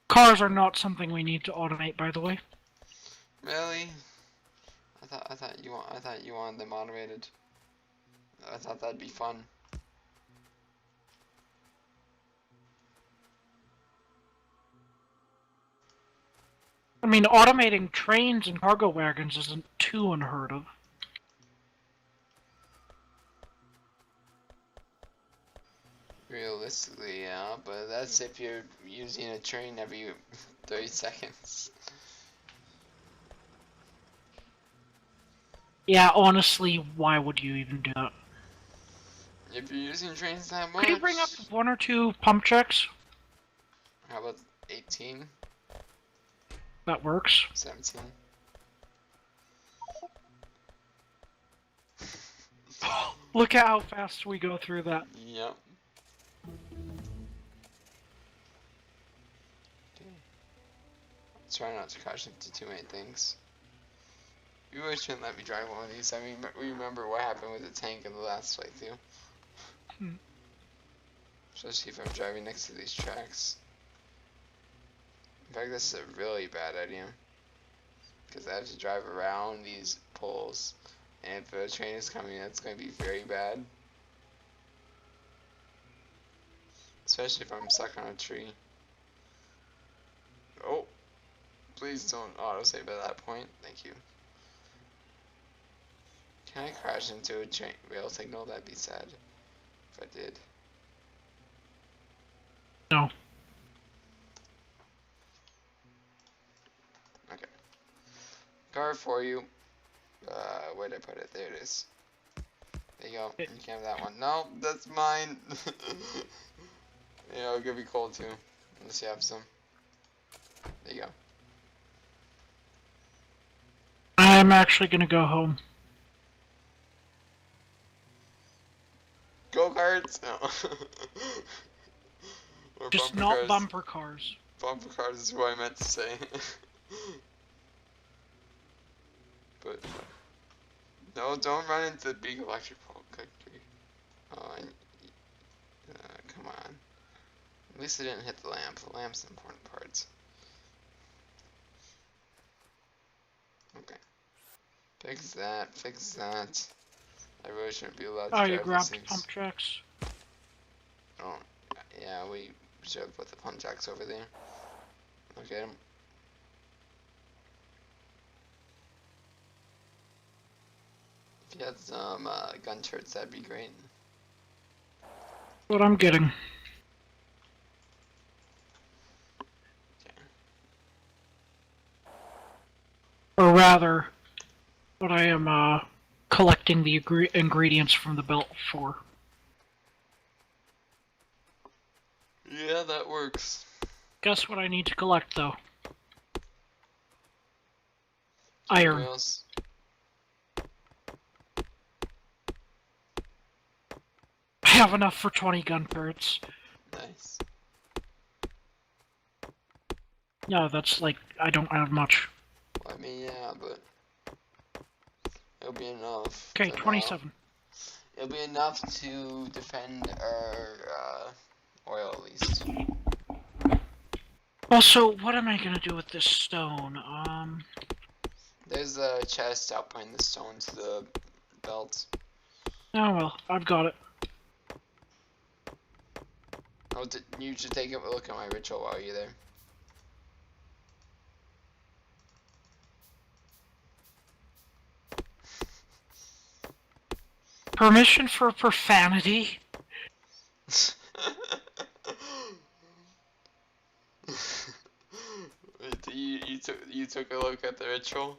S2: Cars are not something we need to automate, by the way.
S1: Really? I thought you wanted them automated. I thought that'd be fun.
S2: I mean, automating trains and cargo wagons isn't too unheard of.
S1: Realistically, yeah, but that's if you're using a train every 30 seconds.
S2: Yeah, honestly, why would you even do that?
S1: If you're using trains that
S2: Could you bring up
S1: much,
S2: one or two pump checks?
S1: how about 18,
S2: That works.
S1: 17?
S2: Look at how fast we go through that.
S1: Yep. Okay. Try not to crash into too many things. You really shouldn't let me drive one of these. I mean, remember what happened with the tank in the last playthrough.
S2: Hmm.
S1: Especially if I'm driving next to these tracks. In fact, this is a really bad idea. Because I have to drive around these poles. And if a train is coming, that's going to be very bad. Especially if I'm stuck on a tree. Oh, please don't autosave at that point. Thank you. Can I crash into a train rail signal? That'd be sad if I did.
S2: No.
S1: Okay. Car for you. Where did I put it? There it is. There you go. You can have that one. No, that's mine. Yeah, it'll be cold too. Unless you have some. There you go.
S2: I'm actually gonna go home.
S1: Go karts? No. Or
S2: Just
S1: bumper
S2: not
S1: cars.
S2: bumper cars.
S1: Bumper cars is what I meant to say. But no, don't run into the big electric pole. Good grief. Oh, come on. At least I didn't hit the lamp. The lamp's the important part. Okay. Fix that. Fix that. I really shouldn't be allowed
S2: Oh,
S1: to
S2: you
S1: drive these
S2: grabbed
S1: things.
S2: pump checks?
S1: Oh, yeah, we should have put the pump jacks over there. Look at them. If you had some gun turrets, that'd be great.
S2: What I'm getting.
S1: Okay.
S2: Or rather, what I am, collecting the ingredients from the belt for.
S1: Yeah, that works.
S2: Guess what I need to collect, though?
S1: Chain
S2: Iron.
S1: rails.
S2: I have enough for 20 gun turrets.
S1: Nice.
S2: No, that's like, I don't have much.
S1: Well, I mean, yeah, but it'll be enough.
S2: Okay,
S1: To
S2: 27.
S1: it'll be enough to defend our oil, at least.
S2: Also, what am I gonna do with this stone?
S1: There's a chest out behind the stone to the belt.
S2: Oh well, I've got it.
S1: Oh, you should take a look at my ritual while you're there.
S2: Permission for profanity?
S1: You took a look at the ritual?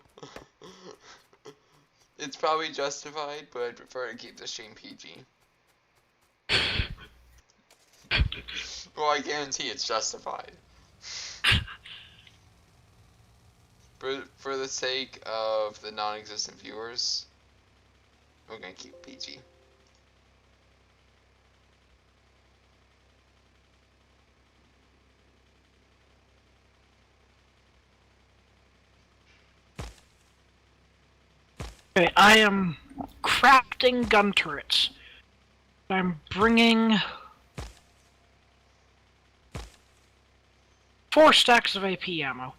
S1: It's probably justified, but I'd prefer to keep the stream PG. Well, I guarantee it's justified. For the sake of the non-existent viewers, we're gonna keep PG.
S2: Okay, I am crafting gun turrets. I'm bringing 4 stacks of AP ammo.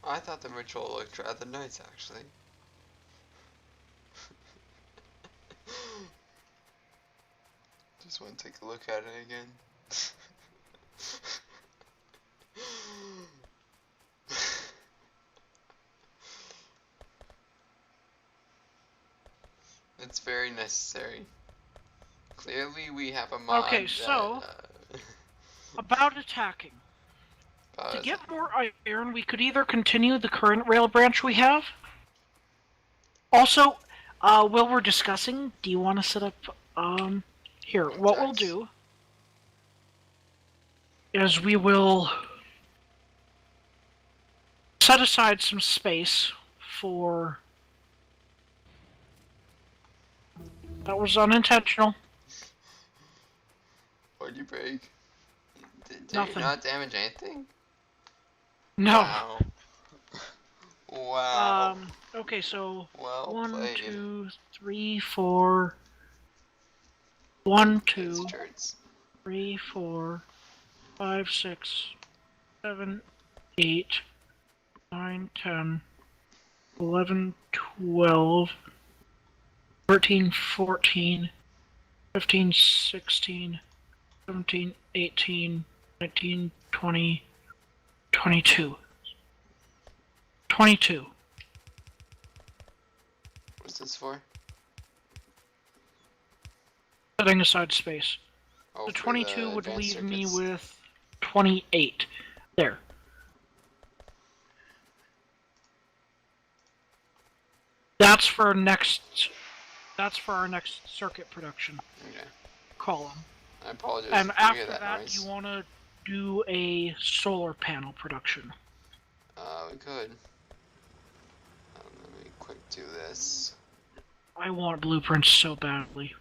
S1: I thought the ritual looked rather nice, actually. Just want to take a look at it again. It's very necessary. Clearly, we have a
S2: Okay,
S1: mod
S2: so
S1: that.
S2: about attacking. To
S1: Uh,
S2: get more iron, we could either continue the current rail branch we have. Also, while we're discussing, do you want to set up, here, what we'll
S1: contacts.
S2: do is we will set aside some space for... That was unintentional.
S1: What'd you break? Did you
S2: Nothing.
S1: not damage anything?
S2: No.
S1: Wow. Wow.
S2: Okay, so
S1: Well
S2: one,
S1: played.
S2: two, three, four. 1,
S1: Fancy
S2: 2,
S1: charts.
S2: 3, 4, 5, 6, 7, 8, 9, 10, 11, 12, 13, 14, 15, 16, 17, 18, 19, 20, 22. 22.
S1: What's this for?
S2: Setting aside space.
S1: Oh,
S2: The
S1: for
S2: 22
S1: the
S2: would
S1: advanced
S2: leave me
S1: circuits.
S2: with 28. There. That's for our next circuit production
S1: Okay.
S2: column.
S1: I apologize
S2: And
S1: if you hear
S2: after
S1: that
S2: that,
S1: noise.
S2: you want to do a solar panel production.
S1: We could. Let me quick do this.
S2: I want blueprints so badly.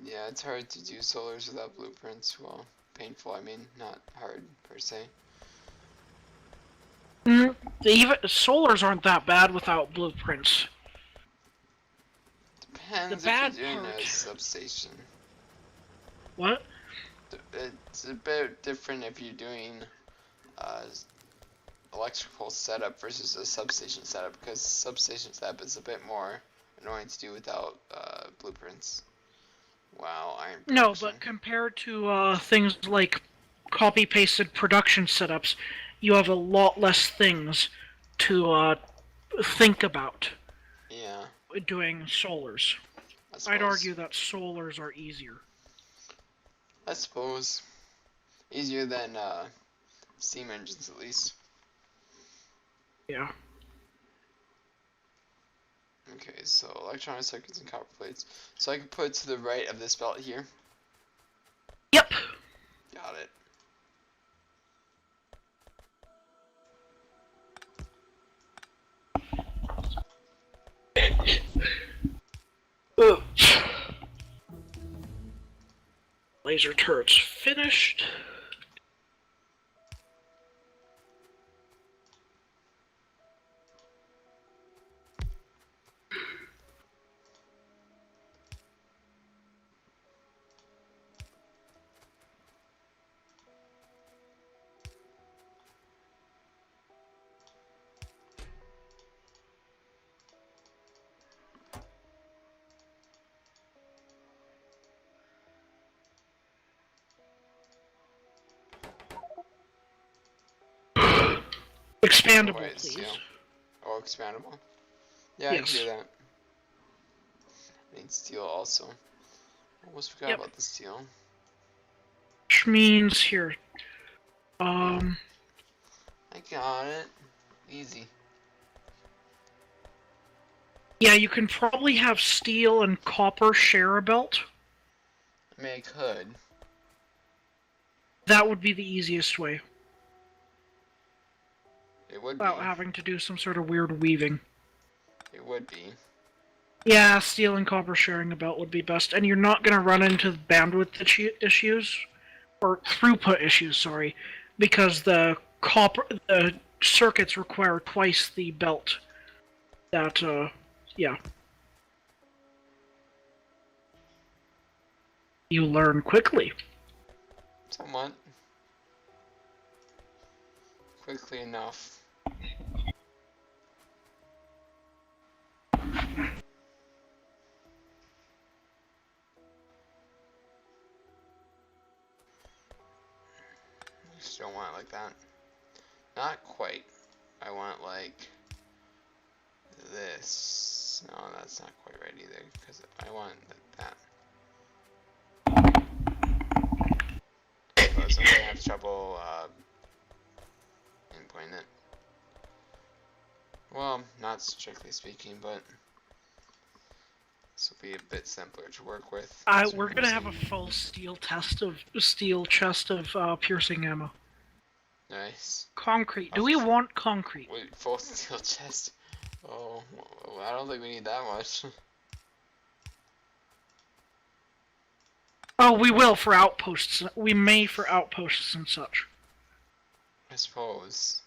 S1: Yeah, it's hard to do solars without blueprints. Well, painful, I mean, not hard per se.
S2: Even solars aren't that bad without blueprints. The
S1: Depends if
S2: bad
S1: you're doing a
S2: part.
S1: substation.
S2: What?
S1: It's a bit different if you're doing uh, electrical setup versus a substation setup, because substation setup is a bit more annoying to do without blueprints. Wow, iron
S2: No,
S1: production.
S2: but compared to things like copy-pasted production setups, you have a lot less things to think about
S1: Yeah,
S2: doing solars.
S1: I
S2: I'd
S1: suppose.
S2: argue that solars are easier.
S1: I suppose. Easier than steam engines, at least.
S2: Yeah.
S1: Okay, so electronic circuits and copper plates. So I can put it to the right of this belt here.
S2: Yep.
S1: Got it.
S2: Laser turrets finished.
S1: Oh,
S2: Expandable,
S1: wait,
S2: please.
S1: steel. Oh, expandable. Yeah, I can do
S2: Yes.
S1: that. I need steel also. Almost forgot
S2: Yep.
S1: about the steel.
S2: Which means here.
S1: I got it. Easy.
S2: Yeah, you can probably have steel and copper share a belt.
S1: I mean, I could.
S2: That would be the easiest way.
S1: It would be.
S2: Without having to do some sort of weird weaving.
S1: It would be.
S2: Yeah, steel and copper sharing a belt would be best. And you're not going to run into bandwidth issues. Or throughput issues, sorry. Because the circuits require twice the belt. That, yeah. You learn quickly.
S1: Somewhat. Quickly enough. Actually, don't want it like that. Not quite. I want it like this. No, that's not quite right either, because I want it like that. Otherwise, I'm gonna have trouble pinpointing it. Well, not strictly speaking, but this will be a bit simpler to work with.
S2: We're gonna have a full steel chest of piercing ammo.
S1: Nice.
S2: Concrete. Do we want concrete?
S1: Wait, full steel chest. Oh, well, I don't think we need that much.
S2: Oh, we will for outposts. We may for outposts and such.
S1: I suppose.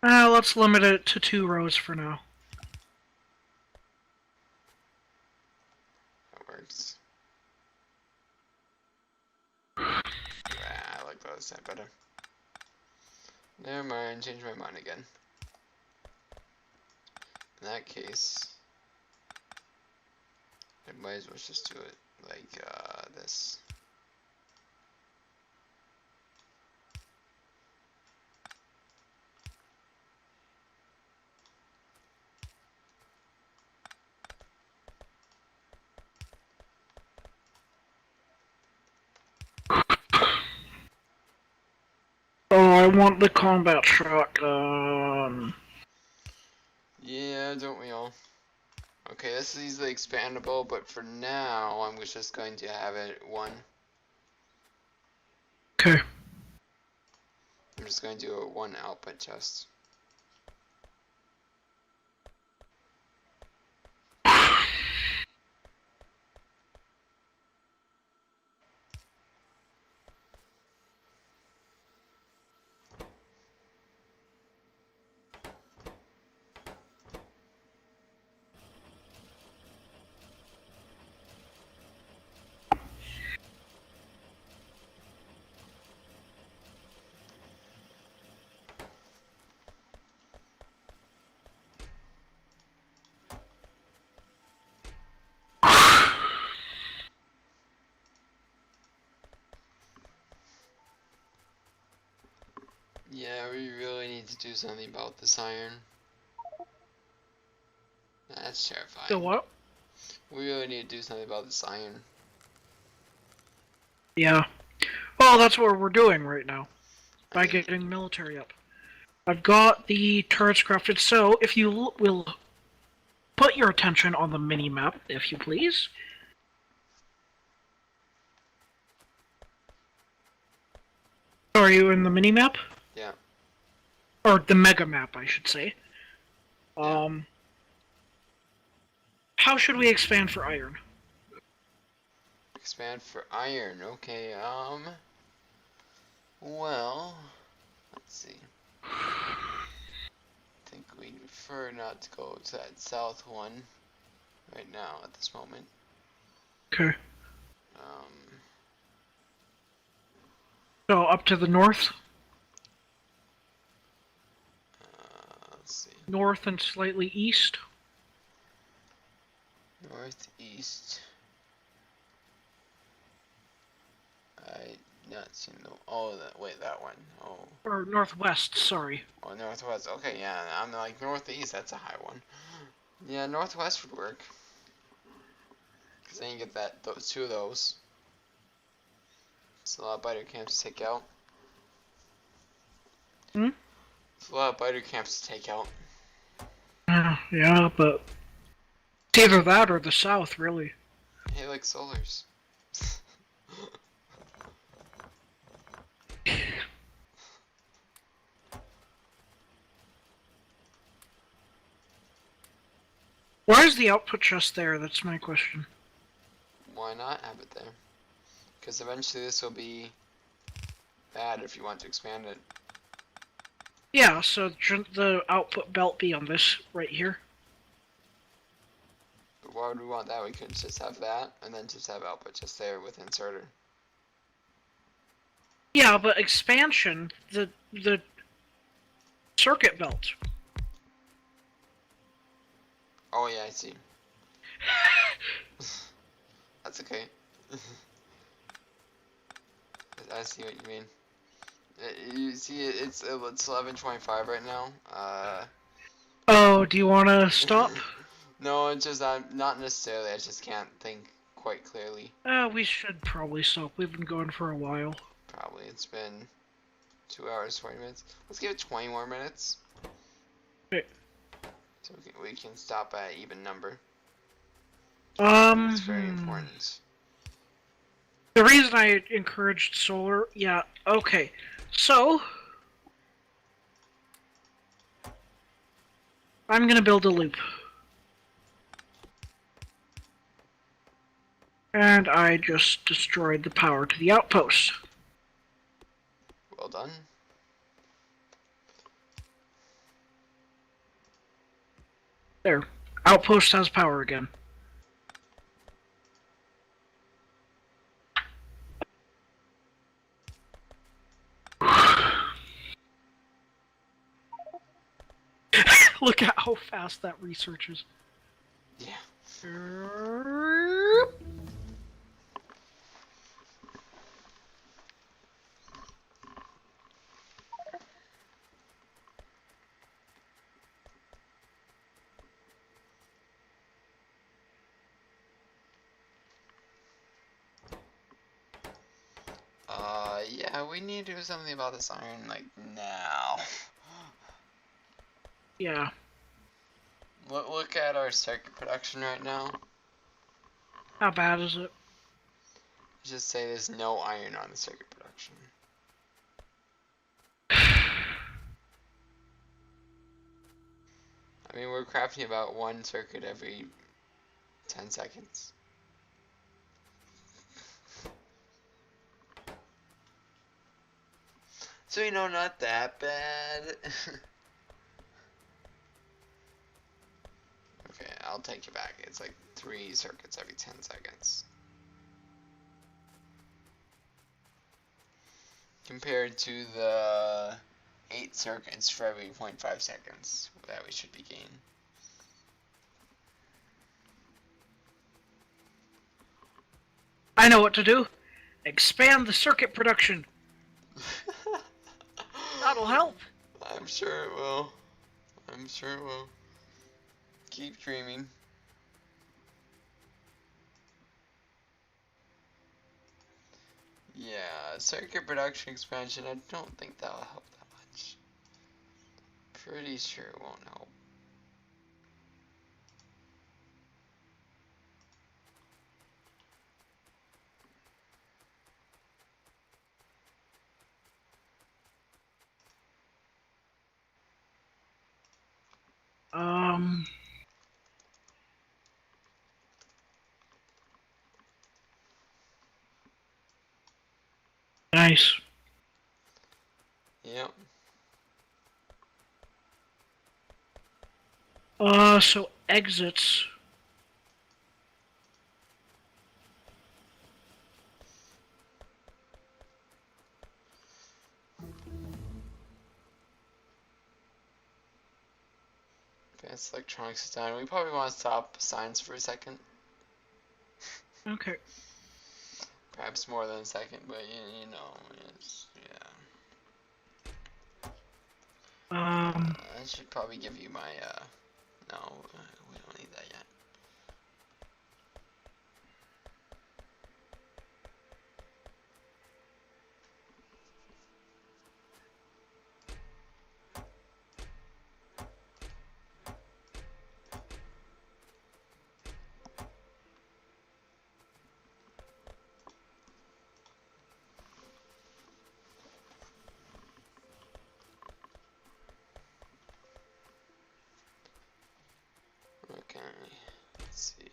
S2: Let's limit it to 2 rows for now.
S1: That works. I like the other side better. Never mind, change my mind again. In that case, I might as well just do it like this.
S2: Oh, I want the combat shotgun.
S1: Yeah, don't we all? Okay, this is easily expandable, but for now, I'm just going to have it 1.
S2: Okay.
S1: I'm just going to do a 1 output chest. Yeah, we really need to do something about this iron. That's terrifying.
S2: The what?
S1: We really need to do something about this iron.
S2: Yeah. Well, that's what we're doing right now. By getting military up. I've got the turrets crafted, so if you will put your attention on the mini-map, if you please. Are you in the mini-map?
S1: Yeah.
S2: Or the mega-map, I should say.
S1: Yeah.
S2: How should we expand for iron?
S1: Expand for iron. Okay, well, let's see. I think we'd prefer not to go to that south one right now at this moment.
S2: Okay.
S1: Um,
S2: So, up to the north?
S1: let's see.
S2: North and slightly east?
S1: Northeast. I not seen the. Oh, wait, that one. Oh.
S2: Or northwest, sorry.
S1: Oh, northwest. Okay, yeah. I'm like northeast. That's a high one. Yeah, northwest would work. Cause then you get those 2 of those. It's a lot of biter camps to take out.
S2: Hmm?
S1: It's a lot of biter camps to take out.
S2: Yeah, but it's either that or the south, really.
S1: Hey, like solars.
S2: Why is the output just there? That's my question.
S1: Why not have it there? Because eventually this will be bad if you want to expand it.
S2: Yeah, so shouldn't the output belt be on this right here?
S1: But why would we want that? We could just have that, and then just have output just there with inserter.
S2: Yeah, but expansion, the circuit belt.
S1: Oh yeah, I see. That's okay. I see what you mean. You see, it's 11:25 right now.
S2: Oh, do you want to stop?
S1: No, it's just not necessarily. I just can't think quite clearly.
S2: We should probably stop. We've been going for a while.
S1: Probably it's been 2 hours 20 minutes. Let's give it 20 more minutes.
S2: Okay.
S1: So we can stop at even number. It's very
S2: Hmm.
S1: important.
S2: The reason I encouraged solar, yeah, okay. So, I'm gonna build a loop. And I just destroyed the power to the outpost.
S1: Well done.
S2: There. Outpost has power again. Look at how fast that research is.
S1: Yeah. Yeah, we need to do something about this iron, like, now.
S2: Yeah.
S1: Look at our circuit production right now.
S2: How bad is it?
S1: Just say there's no iron on the circuit production. I mean, we're crafting about one circuit every 10 seconds. So, you know, not that bad. Okay, I'll take it back. It's like 3 circuits every 10 seconds. Compared to the 8 circuits for every 0.5 seconds that we should be gaining.
S2: I know what to do. Expand the circuit production. That'll help.
S1: I'm sure it will. I'm sure it will. Keep dreaming. Yeah, circuit production expansion, I don't think that'll help that much. Pretty sure it won't help.
S2: Um. Nice.
S1: Yep.
S2: So exits.
S1: Advanced electronics is done. We probably want to stop science for a second.
S2: Okay.
S1: Perhaps more than a second, but you know, it's, yeah. I should probably give you my, no, we don't need that yet. Okay, let's see.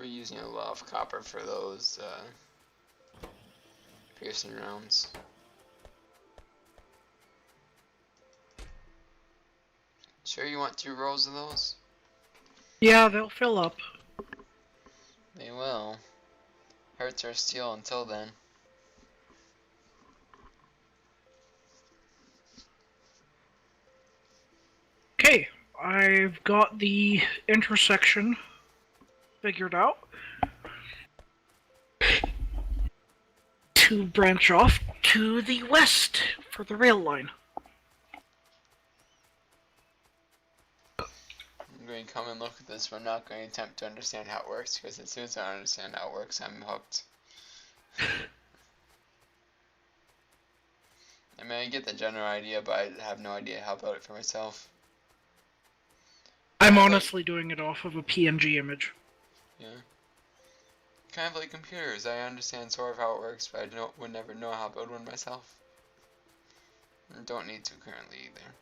S1: We're using a lot of copper for those piercing rounds. Sure you want 2 rows of those?
S2: Yeah, they'll fill up.
S1: They will. Hurts our steel until then.
S2: Okay, I've got the intersection figured out to branch off to the west for the rail line.
S1: I'm going to come and look at this, but I'm not going to attempt to understand how it works, because as soon as I understand how it works, I'm hooked. I mean, I get the general idea, but I have no idea how about it for myself.
S2: I'm
S1: Kinda
S2: honestly doing it off of a PNG image.
S1: Yeah. Kind of like computers. I understand sort of how it works, but I would never know how to build one myself. And don't need to currently either.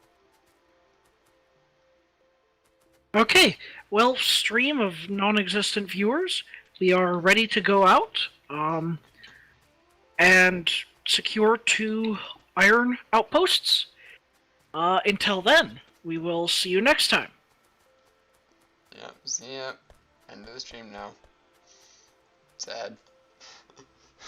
S2: Okay, well, stream of non-existent viewers, we are ready to go out, and secure 2 iron outposts. Until then, we will see you next time.
S1: Yep, see ya. End of the stream now. Sad.